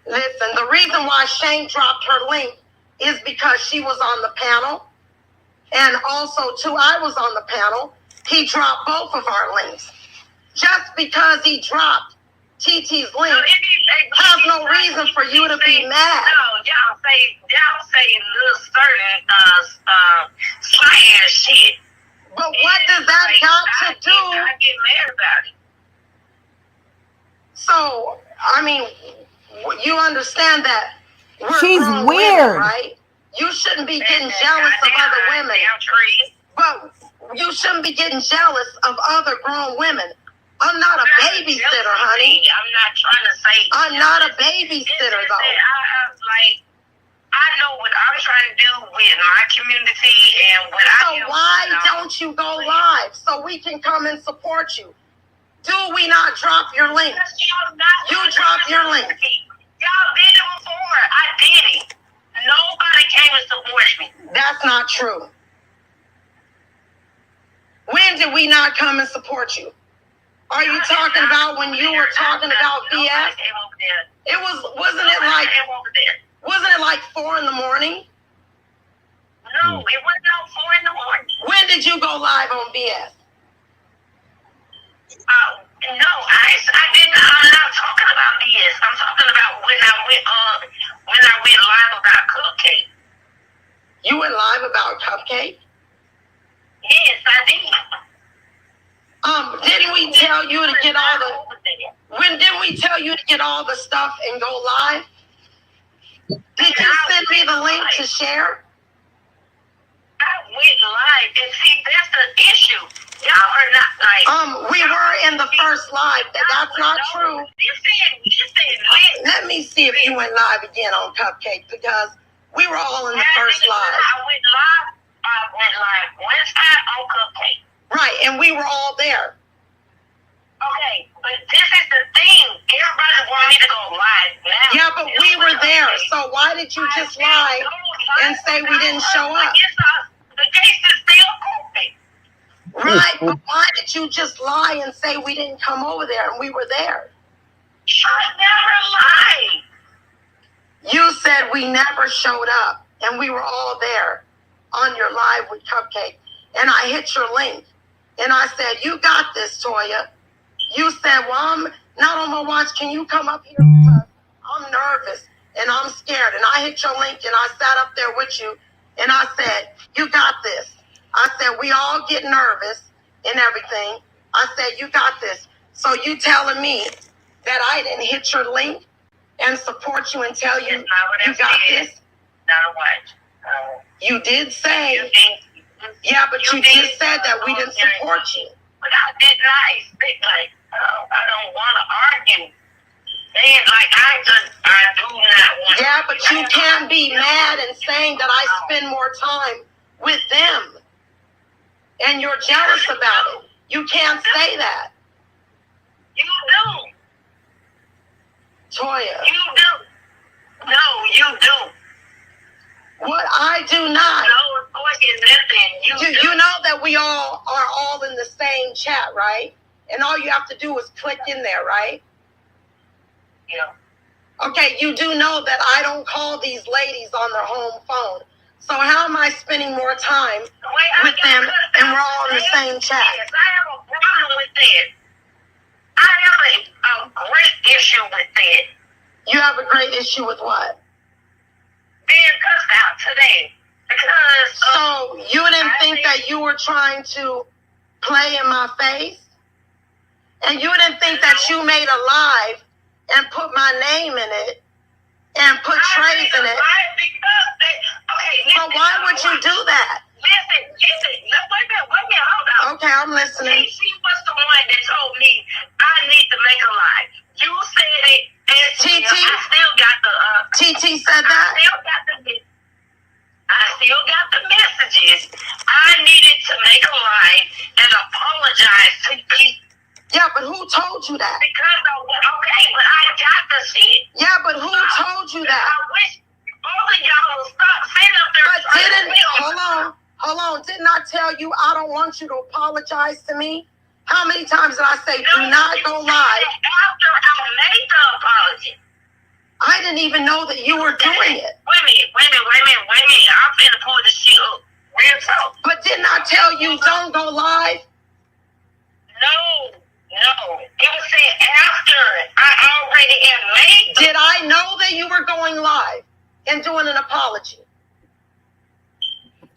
listen, the reason why Shank dropped her link is because she was on the panel. And also, too, I was on the panel. He dropped both of our links. Just because he dropped TT's link has no reason for you to be mad. No, y'all say little certain slang shit. But what does that got to do? I get mad about it. So, I mean, you understand that she's weird, women, right? You shouldn't be getting jealous of other women. But you shouldn't be getting jealous of other grown women. I'm not a babysitter, honey. I'm not trying to say. I'm not a babysitter, though. I know what I'm trying to do with my community and what I do. So why don't you go live so we can come and support you? Do we not drop your link? You drop your link. Y'all did it before. I did it. Nobody came and supported me. That's not true. When did we not come and support you? Are you talking about when you were talking about BS? It wasn't it like 4 in the morning? No, it wasn't no 4 in the morning. When did you go live on BS? No, I didn't. I'm not talking about BS. I'm talking about when I went live about Cupcake. You went live about Cupcake? Yes, I did. Didn't we tell you to get all the? When didn't we tell you to get all the stuff and go live? Did you send me the link to share? I went live, and see, that's the issue. Y'all are not like. We were in the first live. That's not true. You said. Let me see if you went live again on Cupcake, because we were all in the first live. I went live Wednesday on Cupcake. Right, and we were all there. Okay, but this is the thing. Everybody want me to go live now. Yeah, but we were there. So why did you just lie and say we didn't show up? The case is still open. Right, but why did you just lie and say we didn't come over there and we were there? I never lied. You said we never showed up and we were all there on your live with Cupcake. And I hit your link and I said, you got this, Toya. You said, well, I'm not on my watch. Can you come up here? Because I'm nervous and I'm scared. And I hit your link and I sat up there with you and I said, you got this. I said, we all get nervous and everything. I said, you got this. So you telling me that I didn't hit your link and support you and tell you you got this? Not what? You did say, yeah, but you did said that we didn't support you. But I did not expect, like, I don't want to argue. Man, like, I do not want to. Yeah, but you can't be mad and saying that I spend more time with them. And you're jealous about it. You can't say that. You do. Toya. You do. No, you do. What I do not. No, Toya, nothing. You know that we all are all in the same chat, right? And all you have to do is click in there, right? Yeah. Okay, you do know that I don't call these ladies on their home phone. So how am I spending more time with them and we're all in the same chat? Yes, I have a problem with that. I have a great issue with that. You have a great issue with what? Being cussed out today. Because so you didn't think that you were trying to play in my face? And you didn't think that you made a live and put my name in it and put Trey's in it? So why would you do that? Listen. Wait a minute, hold on. Okay, I'm listening. She was the one that told me I need to make a live. You said it, and TT? I still got the TT said that? I still got the messages. I needed to make a live and apologize to people. Yeah, but who told you that? Because okay, but I got the shit. Yeah, but who told you that? I wish both of y'all would stop sitting up there. But hold on. Didn't I tell you I don't want you to apologize to me? How many times did I say do not go live? After I made the apology. I didn't even know that you were doing it. Wait a minute. I'm finna pull this shit up. Real talk. But didn't I tell you don't go live? No. It was said after I already had made. Did I know that you were going live and doing an apology?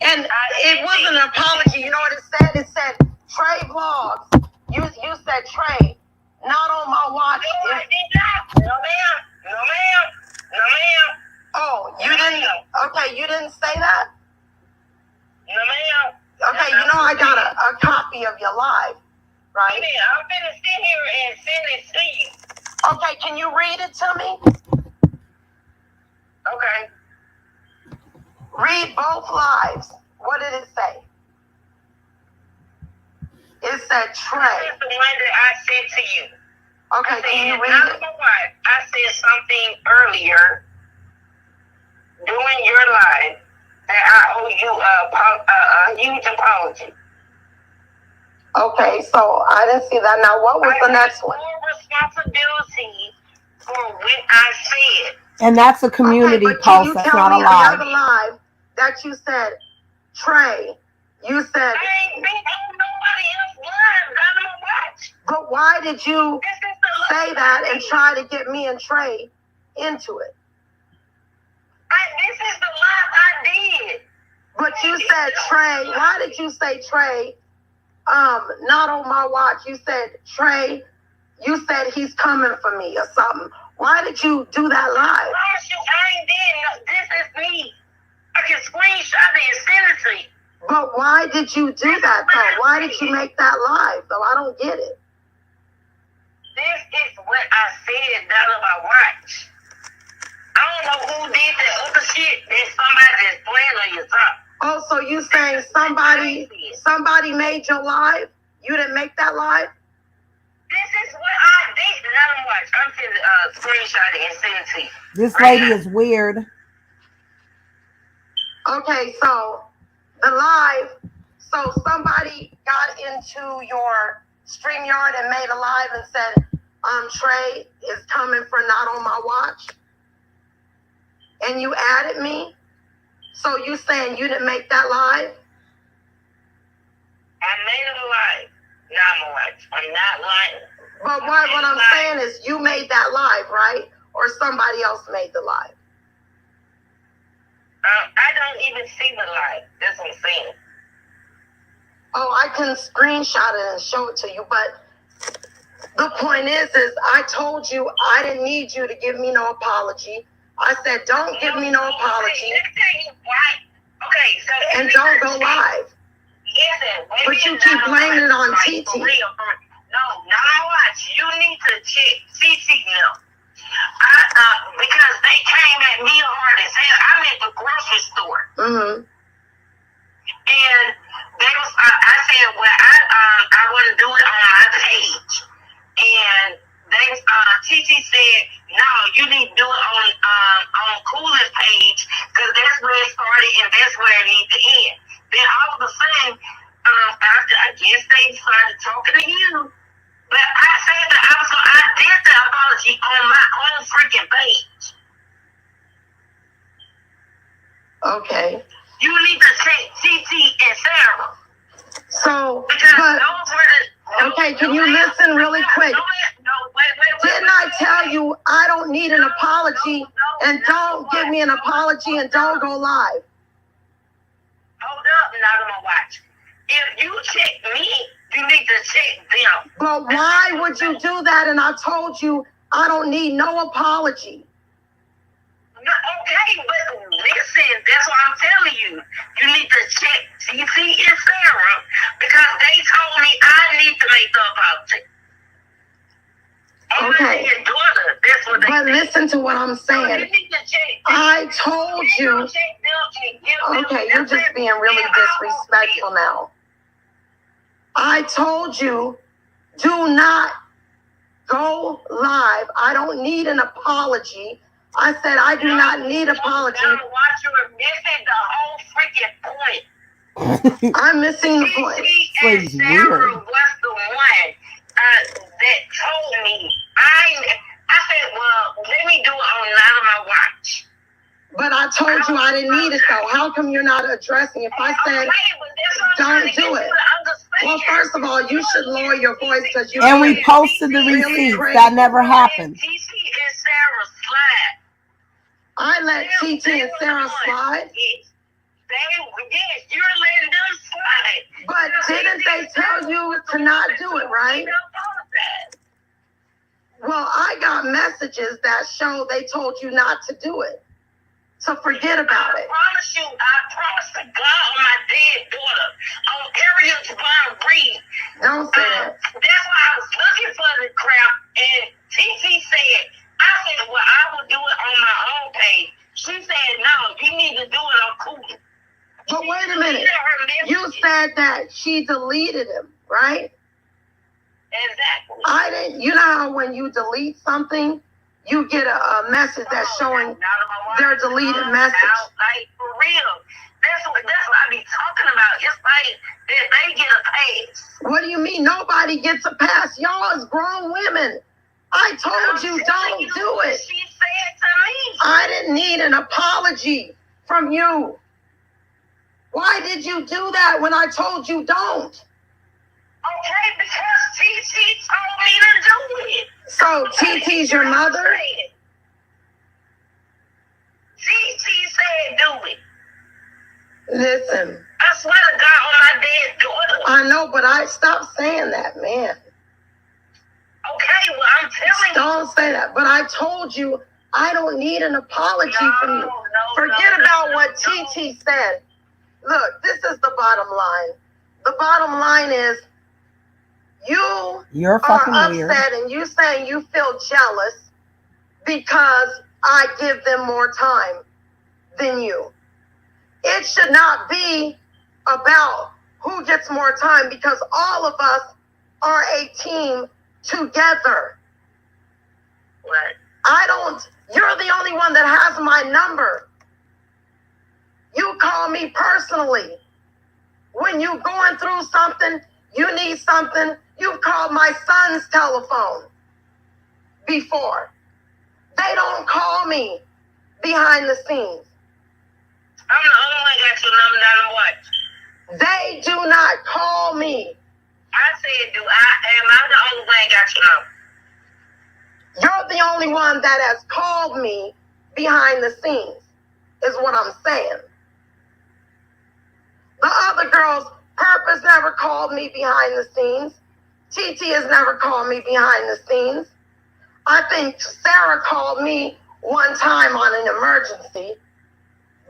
And it wasn't an apology. You know what it said? It said Trey Vlogs. You said Trey, not on my watch. No, I did not. No, ma'am. Oh, you didn't? Okay, you didn't say that? No, ma'am. Okay, you know I got a copy of your live, right? I'm finna sit here and send it to you. Okay, can you read it to me? Okay. Read both lives. What did it say? It said Trey. This is the one that I sent to you. Okay, can you read it? I said something earlier during your live that I owe you a huge apology. Okay, so I didn't see that. Now, what was the next one? Responsibility for what I said. And that's a community Okay, but post. That's not a live. The other live that you said, Trey, you said. I ain't been on nobody else's live. I'm gonna watch. But why did you say that and try to get me and Trey into it? This is the live I did. But you said Trey. Why did you say Trey? Not on my watch. You said Trey. You said he's coming for me or something. Why did you do that live? I ain't did. This is me. I can screenshot it and send it to you. But why did you do that though? Why did you make that live though? I don't get it. This is what I said down on my watch. I don't know who did that other shit. There's somebody that's playing on your top. Oh, so you saying somebody made your live? You didn't make that live? This is what I did. Down on watch. I'm going to screenshot it and send it to you. This lady is weird. Okay, so the live. So somebody got into your StreamYard and made a live and said, Trey is coming for Not on My Watch. And you added me. So you saying you didn't make that live? I made it live. Not watch. I'm not lying. But what I'm saying is you made that live, right? Or somebody else made the live? I don't even see the live. That's what I'm saying. Oh, I can screenshot it and show it to you. But the point is I told you I didn't need you to give me no apology. I said, don't give me no apology. Let me tell you why. Okay, so and don't go live. Listen, but you keep blaming it on TT. No, not watch. You need to check TT now. Because they came at me hard as hell. I'm at the grocery store. Mm-hmm. And they was, I said, well, I want to do it on my page. And they, TT said, no, you need to do it on Coolest page because that's where it started and that's where it needs to end. Then all of a sudden, after I guess they started talking to you, but I said that I did the apology on my own freaking page. Okay. You need to check TT and Sarah. So, because those were the. Okay, can you listen really quick? Didn't I tell you I don't need an apology and don't give me an apology and don't go live? Hold up, not on my watch. If you check me, you need to check them. But why would you do that? And I told you I don't need no apology. Okay, but listen, that's what I'm telling you. You need to check TT and Sarah because they told me I need to make the apology. Okay. But listen to what I'm saying. I told you. Okay, you're just being really disrespectful now. I told you, do not go live. I don't need an apology. I said I do not need an apology. You're missing the whole freaking point. I'm missing the point. And Sarah was the one that told me. I said, well, let me do it on Not on My Watch. But I told you I didn't need it though. How come you're not addressing? If I said don't do it. Well, first of all, you should lower your voice because you. And we posted the receipts. That never happened. TT and Sarah slide. I let TT and Sarah slide. Yes, you're letting them slide. But didn't they tell you to not do it, right? Well, I got messages that show they told you not to do it. So forget about it. I promise to God on my dead daughter, on Ariel's Bond Reed. Don't say that. That's why I was looking for the crap, and TT said, I said, well, I will do it on my own page. She said, no, you need to do it on Cool. But wait a minute. You said that she deleted him, right? Exactly. I didn't. You know how when you delete something, you get a message that's showing their deleted message. Like, for real. That's what I be talking about. It's like that they get a pass. What do you mean nobody gets a pass? Y'all is grown women. I told you don't do it. She said to me. I didn't need an apology from you. Why did you do that when I told you don't? Okay, because TT told me to do it. So TT's your mother? TT said do it. Listen. I swear to God on my dead daughter. I know, but I stopped saying that, man. Okay, well, I'm telling you. Don't say that. But I told you I don't need an apology from you. Forget about what TT said. Look, this is the bottom line. The bottom line is you're fucking upset weird. And you saying you feel jealous because I give them more time than you. It should not be about who gets more time because all of us are a team together. Right. You're the only one that has my number. You call me personally. When you're going through something, you need something, you've called my son's telephone before. They don't call me behind the scenes. I'm the only one that got your number down and watch. They do not call me. I said, am I the only one that got your number? You're the only one that has called me behind the scenes, is what I'm saying. The other girls, Purpose never called me behind the scenes. TT has never called me behind the scenes. I think Sarah called me one time on an emergency,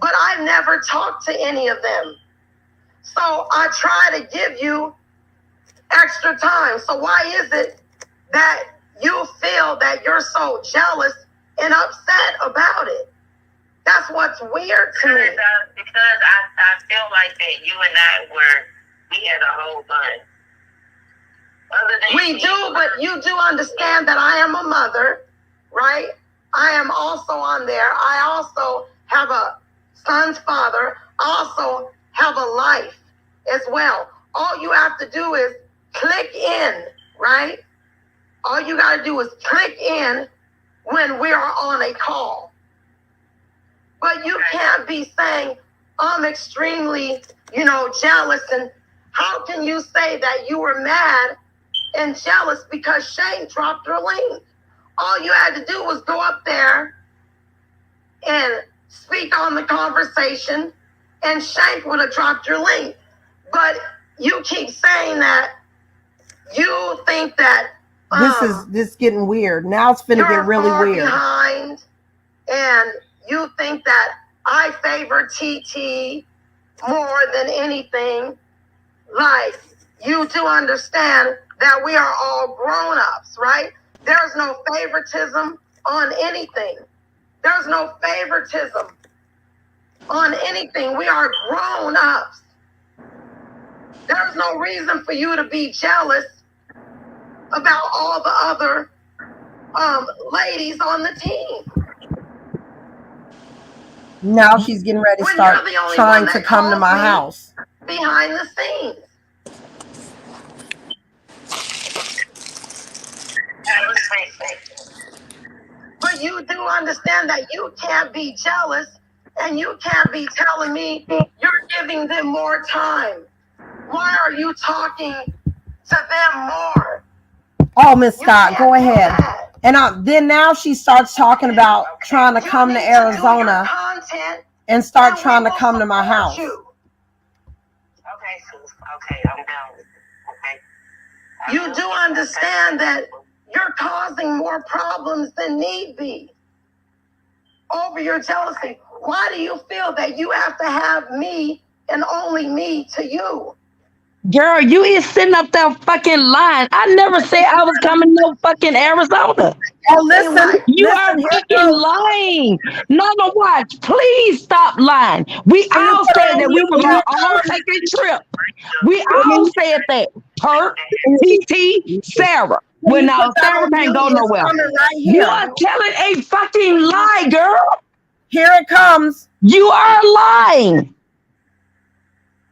but I never talked to any of them. So I try to give you extra time. So why is it that you feel that you're so jealous and upset about it? That's what's weird to me. Because I feel like that you and we had a whole fun. We do, but you do understand that I am a mother, right? I am also on there. I also have a son's father. I also have a life as well. All you have to do is click in, right? All you got to do is click in when we are on a call. But you can't be saying, I'm extremely, jealous. And how can you say that you were mad and jealous because Shane dropped her link? All you had to do was go up there and speak on the conversation, and Shank would have dropped your link. But you keep saying that you think that this getting weird. Now it's finna get really weird. Behind, and you think that I favor TT more than anything. Like, you do understand that we are all grown-ups, right? There's no favoritism on anything. There's no favoritism on anything. We are grown-ups. There's no reason for you to be jealous about all the other ladies on the team. Now she's getting ready to start trying to come to my house. Behind the scenes. But you do understand that you can't be jealous and you can't be telling me you're giving them more time. Why are you talking to them more? Oh, Miss Scott, go ahead. And then now she starts talking about trying to come to Arizona and start trying to come to my house. Okay, sis. Okay, I'm down. Okay. You do understand that you're causing more problems than need be over your jealousy. Why do you feel that you have to have me and only me to you? Girl, you is sitting up there fucking lying. I never said I was coming to no fucking Arizona. Oh, listen. You are fucking lying. Number watch, please stop lying. We all said that we were going to all take a trip. We all said that. Perk, TT, Sarah. Well, now Sarah can't go nowhere. You are telling a fucking lie, girl. Here it comes. You are lying.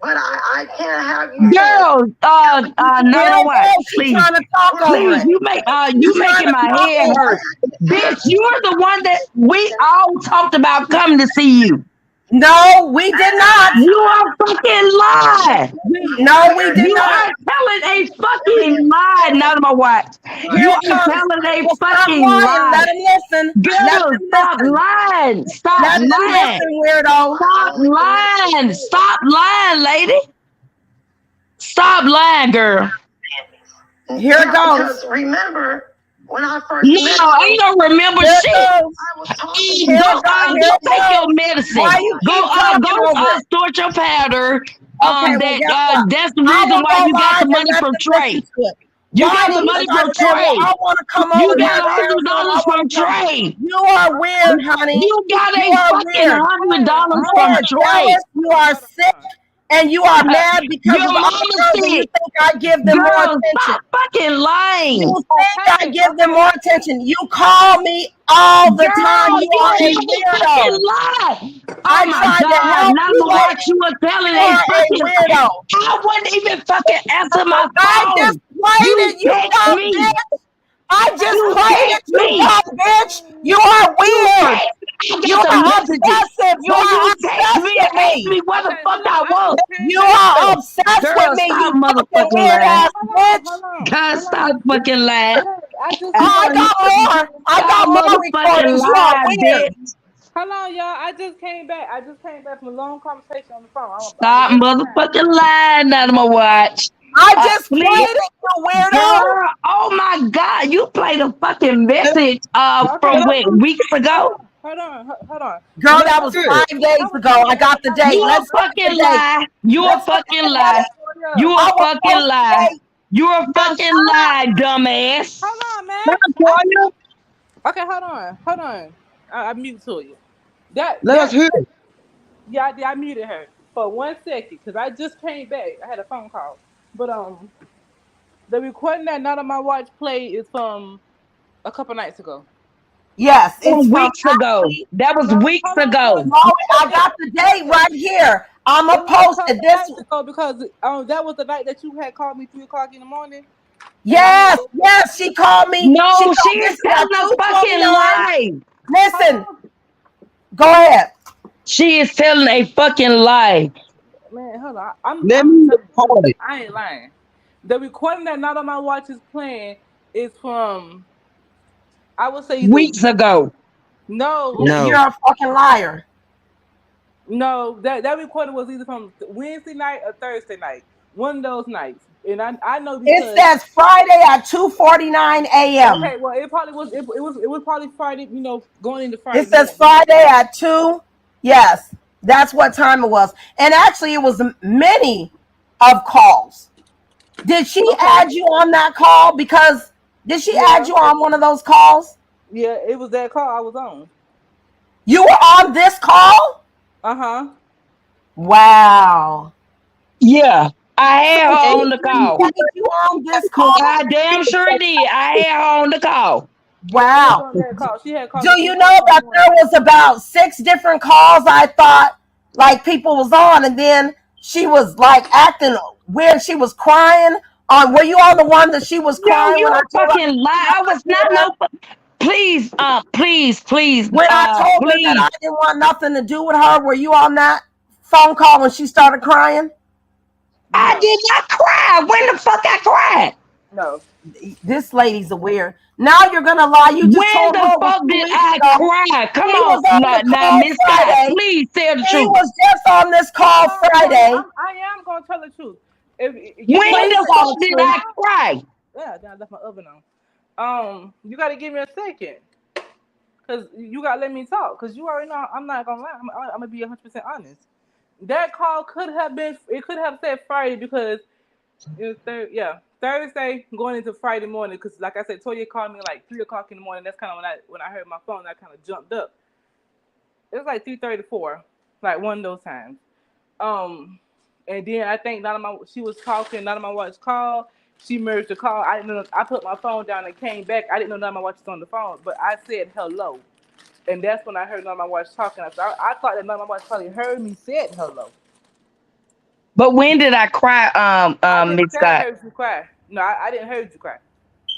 But I can't have you saying Girl, Here Nana it White, goes. She's please. trying to talk over Please, it. you She's trying making to my talk head over hurt. it. Bitch, you're the one that we all talked about coming to see you. No, we did not. You are fucking lying. No, we did You not. are telling a fucking lie, Nana my watch. Here You it are comes. telling a Well, stop fucking lying. lie. Let him listen. Let Girl, them stop listen. lying. Stop Let them lying. listen, weirdo. Stop lying. Stop lying, lady. Stop lying, girl. Here it goes. because remember when I first No, met ain't you, no remember Here it shit. goes. I was talking Go, to Here you. it goes. Here go it take your goes. medicine. Why you Go, keep talking over it? start your powder. Okay, well, That guess what? that's the I reason will why go you got the live and money let from them listen Trey. to it. You Why got do the you money start from saying, well, Trey. I want to come You over there got to Arizona. I $100 want from to come. Trey. You are weird, honey. You got You a are fucking weird. $100 You from are Trey. jealous. You are sick. And you are mad because Your of other mama girls and you sick. think I give them more Girl, attention. stop fucking lying. You think I give them more attention. You call me all the time. Girl, You you are a ain't fucking weirdo. lie. Oh I my tried to God. help Now you, I'm watch lady. you were telling You a are a fucking weirdo. I wouldn't even fucking answer my I just phone. played You it, you text dumb me. bitch. I just You played it, text you me. dumb bitch. You are You weird. text I You got the are messages. obsessive. You But are you text obsessed me and with ask me. me where the Okay, fuck hold on. I I was. just came You back are though. obsessed with Girl, me, stop you fucking motherfucking weird lying. ass bitch. God, Hold stop on. fucking lying. Okay, I just Oh, came I got more. I Stop got more motherfucking recordings. You are lying, weird. bitch. Hold on, y'all. I just came back. I just came back from a long conversation on the phone. I'm Stop really behind. motherfucking lying out of my watch. I just played Please, it, you weirdo. girl. Oh my God, you played a fucking message Okay, from what weeks ago. hold on. Girl, Let that me. was 5 days That was ago. I got the date. You a Let's look at the fucking date. lie. You a Let's look at fucking the lie. date. You I a will fucking post the lie. date. You a Now fucking shut up. lie, dumbass. Hold on, man. Okay, hold on. I mute to you. Let us That hear. yeah, I muted her for 1 second because I just came back. I had a phone call, but the recording that Not on My Watch played is from a couple nights ago. Yes, it's from Weeks ago. actually. That was No, weeks hold on. ago. No, I got the date right here. I'ma It was a post it. couple This. nights ago because that was the night that you had called me 3 o'clock in the morning, and I had Yes, yes. She called me. She No, she called. This is is at telling a fucking 2:29. lie. hold Listen, on, go ahead. She is telling a fucking lie. man, hold on. Let I'm me telling the truth. record it. I ain't lying. The recording that Not on My Watch is playing is from I would say either Weeks ago. no. No. You're a fucking liar. No, that recording was either from Wednesday night or Thursday night. One of those nights. And I know It because says Friday at 2:49 a.m. okay, well it probably was it was probably Friday, going into It Friday says morning. Friday at 2. Yes, that's what time it was. And actually, it was many of calls. Did she Okay. add you on that call? Because did she add Yeah. you on one of those calls? Yeah, it was that call I was on. You were on this call? Uh-huh. Wow. Yeah. I had So her she on the didn't call. tag you on this call? I damn sure did. I had her on the call. Yeah, it was Wow. on that call. She had called me Do three you o'clock know in the that there morning. was about 6 different calls I thought like people was on, and then she was like acting weird. She was crying. On were you on the one that she was No, crying you when I a told her fucking lie. I was not no please, her that I please. didn't want nothing to do with her? Were you on that phone call when she started crying? I No. did not cry. When the fuck I cried? No. This lady's a weird. Now you're gonna lie. You just When told her the it was fuck two did weeks I ago. cry? Come He on, was on the now, call Miss Scott, Friday. please tell the He truth. was just on this call Hold on, Toya. Friday. I am gonna tell the truth. If give me a When Please the tell fuck second. the did truth. I cry? Yeah, then I left my oven on. You gotta give me a second. Cause you gotta let me talk. Cause you already know I'm not gonna lie. I'm gonna be 100% honest. That call could have been. It could have said Friday because it was Thursday going into Friday morning. Cause like I said, Toya called me like 3 o'clock in the morning. That's kind of when I heard my phone. I kind of jumped up. It was like 3:34, like one of those times. Um, and then I think she was talking. None of my watch called. She merged the call. I didn't know. I put my phone down and came back. I didn't know none of my watch was on the phone, but I said hello. And that's when I heard none of my watch talking. I thought that none of my watch probably heard me said hello. But when did I cry, I didn't Miss say I Scott? heard you cry. No, I didn't hear you cry.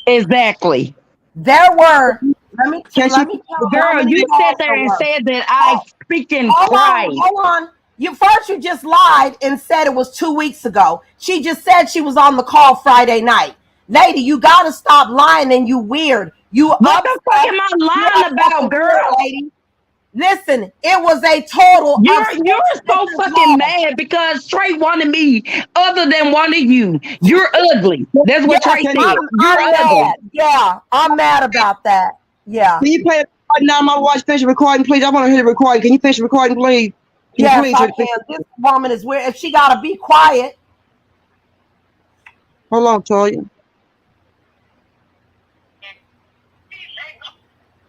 Exactly. There were. Can she? Let me tell how Girl, many you sat calls there there and were. said that I Oh, freaking hold on, cried. hold on. You just lied and said it was 2 weeks ago. She just said she was on the call Friday night. Lady, you gotta stop lying and you weird. You What the fuck upset. am I You're lying about, fucking weird, girl? lady. Listen, it was a total of You're 6 so different fucking calls. mad because Trey wanted me other than one of you. You're ugly. That's what Yes, Trey Can said. You're I'm ugly. mad. Yeah, I'm mad about that. Yeah. you play it right now? My watch. Finish the recording, please. I want to hear the recording. Can you finish the recording, please? Can you Yes, please? I can. This woman is weird. If she gotta be quiet, Hold on, Toya.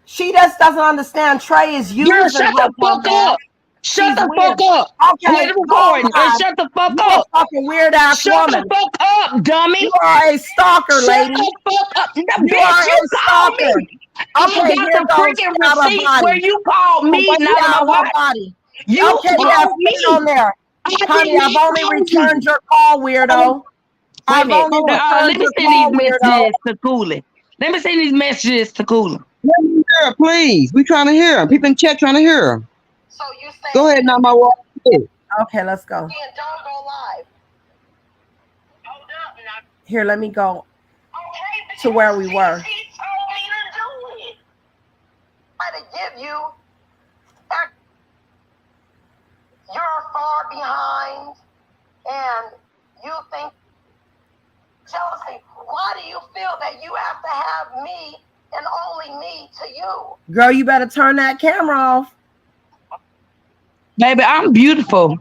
she just doesn't understand. Trey is Girl, using shut her, the fuck dumbass. up. Shut She's the fuck weird. up. Play Okay, the go recording and live. shut the fuck You a up. fucking weird ass Shut the woman. fuck up, You dummy. are a stalker, Shut lady. the fuck up. The You are bitch, you a called stalker. me. I Okay, got here the goes. freaking She out her receipts where body. you called Oh, me, wait, not She on my out her watch. body. You Okay, yeah, called put it on me. there. I did Honey, I've not only call returned you. your call, weirdo. Wait a I've minute. only Let returned me your send these call, weirdo. messages to Cooley. Let me send these messages to Cooley. let me hear her, please. We trying to hear her. People in chat trying to hear her. So you say, Go ahead, now, my watch. okay, let's go. Don't go live. Hold up now. Here, let me go Okay, to where we were. he told me to do it. I to give you. You're far behind, and you think jealousy. Why do you feel that you have to have me and only me to you? Girl, you better turn that camera off. Baby, I'm beautiful.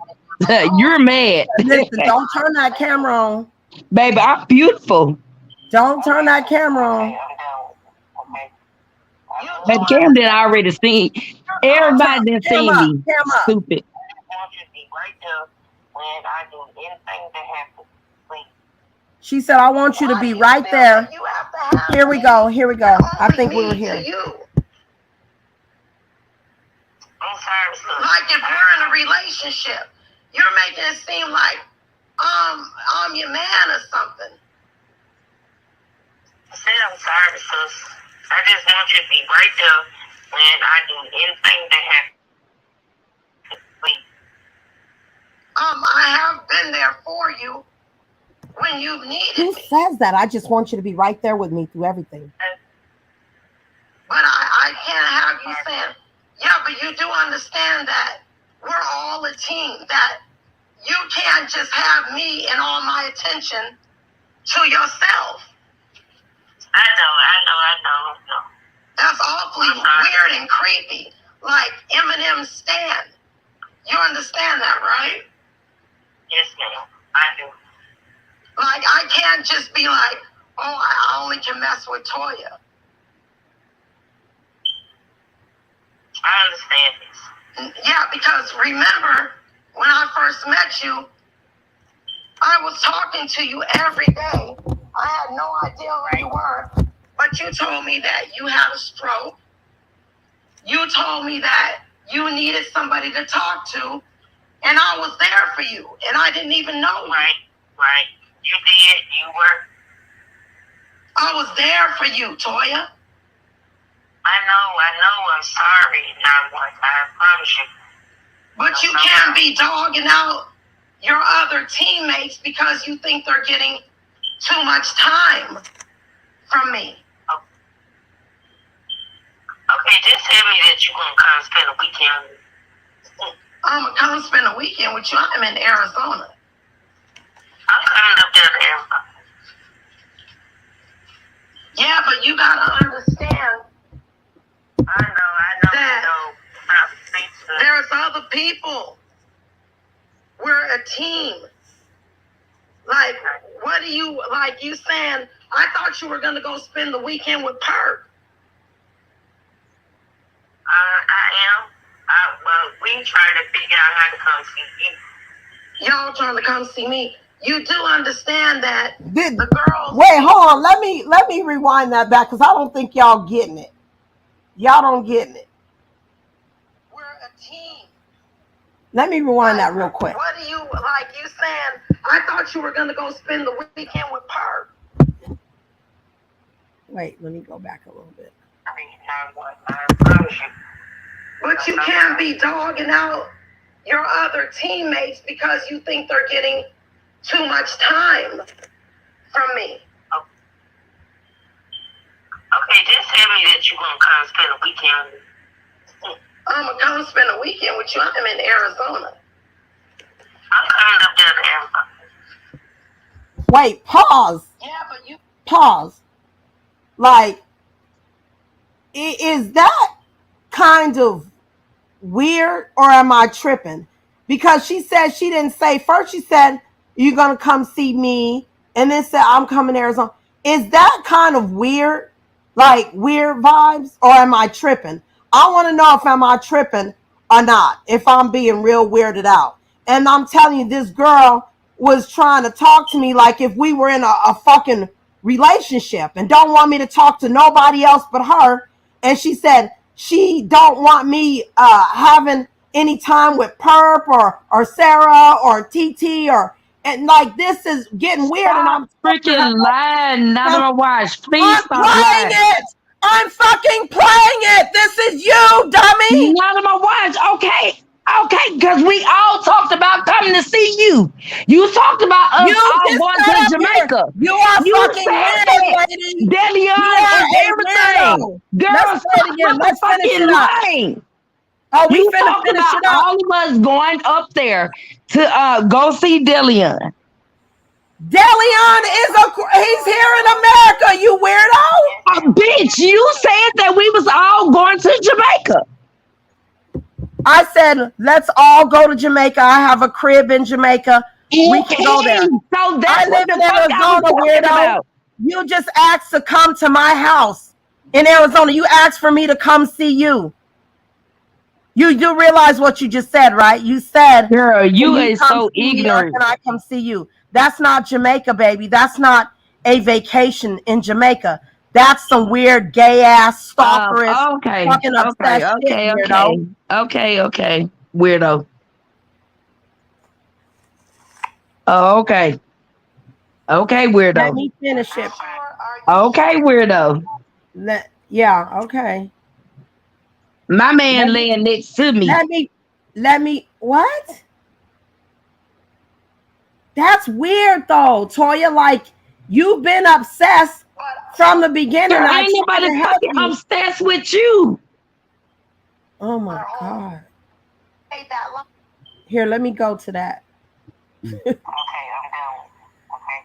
You're mad. Listen, don't turn that camera on. Baby, I'm beautiful. Don't turn that camera on. Baby, Cam did already seen. Everybody done Cam seen up, me. Cam up. Stupid. She said, I want you to be right there. Here we go. Here we go. I think we were here. I'm sorry, like if we're in a relationship, you're making it seem like I'm your man or something. I said I'm sorry, sis. I just want you to be right there when I do anything that happens. I have been there for you when you've needed Who me. says that? I just want you to be right there with me through everything. But I can't have you saying, yeah, but you do understand that we're all a team, that you can't just have me and all my attention to yourself. I know. That's awfully weird and creepy. Like Eminem's stand. You understand that, right? Yes, ma'am. I do. Like, I can't just be like, oh, I only can mess with Toya. I understand this. Yeah, because remember, when I first met you, I was talking to you every day. I had no idea who you were, but you told me that you had a stroke. You told me that you needed somebody to talk to, and I was there for you, and I didn't even know you. Right. You did. You were. I was there for you, Toya. I know. I'm sorry. I promise you. But you can't be dogging out your other teammates because you think they're getting too much time from me. Okay, just tell me that you're going to come spend a weekend. I'm going to come spend a weekend with you. I'm in Arizona. I'm coming up there to Arizona. Yeah, but you got to understand. I know. That there's other people. We're a team. Like, what do you, like you saying, I thought you were going to go spend the weekend with Perk. I am. Well, we trying to figure out how to come see you. Y'all trying to come see me. You do understand that the girls. Wait, hold on. Let me rewind that back because I don't think y'all getting it. Y'all don't getting it. We're a team. Let me rewind that real quick. What do you like? You saying I thought you were gonna go spend the weekend with Perp. Wait, let me go back a little bit. But you can't be dogging out your other teammates because you think they're getting too much time from me. Okay, just tell me that you're gonna come spend a weekend with me. I'm gonna come spend a weekend with you. I'm in Arizona. I'm coming up there to Arizona. Wait, pause. Yeah, but you Pause. Like, is that kind of weird or am I tripping? Because she said she didn't say first. She said you're gonna come see me, and then said I'm coming to Arizona. Is that kind of weird? Like weird vibes, or am I tripping? I want to know if am I tripping or not. If I'm being real weirded out. And I'm telling you, this girl was trying to talk to me like if we were in a fucking relationship, and don't want me to talk to nobody else but her. And she said she don't want me having any time with Perp or Sarah or TT or, and like this is getting weird. And Stop I'm freaking lying. Not on my watch. Please I'm stop playing lying. it. I'm fucking playing it. This is you, dummy. Not on my watch. Okay. Okay, because we all talked about coming to see you. You talked about us You all just going got to up here. Jamaica. You are You fucking said weird, that. lady. You Delion are is a everything. weirdo. Let's Girl, play it stop again. Let's finish motherfucking it up. lying. Oh, we You finna talked finish about it up. all of us going up there to go see Delion. Delion he's here in America, you weirdo. Bitch, you said that we was all going to Jamaica. I said, let's all go to Jamaica. I have a crib in Jamaica. We can go there. So that's I what live the in fuck I was Arizona, talking weirdo. about. You just asked to come to my house in Arizona. You asked for me to come see you. You do realize what you just said, right? You said, girl, you "Can you is come so see me or ignorant. can I come see you?" That's not Jamaica, baby. That's not a vacation in Jamaica. That's some weird gay ass stalkerist Okay, fucking okay, obsessed shit, okay, weirdo. okay, weirdo. Okay, okay, Let weirdo. me finish it. Okay, weirdo. Yeah, okay. My man Let me laying next to me. let me what? That's weird though, Toya. Like you've been obsessed from the beginning. Girl, I ain't tried nobody to help fucking you. obsessed with you. Oh my god. Here, let me go to that. Okay, I'm down. Okay.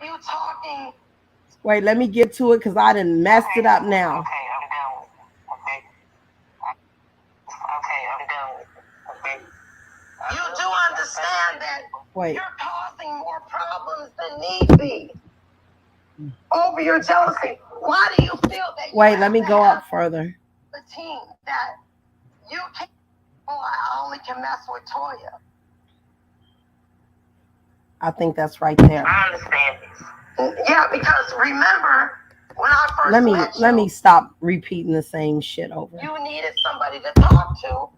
You talking? Wait, let me get to it because I done messed it up now. Okay, I'm down. Okay. Okay, I'm down. Okay. You do understand that Wait. you're causing more problems than need be over your jealousy. Why do you feel that? Wait, let me go up further. The team that you can't. Oh, I only can mess with Toya. I think that's right there. I understand this. Yeah, because remember when I first let me stop repeating the same shit over. You needed somebody to talk to,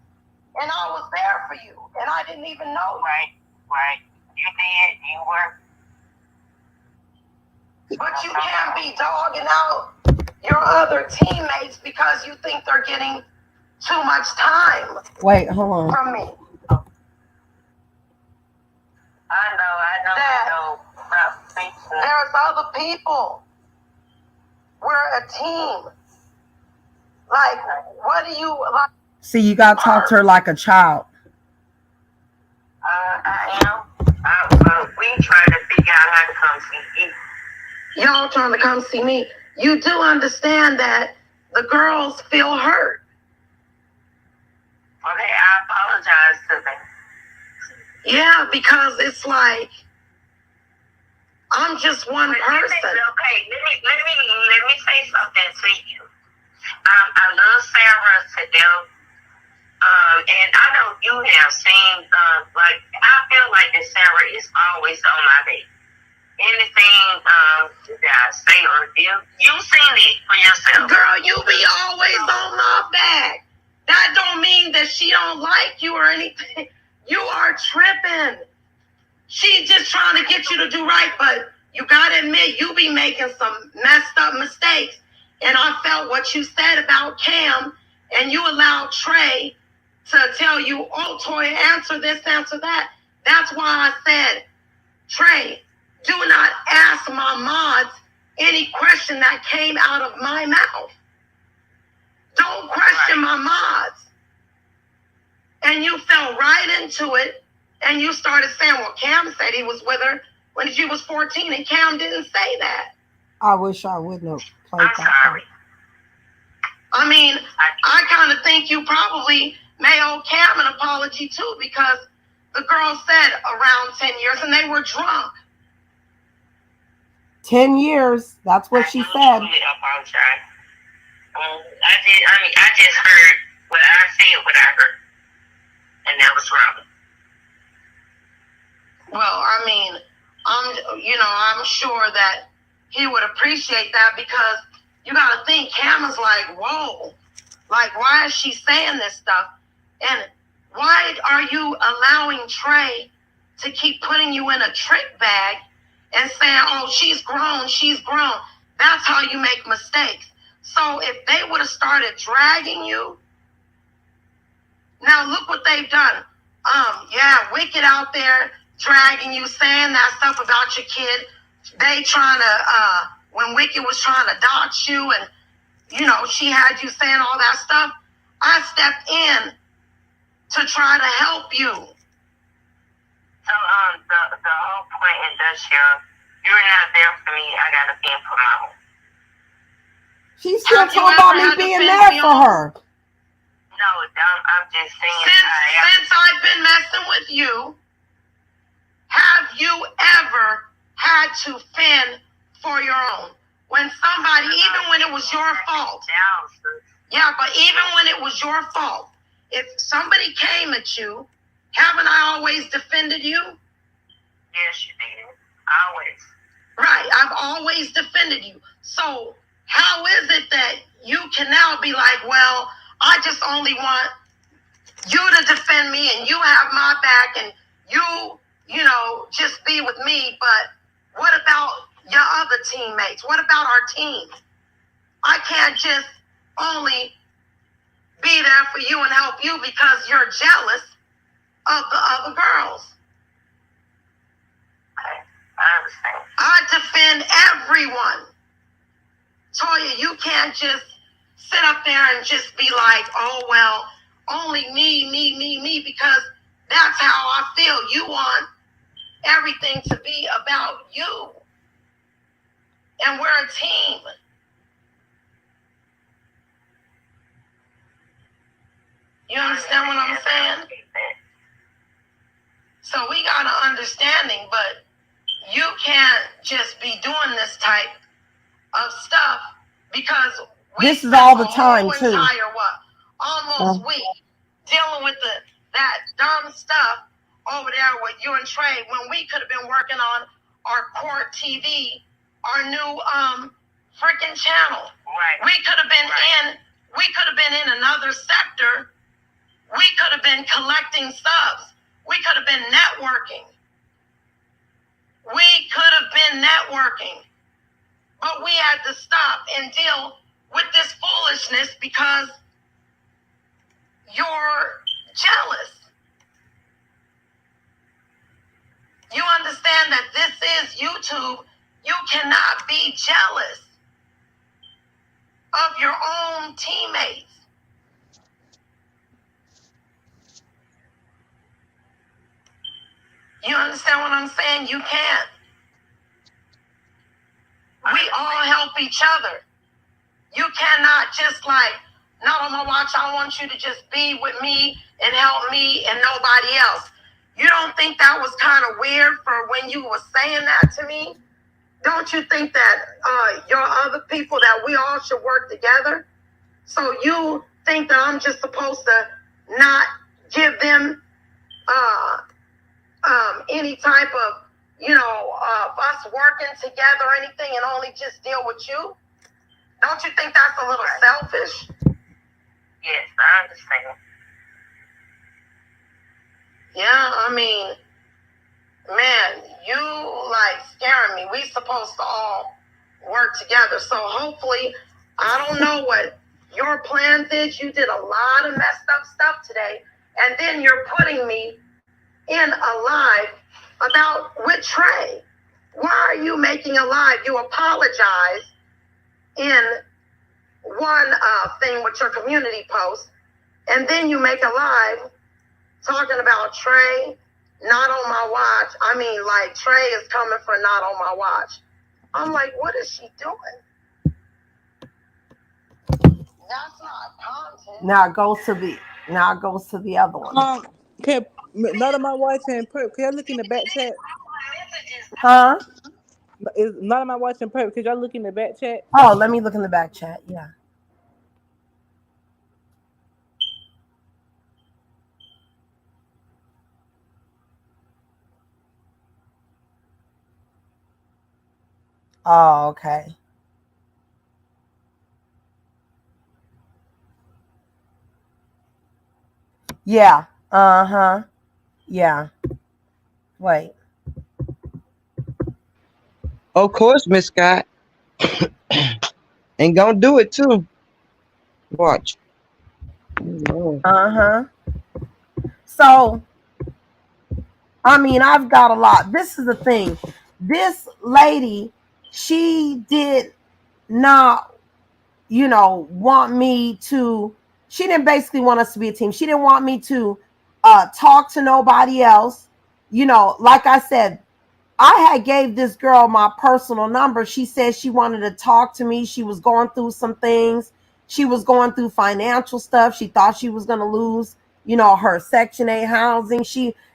and I was there for you, and I didn't even know. Right. You did. You were. But you can't be dogging out your other teammates because you think they're getting too much time. Wait, hold on. From me. I know. There's other people. We're a team. Like, what do you like? See, you gotta talk to her like a child. I am. We trying to figure out how to come see you. Y'all trying to come see me. You do understand that the girls feel hurt. Okay, I apologize to them. Yeah, because it's like I'm just one person. Okay, let me say something to you. I love Sarah to death. And I know you have seen, like, I feel like that Sarah is always on my back. Anything that I say or do, you've seen it for yourself. Girl, you be always on my back. That don't mean that she don't like you or anything. You are tripping. She's just trying to get you to do right, but you gotta admit you be making some messed up mistakes. And I felt what you said about Cam, and you allowed Trey to tell you, oh, Toya, answer this, answer that. That's why I said, Trey, do not ask my mods any question that came out of my mouth. Don't question my mods. And you fell right into it, and you started saying, well, Cam said he was with her when she was 14, and Cam didn't say that. I wish I wouldn't have played I'm that sorry. I mean, I kind of think you probably may owe Cam an apology, too, because the girl said around 10 years, and they were drunk. 10 years. That's what she said. I apologize. I just heard what I said, what I heard. And that was wrong. Well, I mean, I'm sure that he would appreciate that, because you got to think Cam is like, whoa, like, why is she saying this stuff? And why are you allowing Trey to keep putting you in a trick bag and saying, oh, she's grown, she's grown? That's how you make mistakes. So if they would have started dragging you, now look what they've done. Wicked out there dragging you, saying that stuff about your kid. They trying to, when Wicked was trying to dox you, and, she had you saying all that stuff, I stepped in to try to help you. So, the whole point in nutshell, you're not there for me, I gotta be for my own. She's still talking about me being there for her. No, I'm just saying. Since I've been messing with you, have you ever had to fend for your own? When somebody, even when it was your fault. Yeah, but even when it was your fault, if somebody came at you, haven't I always defended you? Yes, you did. Always. Right, I've always defended you. So how is it that you can now be like, well, I just only want you to defend me, and you have my back, and you just be with me, but what about your other teammates? What about our team? I can't just only be there for you and help you because you're jealous of the other girls. Okay, I understand. I defend everyone. Toya, you can't just sit up there and just be like, oh, well, only me, because that's how I feel. You want everything to be about you. And we're a team. You understand what I'm saying? So we got an understanding, but you can't just be doing this type of stuff, because this is all the time too. Almost week dealing with that dumb stuff over there with you and Trey, when we could have been working on our court TV, our new freaking channel. Right. We could have been in another sector. We could have been collecting subs. We could have been networking. But we had to stop and deal with this foolishness because you're jealous. You understand that this is YouTube. You cannot be jealous of your own teammates. You understand what I'm saying? You can't. We all help each other. You cannot just like, not on my watch, I want you to just be with me and help me and nobody else. You don't think that was kind of weird for when you were saying that to me? Don't you think that your other people, that we all should work together? So you think that I'm just supposed to not give them any type of, us working together or anything, and only just deal with you? Don't you think that's a little selfish? Yeah, Yes, I understand. Yeah, I mean, man, you like scaring me. We supposed to all work together. So hopefully, I don't know what your plans is. You did a lot of messed up stuff today, and then you're putting me in a live about with Trey. Why are you making a live? You apologize in one thing with your community post, and then you make a live talking about Trey not on my watch. I mean, like Trey is coming for not on my watch. I'm like, what is she doing? That's not content. Now it goes to the other one. Okay, not on my watch and perp. Can y'all look in the back chat? Huh? Is not on my watch and perp? Could y'all look in the back chat? Oh, let me look in the back chat. Yeah. Oh, okay. Yeah. Uh-huh. Yeah. Wait. Of course, Miss Scott. And gonna do it too. Watch. Uh-huh. So, I mean, I've got a lot. This is the thing. This lady, she did not, want me to, she didn't basically want us to be a team. She didn't want me to talk to nobody else. Like I said, I had gave this girl my personal number. She said she wanted to talk to me. She was going through some things. She was going through financial stuff. She thought she was going to lose, her Section 8 housing.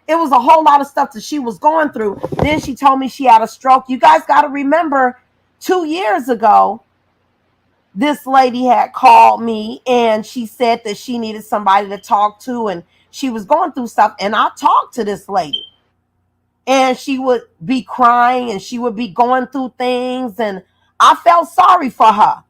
It was a whole lot of stuff that she was going through. Then she told me she had a stroke. You guys got to remember 2 years ago, this lady had called me and she said that she needed somebody to talk to and she was going through stuff. And I talked to this lady. And she would be crying and she would be going through things. And I felt sorry for her.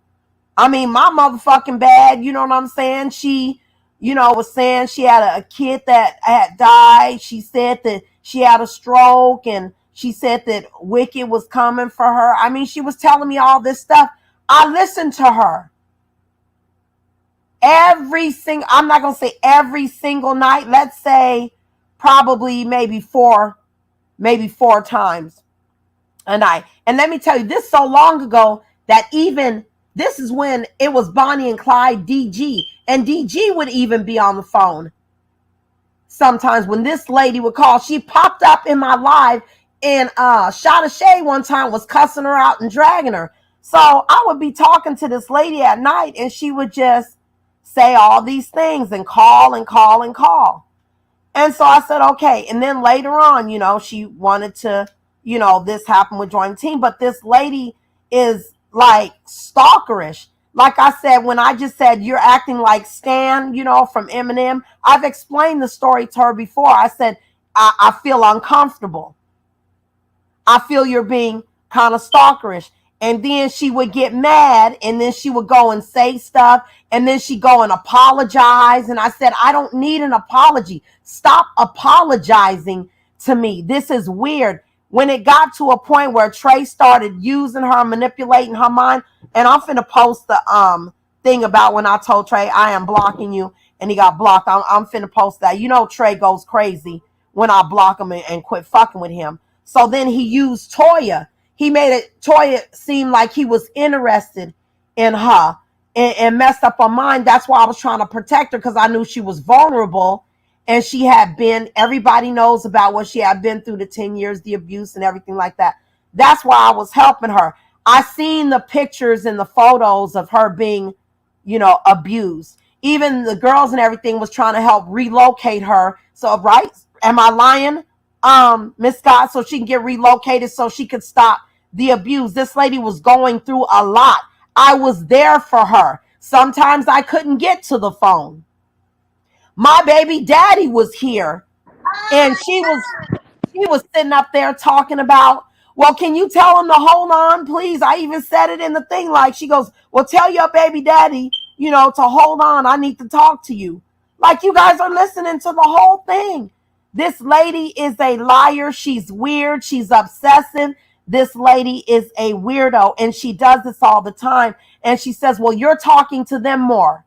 I mean, my motherfucking bad. You know what I'm saying? She, was saying she had a kid that had died. She said that she had a stroke and she said that Wicked was coming for her. I mean, she was telling me all this stuff. I listened to her. I'm not going to say every single night. Let's say probably maybe four times a night. And let me tell you, this so long ago that even this is when it was Bonnie and Clyde DG. And DG would even be on the phone. Sometimes when this lady would call, she popped up in my live and Shot of Shade one time was cussing her out and dragging her. So I would be talking to this lady at night and she would just say all these things and call and call and call. And so I said, okay. And then later on, she wanted to, this happened with Join the Team. But this lady is like stalkerish. Like I said, when I just said, you're acting like Stan, from Eminem, I've explained the story to her before. I said, I feel uncomfortable. I feel you're being kind of stalkerish. And then she would get mad and then she would go and say stuff and then she'd go and apologize. And I said, I don't need an apology. Stop apologizing to me. This is weird. When it got to a point where Trey started using her, manipulating her mind, and I'm finna post the thing about when I told Trey, I am blocking you, and he got blocked. I'm finna post that. Trey goes crazy when I block him and quit fucking with him. So then he used Toya. He made Toya seem like he was interested in her and messed up her mind. That's why I was trying to protect her because I knew she was vulnerable. And she had been, everybody knows about what she had been through, the 10 years, the abuse and everything like that. That's why I was helping her. I seen the pictures and the photos of her being, abused. Even the girls and everything was trying to help relocate her. So, right? Am I lying? Miss Scott, so she can get relocated so she could stop the abuse. This lady was going through a lot. I was there for her. Sometimes I couldn't get to the phone. My baby daddy was here and she was sitting up there talking about, well, can you tell him to hold on, please? I even said it in the thing. Like, she goes, well, tell your baby daddy to hold on. I need to talk to you. Like, you guys are listening to the whole thing. This lady is a liar. She's weird. She's obsessive. This lady is a weirdo, and she does this all the time. And she says, well, you're talking to them more.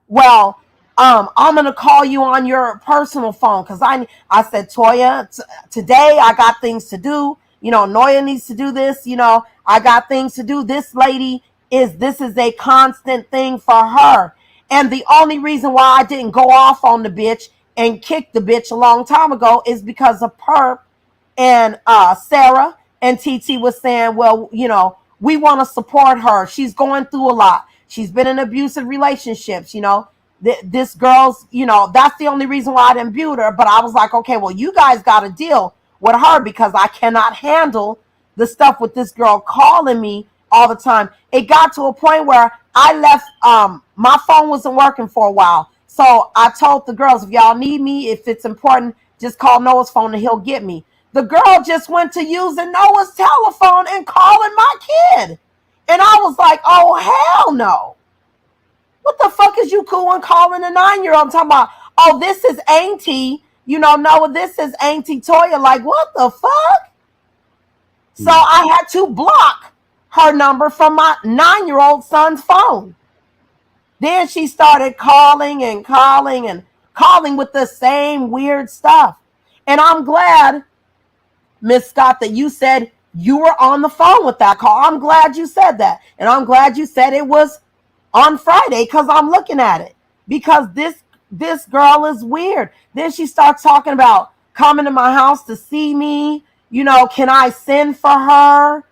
Well, I'm gonna call you on your personal phone because I said, Toya, today I got things to do. Noya needs to do this. I got things to do. This is a constant thing for her. And the only reason why I didn't go off on the bitch and kick the bitch a long time ago is because of Perp and Sarah and TT was saying, well, we want to support her. She's going through a lot. She's been in abusive relationships. This girl's, that's the only reason why I didn't build her. But I was like, okay, well, you guys got to deal with her because I cannot handle the stuff with this girl calling me all the time. It got to a point where I left, my phone wasn't working for a while. So I told the girls, if y'all need me, if it's important, just call Noah's phone and he'll get me. The girl just went to using Noah's telephone and calling my kid. And I was like, oh, hell no. What the fuck is you cool and calling a 9-year-old? I'm talking about, oh, this is Auntie. Noah, this is Auntie Toya. Like, what the fuck? So I had to block her number from my 9-year-old son's phone. Then she started calling and calling and calling with the same weird stuff. And I'm glad, Miss Scott, that you said you were on the phone with that call. I'm glad you said that. And I'm glad you said it was on Friday because I'm looking at it. Because this girl is weird. Then she starts talking about coming to my house to see me. Can I send for her?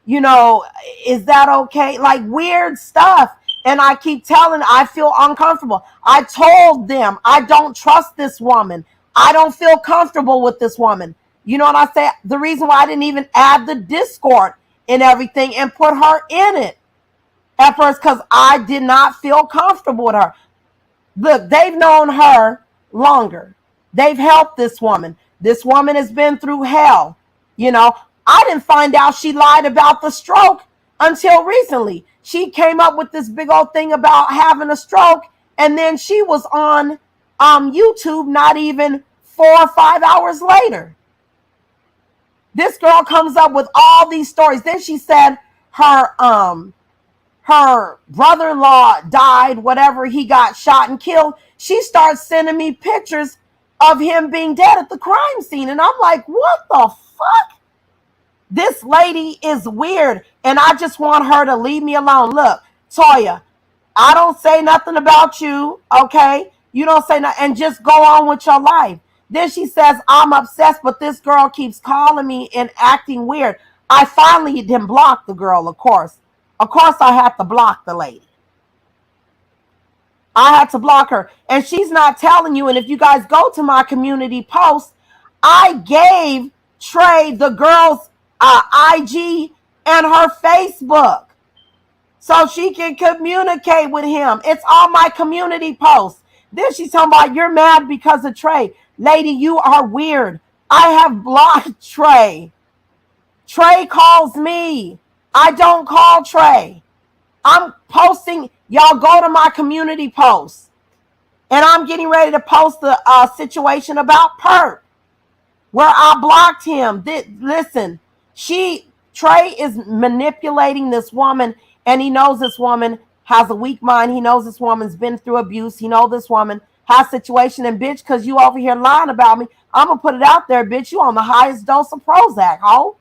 Is that okay? Like, weird stuff. And I keep telling, I feel uncomfortable. I told them, I don't trust this woman. I don't feel comfortable with this woman. You know what I say? The reason why I didn't even add the Discord and everything and put her in it at first, because I did not feel comfortable with her. Look, they've known her longer. They've helped this woman. This woman has been through hell. I didn't find out she lied about the stroke until recently. She came up with this big old thing about having a stroke, and then she was on YouTube not even 4 or 5 hours later. This girl comes up with all these stories. Then she said her brother-in-law died, whatever, he got shot and killed. She starts sending me pictures of him being dead at the crime scene. And I'm like, what the fuck? This lady is weird. And I just want her to leave me alone. Look, Toya, I don't say nothing about you, okay? You don't say nothing, and just go on with your life. Then she says, I'm obsessed, but this girl keeps calling me and acting weird. I finally didn't block the girl, of course. Of course, I had to block the lady. I had to block her. And she's not telling you. And if you guys go to my community post, I gave Trey the girl's IG and her Facebook so she can communicate with him. It's on my community post. Then she's talking about you're mad because of Trey. Lady, you are weird. I have blocked Trey. Trey calls me. I don't call Trey. I'm posting. Y'all go to my community post. And I'm getting ready to post the situation about Perp, where I blocked him. Listen, Trey is manipulating this woman, and he knows this woman has a weak mind. He knows this woman's been through abuse. He knows this woman has situation. And bitch, because you over here lying about me, I'm going to put it out there, bitch. You on the highest dose of Prozac, ho.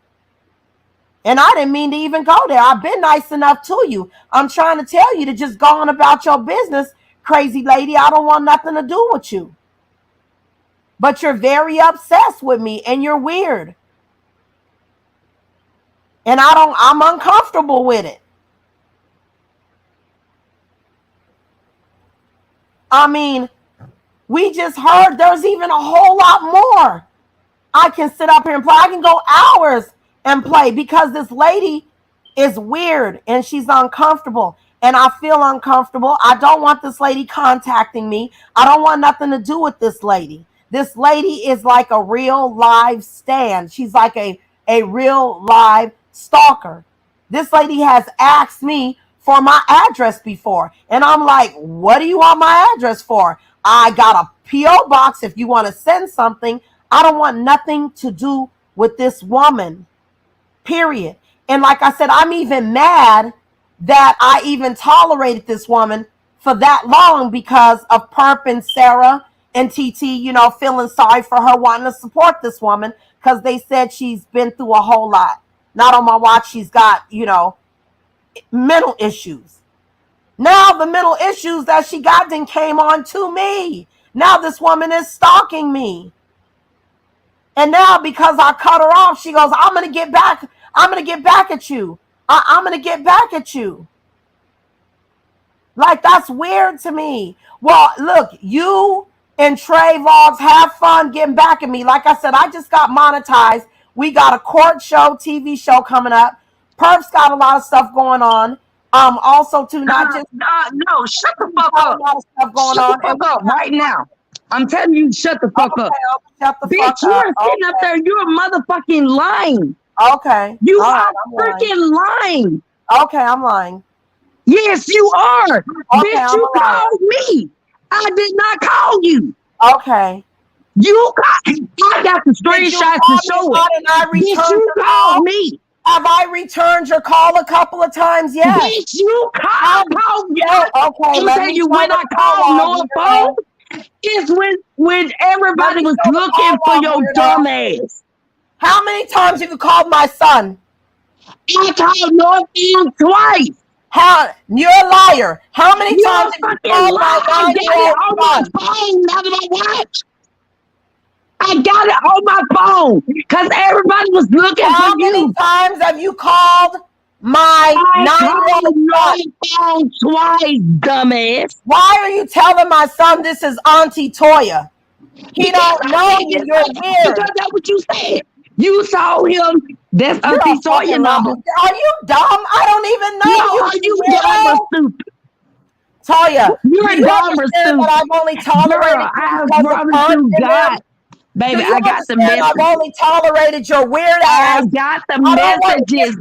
And I didn't mean to even go there. I've been nice enough to you. I'm trying to tell you to just go on about your business, crazy lady. I don't want nothing to do with you. But you're very obsessed with me, and you're weird. And I'm uncomfortable with it. I mean, we just heard there's even a whole lot more I can sit up here and play. I can go hours and play because this lady is weird and she's uncomfortable. And I feel uncomfortable. I don't want this lady contacting me. I don't want nothing to do with this lady. This lady is like a real live stand. She's like a real live stalker. This lady has asked me for my address before. And I'm like, what do you want my address for? I got a P.O. box if you want to send something. I don't want nothing to do with this woman, period. And like I said, I'm even mad that I even tolerated this woman for that long because of Perp and Sarah and TT, feeling sorry for her, wanting to support this woman because they said she's been through a whole lot. Not on my watch, she's got, mental issues. Now the mental issues that she got then came on to me. Now this woman is stalking me. And now because I cut her off, she goes, I'm going to get back at you. I'm going to get back at you. Like, that's weird to me. Well, look, you and Trey Vlogs have fun getting back at me. Like I said, I just got monetized. We got a court show, TV show coming up. Perf's got a lot of stuff going on. Also, too, not just no, shut the fuck up. A lot of stuff going shut on. the fuck up right now. I'm telling you, shut the fuck up. Shut the Bitch, fuck you up. are sitting up there. You're motherfucking lying. Okay. You All are right, freaking lying. Okay, I'm lying. Yes, you are. Okay, Bitch, you called me. I did not call you. Okay. I got the screenshots to show it. Bitch, you called me. Have I returned your call a couple of times? Yes. Bitch, you called me. Okay, let me you when I called no phone is when everybody was looking for your dumb ass. How many times have you called my son? I called no phone twice. You're a liar. How many times have you called my 9-year-old on my phone, not on my watch? I got it on my phone because everybody was looking for you. How many times have you called my 9-year-old phone twice, dumbass? Why are you telling my son this is Auntie Toya? He don't know you. You're weird. Because that's what you said. You saw him. That's Auntie Toya number. Are you dumb? I don't even know you. Are you dumb or stupid? Toya, you're dumb or stupid. That I've only tolerated Girl, I promise you, God. Baby, I got the message. I've only tolerated your weird ass. I got the messages,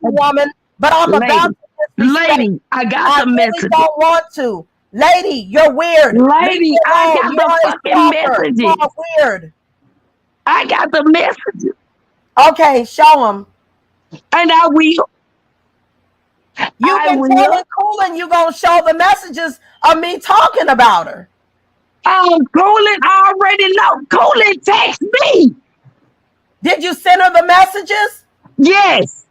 woman, but I'm about to lady, I got the messages. I don't want to. Lady, you're weird. Lady, I got the fucking messages. You're weird. I got the messages. Okay, show them. And I will. You can tell it cool and you gonna show the messages of me talking about her. Coolin already know. Coolin text me. Did you send her the messages? Yes.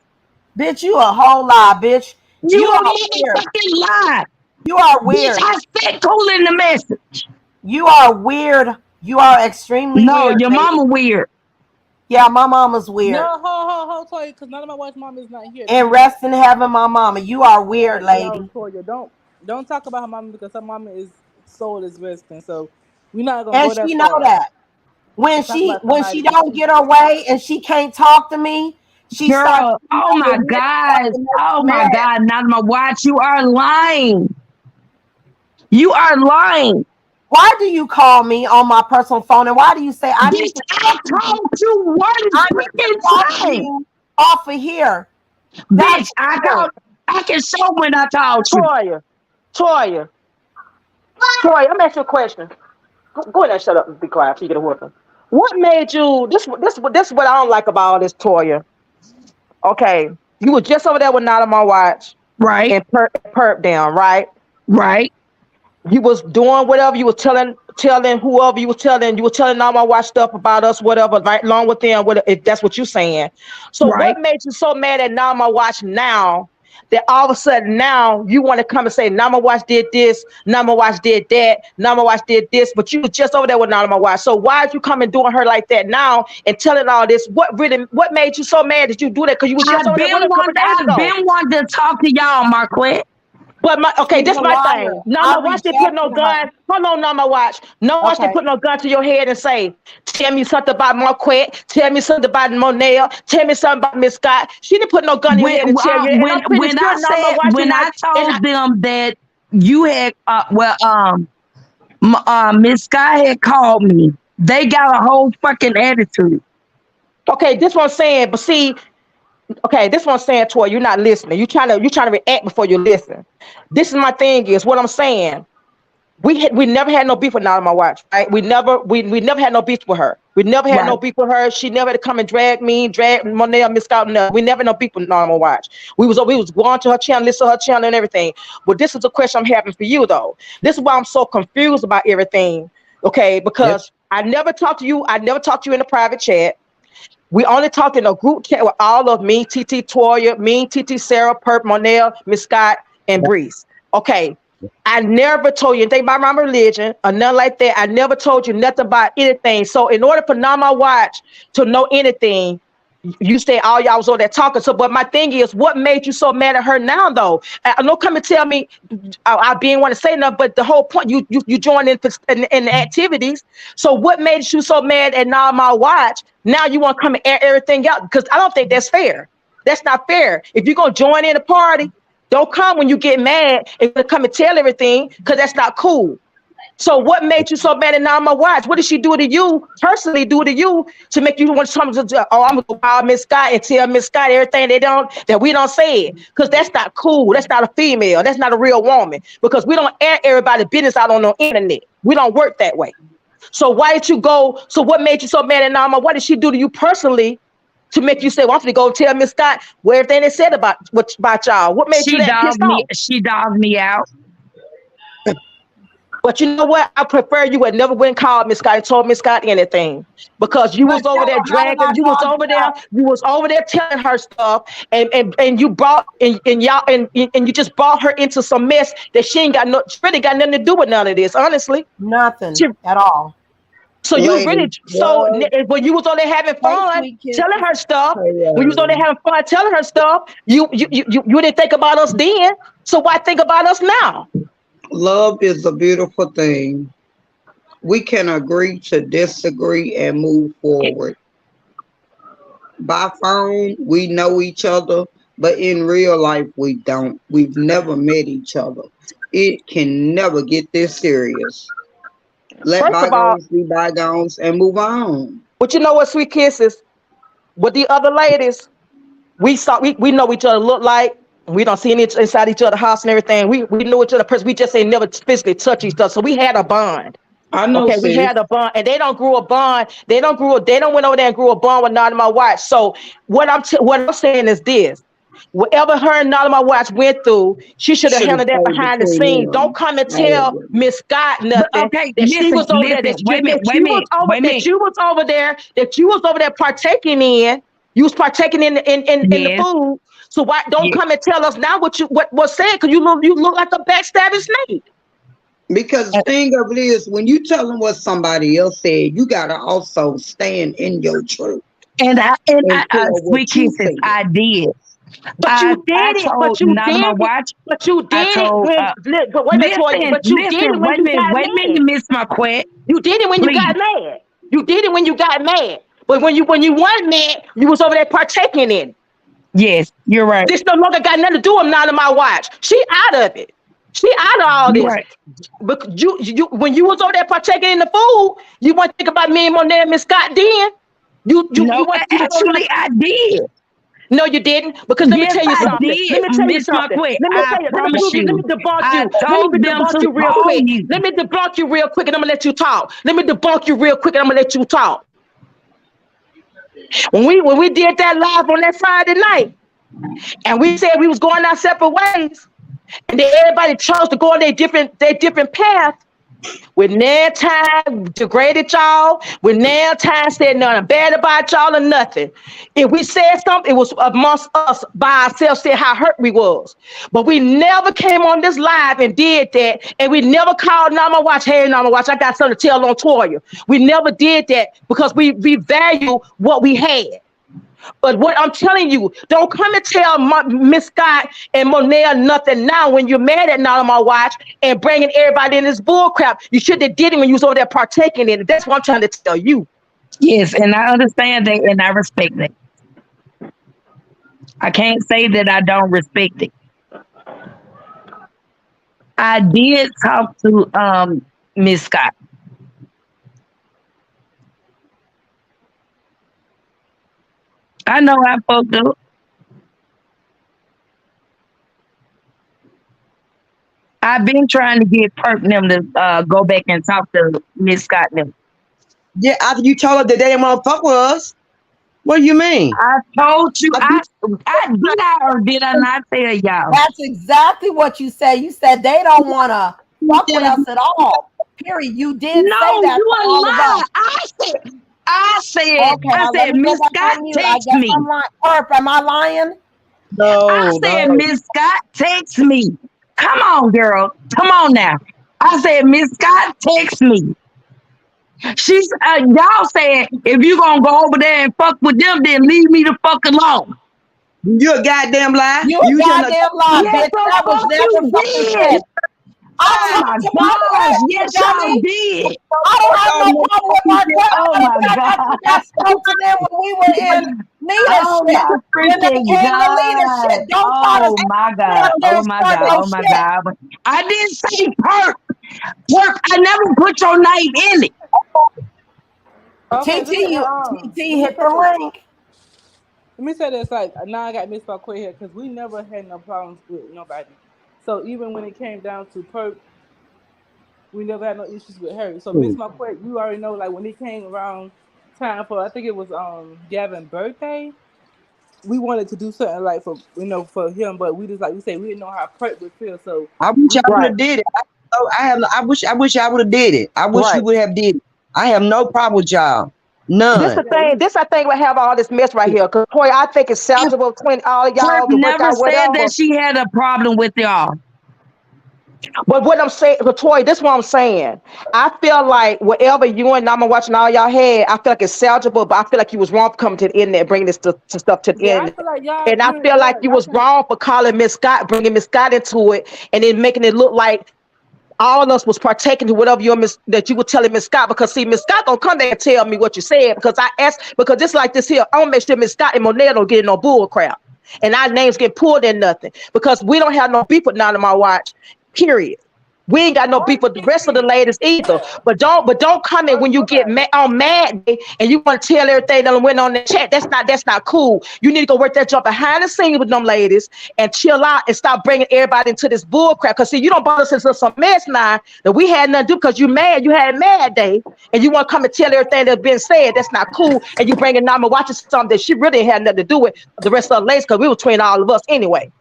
Bitch, you a whole lie, bitch. You are a fucking lie. You are weird. Bitch, I sent Coolin the message. You are weird. You are extremely weird. No, your mama weird. Yeah, my mama's weird. No, hold, Toya, because none of my wife's mom is not here. And rest in heaven, my mama. You are weird, lady. No, Toya, don't talk about her mama because her mama is soul is resting. So we're not gonna go that far. And she know that. When she don't get her way and she can't talk to me, she starts. Oh my God! Oh my God! Not my watch. You are lying. You are lying. Why do you call me on my personal phone and why do you say I need to told you one freaking time off of here? Bitch, I can show when I told you. Toya, I'm asking you a question. Go ahead and shut up and be quiet so you get a whooping. What made you this what I don't like about all this, Toya. Okay. You were just over there with Not on My Watch. Right. And perp down, right? Right. You was doing whatever you was telling whoever you was telling Not My Watch stuff about us, whatever, right along with them, if that's what you're saying. So what made you so mad at Not My Watch now that all of a sudden now you want to come and say Not My Watch did this, Not My Watch did that, Not My Watch did this, but you was just over there with Not My Watch. So why are you coming doing her like that now and telling all this? What made you so mad that you do that? Because you was just over there with her. I've been wanting to talk to y'all, Marquette. But this is my thing. Not My Watch didn't put no gun. Hold on, Not My Watch. No one didn't put no gun to your head and say, tell me something about Marquette. Tell me something about Monell. Tell me something about Miss Scott. She didn't put no gun in your head and tell you. When I told them that you had, Miss Scott had called me, they got a whole fucking attitude. Okay, this is what I'm saying. But see, Okay, this is what I'm saying, Toy. You're not listening. You trying to react before you listen. This is my thing. Is what I'm saying. We never had no beef with Nana my watch, right? We never had no beef with her. We never had Right. no beef with her. She never had to come and drag Monet or Miss Scott. No, we never had no beef with Nana my watch. We was going to her channel, listen to her channel and everything. But this is a question I'm having for you though. This is why I'm so confused about everything. Okay, Yep. because I never talked to you. I never talked to you in a private chat. We only talked in a group chat with all of me, TT Toya, me, TT Sarah, Perp, Monell, Miss Scott, and Breeze. Okay. I never told you anything about my religion or nothing like that. I never told you nothing about anything. So in order for Nama Watch to know anything, you say all y'all was over there talking. So, but my thing is, what made you so mad at her now, though? Don't come and tell me I didn't want to say nothing, but the whole point you joined in the activities. So, what made you so mad at now my watch? Now you want to come and air everything out because I don't think that's fair. That's not fair. If you're gonna join in a party, don't come when you get mad and come and tell everything because that's not cool. So what made you so mad at Nama Watch? What did she do to you, personally do to you to make you want to come to, oh, I'm going to call Miss Scott and tell Miss Scott everything that we don't say it. Because that's not cool. That's not a female. That's not a real woman. Because we don't air everybody's business out on the internet. We don't work that way. So why did you go? So what made you so mad at Nama? What did she do to you personally to make you say, well, I'm going to go tell Miss Scott where everything they said about y'all? What made you that pissed off? She dogged me out. But you know what? I prefer you had never went and called Miss Scott and told Miss Scott anything because you was But over tell there her how did I dragging. You was dog over you there. out? You was over there telling her stuff, and you brought and y'all and you just brought her into some mess that she ain't got no. She really got nothing to do with none of this, honestly. Nothing She, at all. so you really Ladies, what? when you was on there having Hey, fun, sweet telling kisses. her stuff. When you was on there Hey, having fun, telling her stuff, you didn't think about us then. So why think about us now? love is a beautiful thing. We can agree to disagree and move forward. By phone, we know each other, but in real life, we don't. We've never met each other. It can never get this serious. Let First of all, bygones be bygones and move on. but you know what, sweet kisses with the other ladies. We know each other look like. We don't see any inside each other's house and everything. We knew each other person. We just ain't never physically touch each other. So we had a bond. I know, Okay, we sis. had a bond, and they don't grew a bond. They don't went over there and grew a bond with None of my watch. So what I'm saying is this: whatever her and None of my watch went through, she should have Should have handled that stayed behind the between scenes. Don't them. come and I tell agree. Miss Scott But nothing okay, that she was over there. listen. Wait a minute. Wait a minute. Wait a minute. That you was over there partaking in. You was partaking in the Yes. food. So why don't Yes. come and tell us now what was said? Because you look like a backstabbing snake. Because the thing of it is, when you tell them what somebody else said, you gotta also stand in your truth and tell Sweet what you kisses. said. I did. But I you did it. told But you none of my did it. watch. But you I did it told when. But wait a minute, Toy. But you did it when wait a you minute, got wait a minute, mad. Miss Marquette. You did it when you Please. got mad. You did it when you got mad. But when you weren't mad, you was over there partaking in it. Yes, you're right. This no longer got nothing to do with none of my watch. She out of it. She out of all You're this. right. But you when you was over there partaking in the food, you want to think about me and Monet and Miss Scott then. No, You was over actually I did. No, you didn't. Because let me Yes, tell you I something. did, Let me tell you Miss something. Marquette. Let me I tell you. Let me promise prove you. Let me you. debunk I you. told them Debunk to you real call quick. you. Let me debunk you real quick, and I'm gonna let you talk. Let me debunk you real quick, and I'm gonna let you talk. When we did that live on that Friday night, and we said we was going our separate ways, and then everybody chose to go on their different path. With now time degraded y'all, with now time said nothing bad about y'all or nothing. If we said something, it was amongst us by ourselves, said how hurt we was. But we never came on this live and did that, and we never called Nama Watch, hey Nama Watch, I got something to tell on Toya. We never did that because we value what we had. But what I'm telling you, don't come and tell Miss Scott and Monet nothing now when you're mad at Not on My Watch and bringing everybody in this bull crap. You should have did it when you was over there partaking in it. That's what I'm trying to tell you. Yes, and I understand that and I respect that. I can't say that I don't respect it. I did talk to Miss Scott. I know I fucked up. I've been trying to get Perk and them to go back and talk to Miss Scott and them. Yeah, after you told her that they didn't want to fuck with us. What do you mean? I told you, did I not tell y'all? That's exactly what you said. You said they don't want to fuck with us at all. Period. You did No, say that you to a all of lie. us. I said, Let me go Miss back Scott on mute. I text guess me. I'm lying. Perp, am I lying? I said, Miss Scott text me. Come on, girl. Come on now. I said, Miss Scott text me. She's y'all saying if you gonna go over there and fuck with them, then leave me the fuck alone. You a goddamn lie. You a goddamn lie, Yes, bitch. That was you never fucking did. said. Oh my gosh, yes, y'all did. I don't have no problem with our girl. Oh Matter my of fact, I god. think I spoke to them when we were in Oh leadership. my When they freaking came to god. leadership. Don't try to Oh my sit god. up there Oh and my start god. no Oh my shit. god. I didn't say Perk. Perk, I never put your name in it. Okay, TT, hit the link. Let me say this, like, now I got Miss McCoy here because we never had no problems with nobody. So even when it came down to Perk, we never had no issues with her. So Miss McCoy, you already know, like when it came around time for, I think it was Gavin's birthday, we wanted to do something like for him, but we just like we say we didn't know how Perk would feel. So I wish I would Right. have did it. I wish I would have did it. I wish you Right. would have did it. I have no problem with y'all. This the None. thing. This I think we have all this mess right here. Cause Toy, I think it's salvageable between all Perk y'all to work never out said whatever. that she had a problem with y'all. But what I'm saying, Toy, this is what I'm saying. I feel like whatever you and Nama watching all y'all had, I feel like it's salvageable, but I feel like you was wrong for coming to the internet, bringing this to stuff to the yeah, I internet. feel like y'all, And I feel like you was wrong for calling Miss Scott, bringing Miss Scott into it, and then making it look like all of us was partaking to whatever that you were telling Miss Scott. Because see, Miss Scott gonna come there and tell me what you said. Because I asked, because just like this here, I'm gonna make sure Miss Scott and Monet don't get in no bull crap. And our names get pulled in nothing. Because we don't have no beef with none of my watch. Period. We ain't got no beef with the rest of the ladies either. But don't come in when you get on mad day and you want to tell everything that went on the chat. That's not cool. You need to go work that job behind the scenes with them ladies and chill out and stop bringing everybody into this bull crap. Cause see, you don't bother us into some mess now that we had nothing to do because you mad. You had a mad day and you want to come and tell everything that's been said. That's not cool. And you bringing Nama watching something that she really had nothing to do with the rest of the ladies because we were between all of us anyway.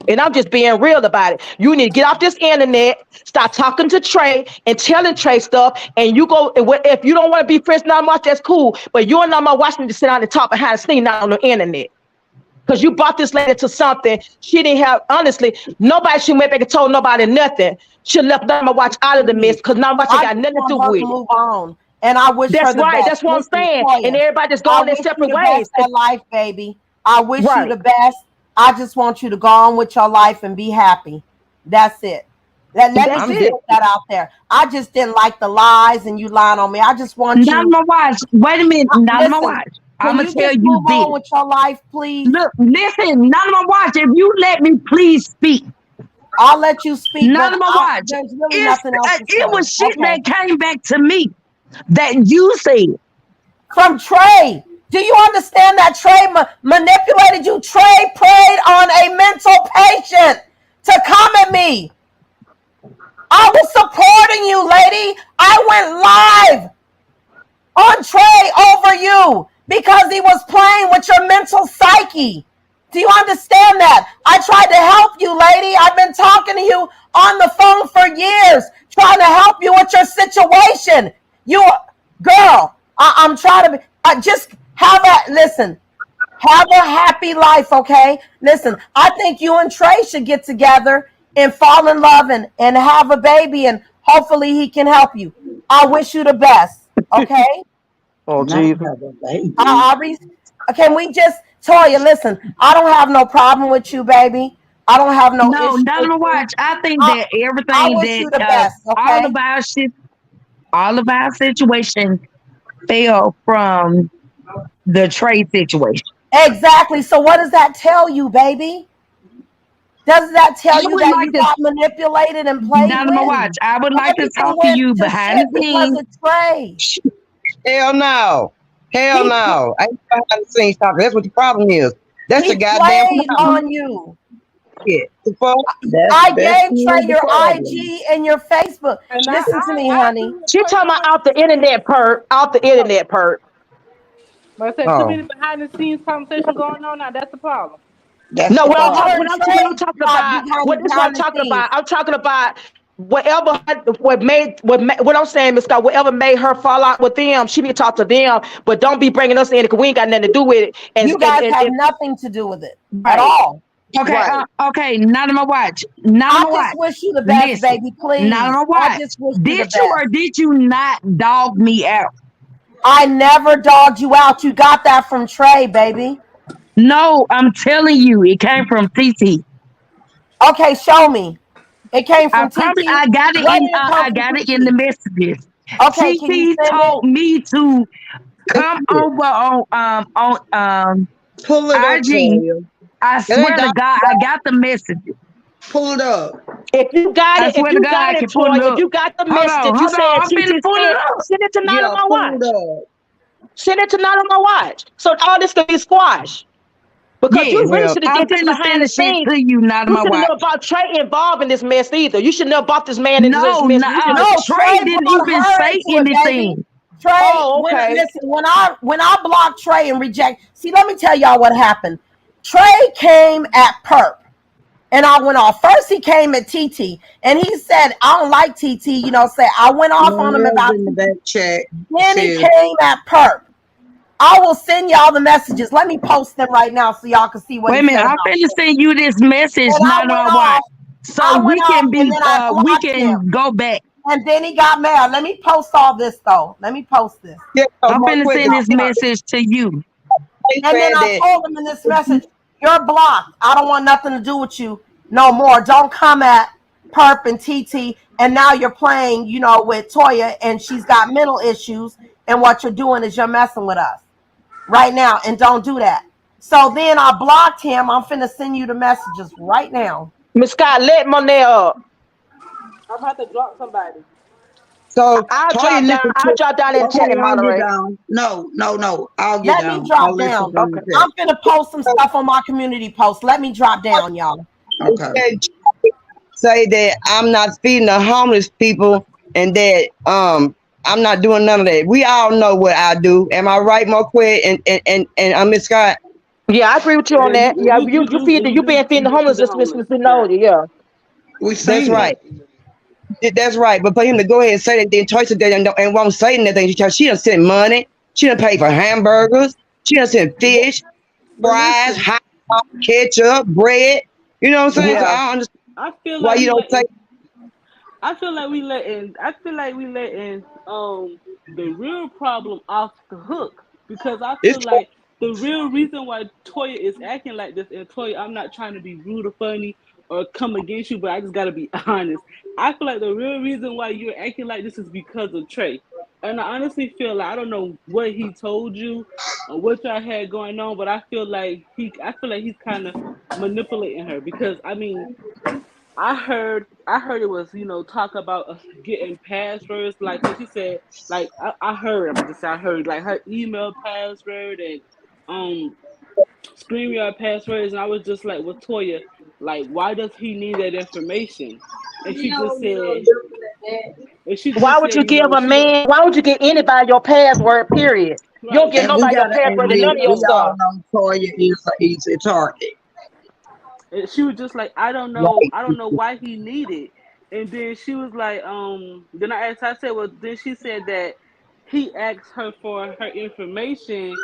And I'm just being real about it. You need to get off this internet, stop talking to Trey and telling Trey stuff. And you go, if you don't want to be friends not much, that's cool. But you and not my watching to sit down and talk behind the scene, not on the internet. Because you brought this lady to something she didn't have. Honestly, nobody should went back and told nobody nothing. Should left Nama watch out of the mess because Nama watch got nothing to do with it. Move on. And I wish her That's the right. best. That's what I'm Listen, saying. Toya, And everybody just I going their wish you separate the ways. best of life, baby. I wish you Right. the best. I just want you to go on with your life and be happy. That's it. Let me That's just it. put that out there. I just didn't like the lies and you lying on me. I just want Not you. my watch. Wait a minute. Not my Listen, watch. I'm can gonna you tell just you move this. on with your life, please? Look, listen. Not my watch. If you let me, please speak. I'll let you speak, None but of my watch. there's really nothing else to say. It was shit Okay. that came back to me that you said. From Trey. Do you understand that Trey manipulated you? Trey preyed on a mental patient to come at me. I was supporting you, lady. I went live on Trey over you because he was playing with your mental psyche. Do you understand that? I tried to help you, lady. I've been talking to you on the phone for years, trying to help you with your situation. You, girl, I'm trying to just have a happy life, okay? Listen, I think you and Trey should get together and fall in love and have a baby, and hopefully he can help you. I wish you the best, okay? Oh, Jesus. Can we just, Toya, listen, I don't have no problem with you, baby. I don't have no No, issue not with my you. watch. I think I, that I everything wish you the that best, okay? all of our situation fell from the trade situation. Exactly. So what does that tell you, baby? Does that tell I you would that like you to, got manipulated and played not my with? watch. I would like to Everything talk to went you to behind shit the because scenes. of Trey. Hell no. Hell He no. I ain't behind the scenes talking. That's what the problem is. That's the goddamn played problem. on you. it. The fuck? I That's gave Trey the your problem. IG and your Facebook. And Listen to me, I honey. do She talking about personally. off the internet perk, off the internet perk. But I said too Oh, many behind the scenes conversation going on now. That's the problem. that's No, the what I'm Well, talking, her problem. and what I'm, what I'm Trey talking got about, what this what I'm behind the talking scenes. about. I'm talking about whatever, what I'm saying, Miss Scott, whatever made her fall out with them, she need to talk to them, but don't be bringing us in because we ain't got nothing to do with it. You guys have nothing to do with it at Right. all. Okay, Right. okay, not on my watch. Not on I my just watch. wish you the best, Listen, baby. not on Please. my I watch. just wish you the Did you or best. did you not dog me out? I never dogged you out. You got that from Trey, baby. No, I'm telling you, it came from TT. Okay, show me. It came I from promise TT. I got it Where in did it come I from, got it in the TT? messages. Okay, can you TT send it? told me to Let's come see it. over on Pull it up, IG. Toya. I That ain't swear to Dr. God, I got the messages. Pull it up. If you got I it, if swear to you God, I got it, can pull Troy, it if up. you got the Hold message on, that you hold said on. I'm TT finna pull it sent, up. send it to not on Yeah, my pull it watch. up. Send it to not on my watch. So all this could be squashed. Because you Yes, really Well, should have I'm did this finna behind send the the shit scenes. to you, not on You my should have watch. known about Trey involved in this mess either. You shouldn't have brought this man into this No, mess. no, You should No, have. Trey Trey didn't brought even her say into it, baby. anything. Trey, Oh, when okay. listen, when I blocked Trey and reject, see, let me tell y'all what happened. Trey came at Perp. And I went off. First, he came at TT, and he said, "I don't like TT." Say I went off on him Monel's about in the TT. back chat. Then he Sis. came at Perp. I will send y'all the messages. Let me post them right now so y'all can see what Wait he a minute, said I'm about finna Perp. send you this message, And I not on went my watch. off. So I went we off, can and be then I we blocked him. can go back. And then he got mad. Let me post all this though. Let me post this. Yeah, I'm more finna quick. send this Y'all. message to you. They And then said I that. told him in this message, "You're blocked. I don't want nothing to do with you no more. Don't come at Perp and TT. And now you're playing, with Toya, and she's got mental issues. And what you're doing is you're messing with us right now, and don't do that." So then I blocked him. I'm finna send you the messages right now. Miss Scott, let Monet up. I'm about to drop somebody. So I'll Toya drop down. listened I'll to. drop down in the chat Okay, and I'll get moderate. down. No, no, no. I'll get Let me down. drop I'll listen down. from Okay. the chat. I'm finna post some stuff on my community post. Let me drop down, y'all. Okay. Okay. Say that I'm not feeding the homeless people and that I'm not doing none of that. We all know what I do. Am I right, Marquette and I'm Miss Scott? Yeah, I agree with you on Yeah, that. Yeah, you you feed do you been feeding you the do feed homeless the just homeless. been know Yeah. you. Yeah. We That's seen it. right. That's right. But for him to go ahead and say that, then Toy today and won't say nothing because she done sent money. She done paid for hamburgers. She done sent fish, But fries, listen, hot dog, ketchup, bread. You know what I'm saying? So Yeah. I don't understand I feel why like you we don't say. letting I feel like we letting the real problem off the hook because I It's feel like the real reason why Toya is acting like this, and Toya, I'm not trying to be rude or funny or come against you, but I just gotta be honest. I feel like the real reason why you're acting like this is because of Trey. And I honestly feel like I don't know what he told you or what y'all had going on, but I feel like he's kind of manipulating her because I mean I heard it was talk about getting passwords like cause she said like I heard I'm gonna just say I heard like her email password and um screen yard passwords and I was just like with Toya like why does he need that information and she Why just would said you give a she don't man? Why would you give anybody your password? Period. You don't right give she and we nobody your gotta password and admit none of your we all stuff. know Toya is an easy target. and she was just like, I don't Right. know why he needed. And then she was like, then I asked, I said, well, then she said that he asked her for her information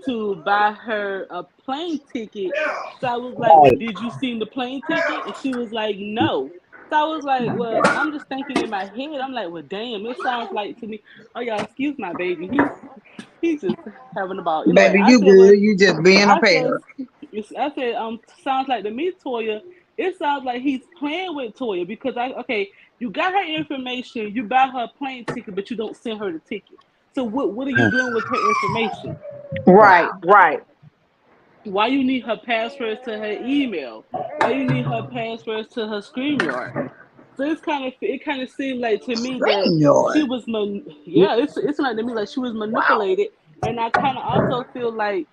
to buy her a plane ticket. So I was like, well, did you see the plane ticket? And she was like, no. So I was like, well, I'm just thinking in my head, I'm like, well, damn, it sounds like to me, oh, y'all, excuse my baby. He's just having a ball. Anyway, Baby, I you said, well, good. You just being a I said, parent. sounds like to me, Toya. It sounds like he's playing with Toya because okay, you got her information, you buy her a plane ticket, but you don't send her the ticket. So what are you doing with her information? Right. Right. Why you need her passwords to her email? Why you need her passwords to her StreamYard? So it kind of seemed like to me that she Lord. was yeah, it's like to me like she was manipulated, and I kind of also feel like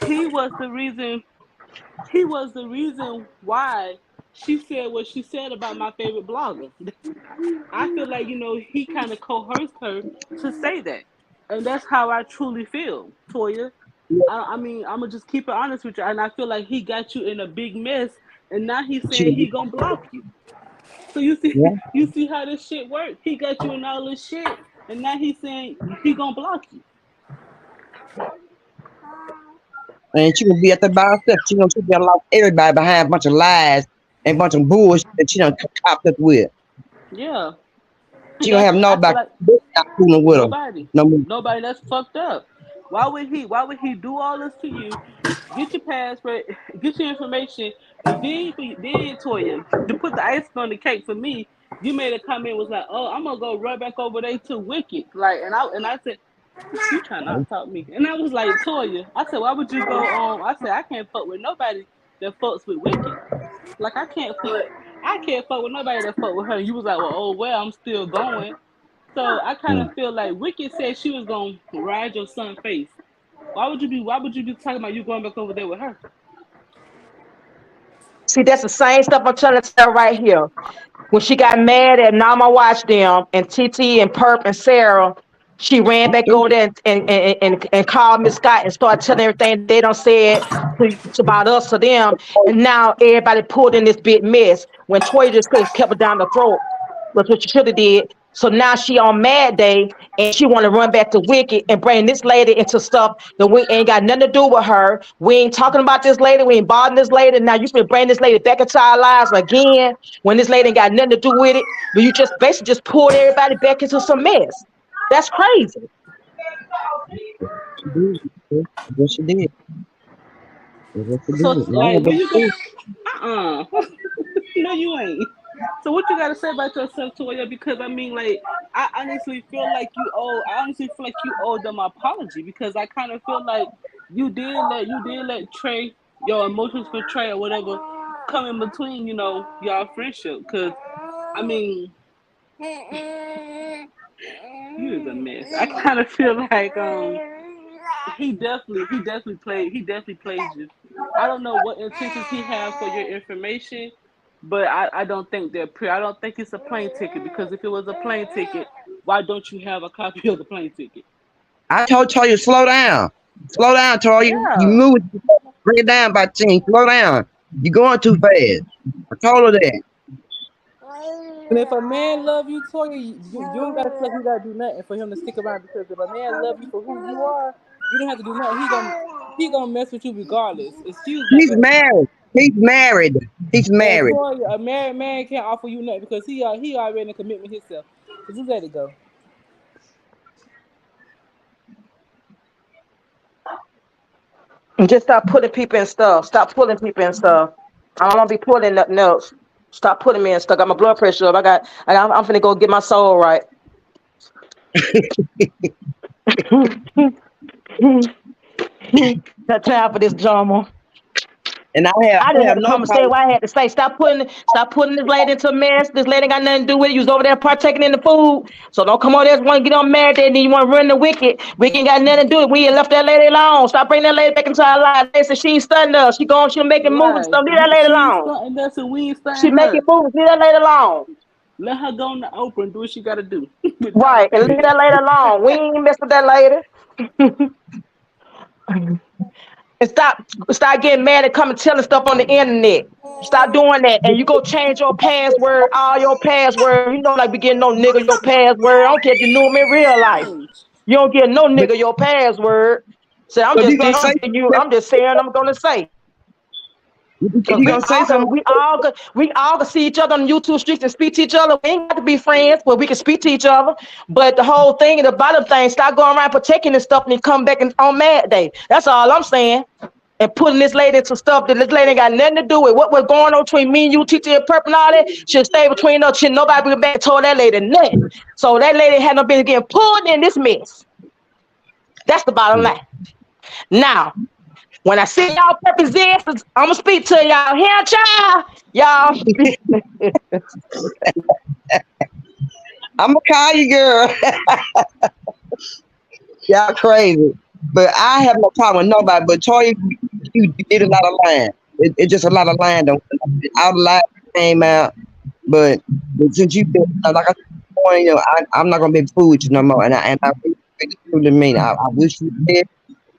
he was the reason he was the reason why she said what she said about my favorite blogger. I feel like, he kind of coerced her to say that. And that's how I truly feel, Toya. I mean, I'm going to just keep it honest with you. And I feel like he got you in a big mess. And now he's saying he going to block you. So you see, Yeah. you see how this shit works. He got you in all this shit. And now he's saying he going to block you. And she gonna be at the by herself. She gonna lost everybody behind a bunch of lies and a bunch of bullshit that she done copped up with. Yeah. She gonna have I feel nobody like not fooling with her nobody. no more. Nobody, that's fucked up. Why would he do all this to you? Get your password, get your information, and then Toya, to put the icing on the cake for me, you made a comment was like, oh, I'm gonna go right back over there to Wicked. Like, and I said, you trying not to talk to me. And I was like, Toya, I said, why would you go on? I said, I can't fuck with nobody that fucks with Wicked. Like I can't fuck with nobody that fuck with her. You was like, well, oh well, I'm still going. So I kind of feel like Wicked said she was gonna ride your son's face. Why would you be talking about you going back over there with her? See, that's the same stuff I'm trying to tell right here. When she got mad at Nama Watch them and TT and Perp and Sarah, she ran back over there and called Miss Scott and started telling everything they don't said about us to them. And now everybody pulled in this big mess when Toya just kept her down the throat. That's what she should have did. So now she on Mad Day and she want to run back to Wicked and bring this lady into stuff that we ain't got nothing to do with her. We ain't talking about this lady. We ain't bothering this lady. Now you should bring this lady back into our lives again when this lady ain't got nothing to do with it. But you just basically just pulled everybody back into some mess. That's crazy. She did. Yes, she did. Yes, she So did. like, But what you got? No, you ain't. So what you got to say about yourself, Toya? Because I mean, like, I honestly feel like you owe them an apology because I kind of feel like you did let Trey, your emotions for Trey or whatever, come in between, y'all friendship. Because I mean, you is a mess. I kind of feel like he definitely played you. I don't know what intentions he has for your information, but I don't think they're pure. I don't think it's a plane ticket because if it was a plane ticket, why don't you have a copy of the plane ticket? I told Toya, slow down. Slow down, Toya. You Yeah. move, bring it down by 10. Slow down. You're going too fast. I told her that. And if a man love you, Toya, you don't gotta feel like you gotta do nothing for him to stick around. Because if a man love you for who you are, you don't have to do nothing. He gonna mess with you regardless. Excuse that, He's but married. He's married. He's and married. Toya, a married man can't offer you nothing because he already in a commitment himself. So just let it go. And just stop putting people in stuff. Stop pulling people in stuff. I don't want to be pulling nothing else. Stop putting me in stuff. I got my blood pressure up. I'm finna go get my soul right. That time for this drama. And I I just had have to no come and say problem. what I had to say. Stop putting this lady into a mess. This lady got nothing to do with it. You was over there partaking in the food. So don't come over there and want to get on married and then you want to run the wicked. We ain't got nothing to do with it. We ain't left that lady alone. Stop bringing that lady back into our lives. They said she ain't stunning us. She making movies. Right. So leave that lady She ain't alone. starting us and we ain't She starting making her. movies. Leave that lady alone. Let her go in the open and do what she got to do with Tyler Right. And leave Perry. that lady alone. We ain't mess with that lady. And stop getting mad and coming telling stuff on the internet. Stop doing that. And you go change your password, all your password. You know, like we getting no nigga your password. I don't care if you knew him in real life. You don't get no But nigga your password. So I'm if just you're gonna being say honest with you. I'm just saying I'm gonna say. if Cause you're gonna say something, we all can see each other on the YouTube streets and speak to each other. We ain't got to be friends, but we can speak to each other. But the whole thing and the bottom thing, stop going around protecting this stuff and then come back on Mad Day. That's all I'm saying. And putting this lady into stuff that this lady ain't got nothing to do with. What was going on between me and you, TT and Purple and all that should stay between us. Should nobody be back and told that lady nothing. So that lady had no business getting pulled in this mess. That's the bottom line. Now, when I see y'all representatives, I'm gonna speak to y'all here, child. Y'all speak. I'm gonna call you, girl. Y'all crazy. But I have no problem with nobody. But Toya, you did a lot of lying. It's just a lot of lying. Out of lie. came out. But since you been like I said, I'm not gonna be fool with you no more. And I really it's true to me. I wish you did,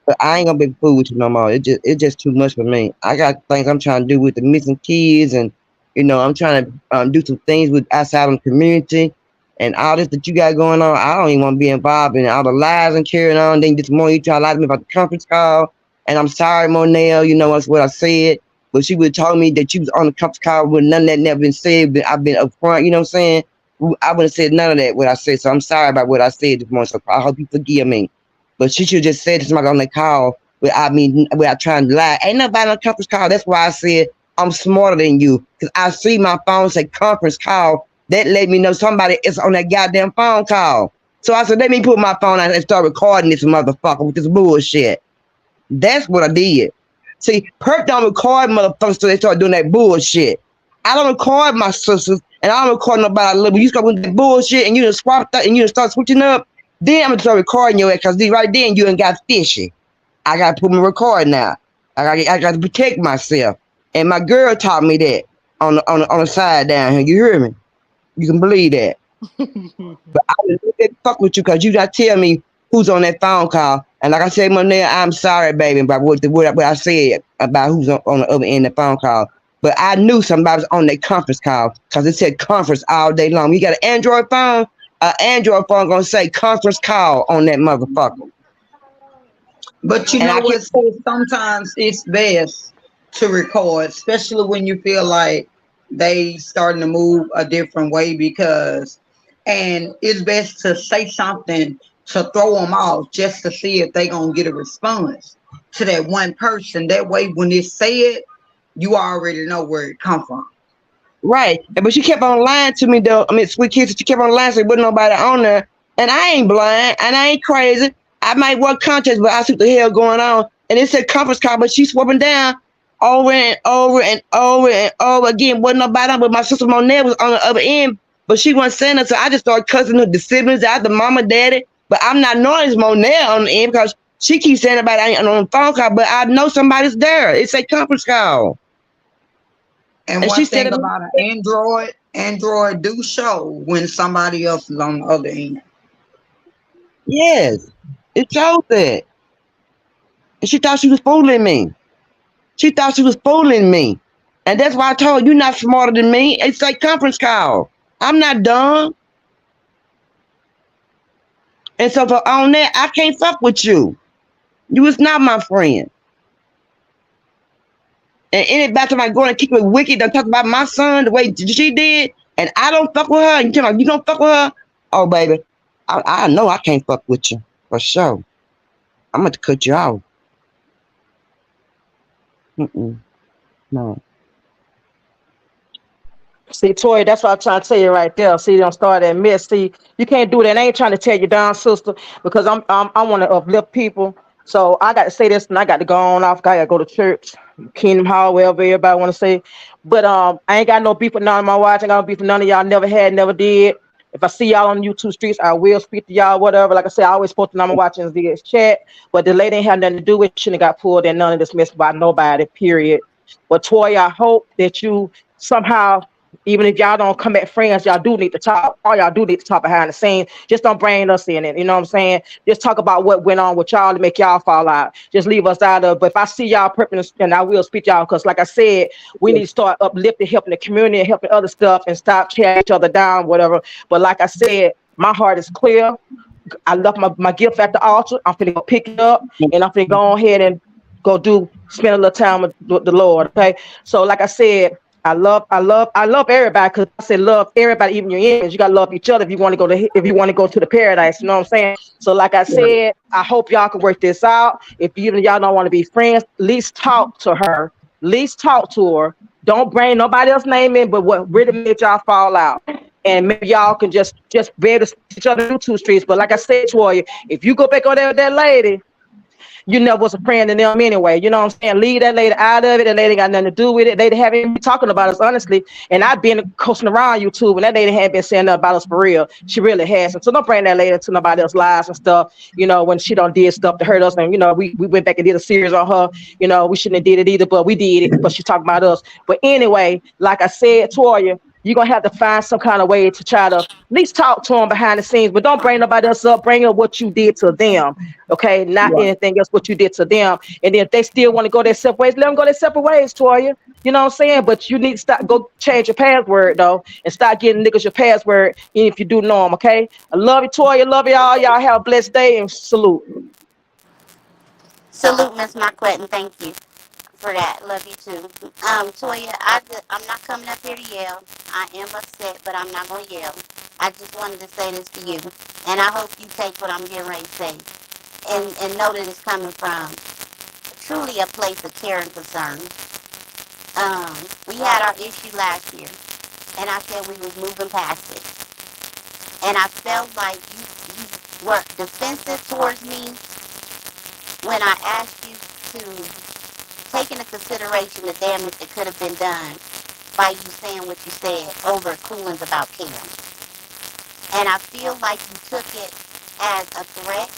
but I ain't gonna be fool with you no more. It's just too much for me. I got things I'm trying to do with the missing kids, and I'm trying to do some things with outside of the community, and all this that you got going on. I don't even want to be involved in all the lies and carrying on. Then this morning you try to lie to me about the conference call, and I'm sorry, Monel. You know that's what I said. But she would have told me that you was on the conference call with none of that never been said. But I've been upfront. You know what I'm saying? I would have said none of that what I said. So I'm sorry about what I said this morning. So I hope you forgive me. But she should have just said to somebody on the call without trying to lie. Ain't nobody on the conference call. That's why I said I'm smarter than you. Because I see my phone say conference call. That let me know somebody is on that goddamn phone call. So I said, let me put my phone out and start recording this motherfucker with this bullshit. That's what I did. See, Perk don't record motherfuckers till they start doing that bullshit. I don't record my sisters, and I don't record nobody. You start with that bullshit, and you just swap that, and you just start switching up. Then I'm gonna start recording your ass, because right then you ain't got fishy. I gotta put my record now. I got to protect myself, and my girl taught me that on the side down here. You hear me? You can believe that. But I didn't fuck with you because you got to tell me who's on that phone call. And like I said, Monel, I'm sorry, baby, about what I said about who's on the other end of the phone call. But I knew somebody was on that conference call because it said conference all day long. You got an Android phone? An Android phone gonna say conference call on that motherfucker. But you And know I what? kept Sis? Sometimes it's best to record, especially when you feel like they starting to move a different way and it's best to say something to throw them off just to see if they gonna get a response to that one person. That way, when it's said, you already know where it come from. right. But she kept on lying to me though. I mean, sweet kids, she kept on lying, so there wasn't nobody on there. And I ain't blind and I ain't crazy. I might work contest, but I see what the hell going on. And it said conference call, but she's swapping down over and over and over and over again. Wasn't nobody on, but my sister Monet was on the other end, but she wasn't saying it. So I just started cussing the siblings out, the mama, daddy. But I'm not knowing it's Monet on the end because she keeps saying about ain't on the phone call, but I know somebody's there. It's a conference call. And And one she said, thing about an Android do show when somebody else is on the other end. yes, it showed that. And she thought she was fooling me. She thought she was fooling me. And that's why I told her, you're not smarter than me. It's like conference call. I'm not dumb. And so for on that, I can't fuck with you. You was not my friend. And anybody talking about going and keep it wicked, don't talk about my son the way she did, and I don't fuck with her, and you talking about you don't fuck with her. Oh baby, I know I can't fuck with you for sure. I'm gonna cut you out. No. See, Tori, that's what I'm trying to tell you right there. See, don't start that mess. See, you can't do that. I ain't trying to tear you down, sister, because I want to uplift people. So I got to say this, and I got to go on off. I got to go to church, Kingdom Hall, wherever everybody want to say. But I ain't got no beef with none of my wives. I ain't got no beef with none of y'all. Never had, never did. If I see y'all on YouTube streets, I will speak to y'all, whatever. Like I said, I always post the number watching the chat. But the lady ain't had nothing to do with it. Shouldn't have got pulled in none of this mess by nobody, period. But Toy, I hope that you somehow, even if y'all don't come at friends, y'all do need to talk. All y'all do need to talk behind the scenes. Just don't bring us in it. You know what I'm saying? Just talk about what went on with y'all to make y'all fall out. Just leave us out of. But if I see y'all prepping, and I will speak to y'all, because like I said, we need to start uplifting, helping the community, and helping other stuff, and stop tearing each other down, whatever. But like I said, my heart is clear. I left my gift at the altar. I'm finna go pick it up, and I'm finna go ahead and spend a little time with the Lord. Okay. So like I said, I love everybody, because I said love everybody, even your enemies. You gotta love each other if you want to go to the paradise. You know what I'm saying? So like I said, I hope y'all can work this out. If even y'all don't want to be friends, at least talk to her. At least talk to her. Don't bring nobody else's name in, but what really made y'all fall out. And maybe y'all can just be able to see each other through two streets. But like I said, Toya, if you go back on there with that lady, you never was a friend to them anyway. You know what I'm saying? Leave that lady out of it. That lady got nothing to do with it. They haven't been talking about us, honestly. And I've been coasting around YouTube, and that lady hadn't been saying nothing about us for real. She really hasn't. So don't bring that lady to nobody else's lives and stuff, when she done did stuff to hurt us. And, we went back and did a series on her. We shouldn't have did it either, but we did it. But she talking about us. But anyway, like I said, Toya, you're going to have to find some kind of way to try to at least talk to them behind the scenes, but don't bring nobody else up. Bring up what you did to them, okay? Not Right. anything else, what you did to them. And then if they still want to go their separate ways, let them go their separate ways, Toya. You know what I'm saying? But you need to go change your password, though, and start getting niggas your password if you do know them, okay? I love you, Toya. Love y'all. Y'all have a blessed day and salute. Salute, Miss Marquette, and thank you for that. Love you too. Toya, I'm not coming up here to yell. I am upset, but I'm not going to yell. I just wanted to say this to you, and I hope you take what I'm getting ready to say and know that it's coming from truly a place of care and concern. We had our issue last year, and I said we was moving past it. And I felt like you were defensive towards me when I asked you to take into consideration the damage that could have been done by you saying what you said over coolings about Kim. And I feel like you took it as a threat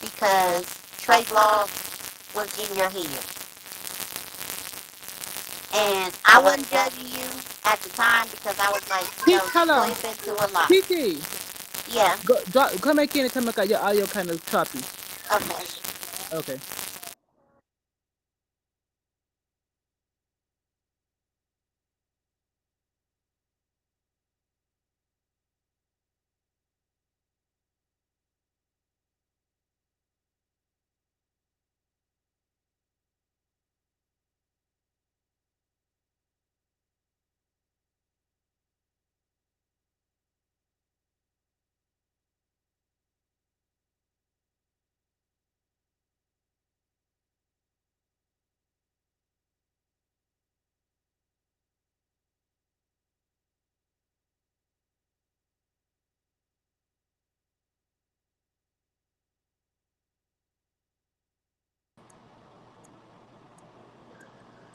because Trey Law was in your head. And I wasn't judging you at the time because I was like, Hello, Toya been through a lot. TT. Yeah, Come back in and come back out. Your audio kind of choppy. okay. Okay.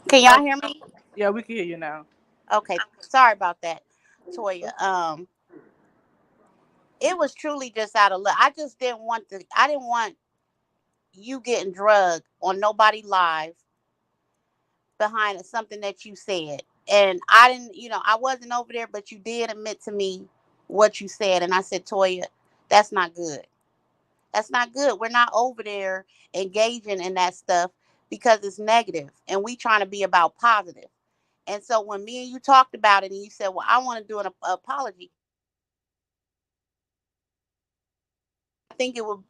Can y'all hear me? Yeah, we can hear you now. Okay, sorry about that, Toya. It was truly just out of love. I didn't want you getting drugged on nobody live behind something that you said. And I didn't, I wasn't over there, but you did admit to me what you said. And I said, Toya, that's not good. That's not good. We're not over there engaging in that stuff because it's negative and we trying to be about positive. And so when me and you talked about it and you said, well, I want to do an apology, I think it would,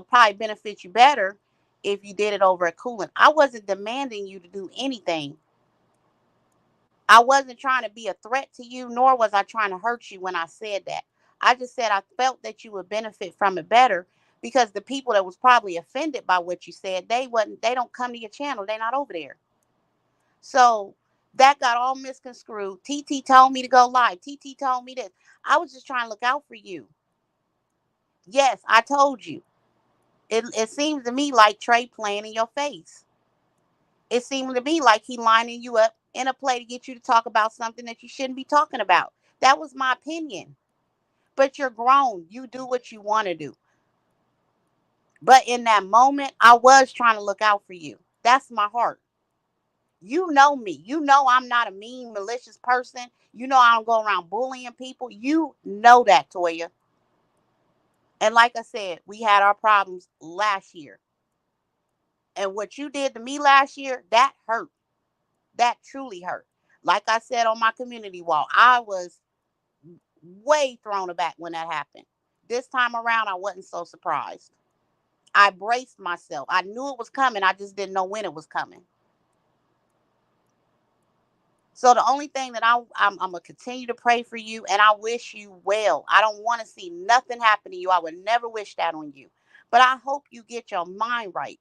probably benefit you better if you did it over a coolant. I wasn't demanding you to do anything. I wasn't trying to be a threat to you, nor was I trying to hurt you when I said that. I just said I felt that you would benefit from it better because the people that was probably offended by what you said, they don't come to your channel. They're not over there. So that got all misconstrued. TT told me to go live. TT told me this. I was just trying to look out for you. Yes, I told you. It seems to me like Trey playing in your face. It seemed to me like he lining you up in a play to get you to talk about something that you shouldn't be talking about. That was my opinion. But you're grown. You do what you want to do. But in that moment, I was trying to look out for you. That's my heart. You know me. You know I'm not a mean, malicious person. You know I don't go around bullying people. You know that, Toya. And like I said, we had our problems last year. And what you did to me last year, that hurt. That truly hurt. Like I said on my community wall, I was way thrown aback when that happened. This time around, I wasn't so surprised. I braced myself. I knew it was coming. I just didn't know when it was coming. So the only thing that I'm going to continue to pray for you, and I wish you well. I don't want to see nothing happen to you. I would never wish that on you. But I hope you get your mind right.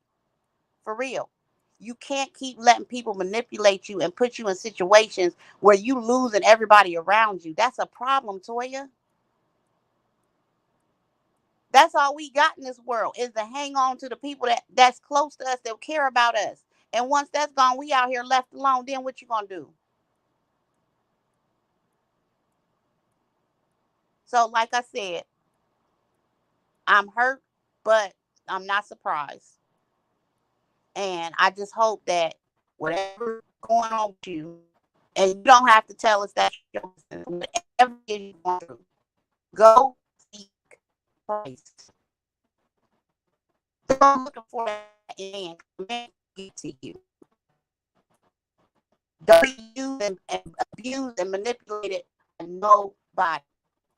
For real. You can't keep letting people manipulate you and put you in situations where you losing everybody around you. That's a problem, Toya. That's all we got in this world is to hang on to the people that's close to us, that care about us. And once that's gone, we out here left alone. Then what you gonna do? So, like I said, I'm hurt, but I'm not surprised. And I just hope that whatever's going on with you, and you don't have to tell us that your business, whatever it is you're going through, go seek Christ. Go looking for that man, get to you. Don't be used and abused and manipulated by nobody.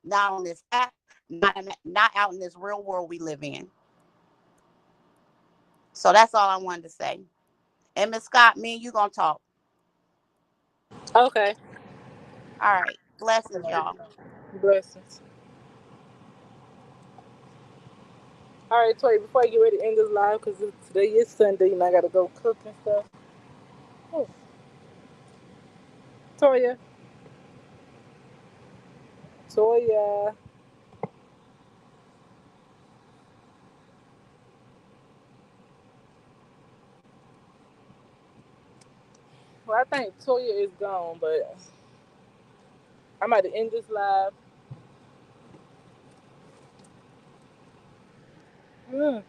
Not on this app, not out in this real world we live in. So that's all I wanted to say. And Miss Scott, me and you gonna talk. Okay. All right. Blessings, y'all. Blessings. All right, Toy, before I get ready to end this live, because today is Sunday and I got to go cook and stuff. Oh, Toya. Toya. Well, I think Toya is gone, but I'm about to end this live. Yeah.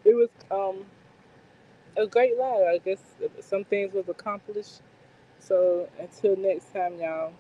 It was a great live. I guess some things was accomplished. So until next time, y'all.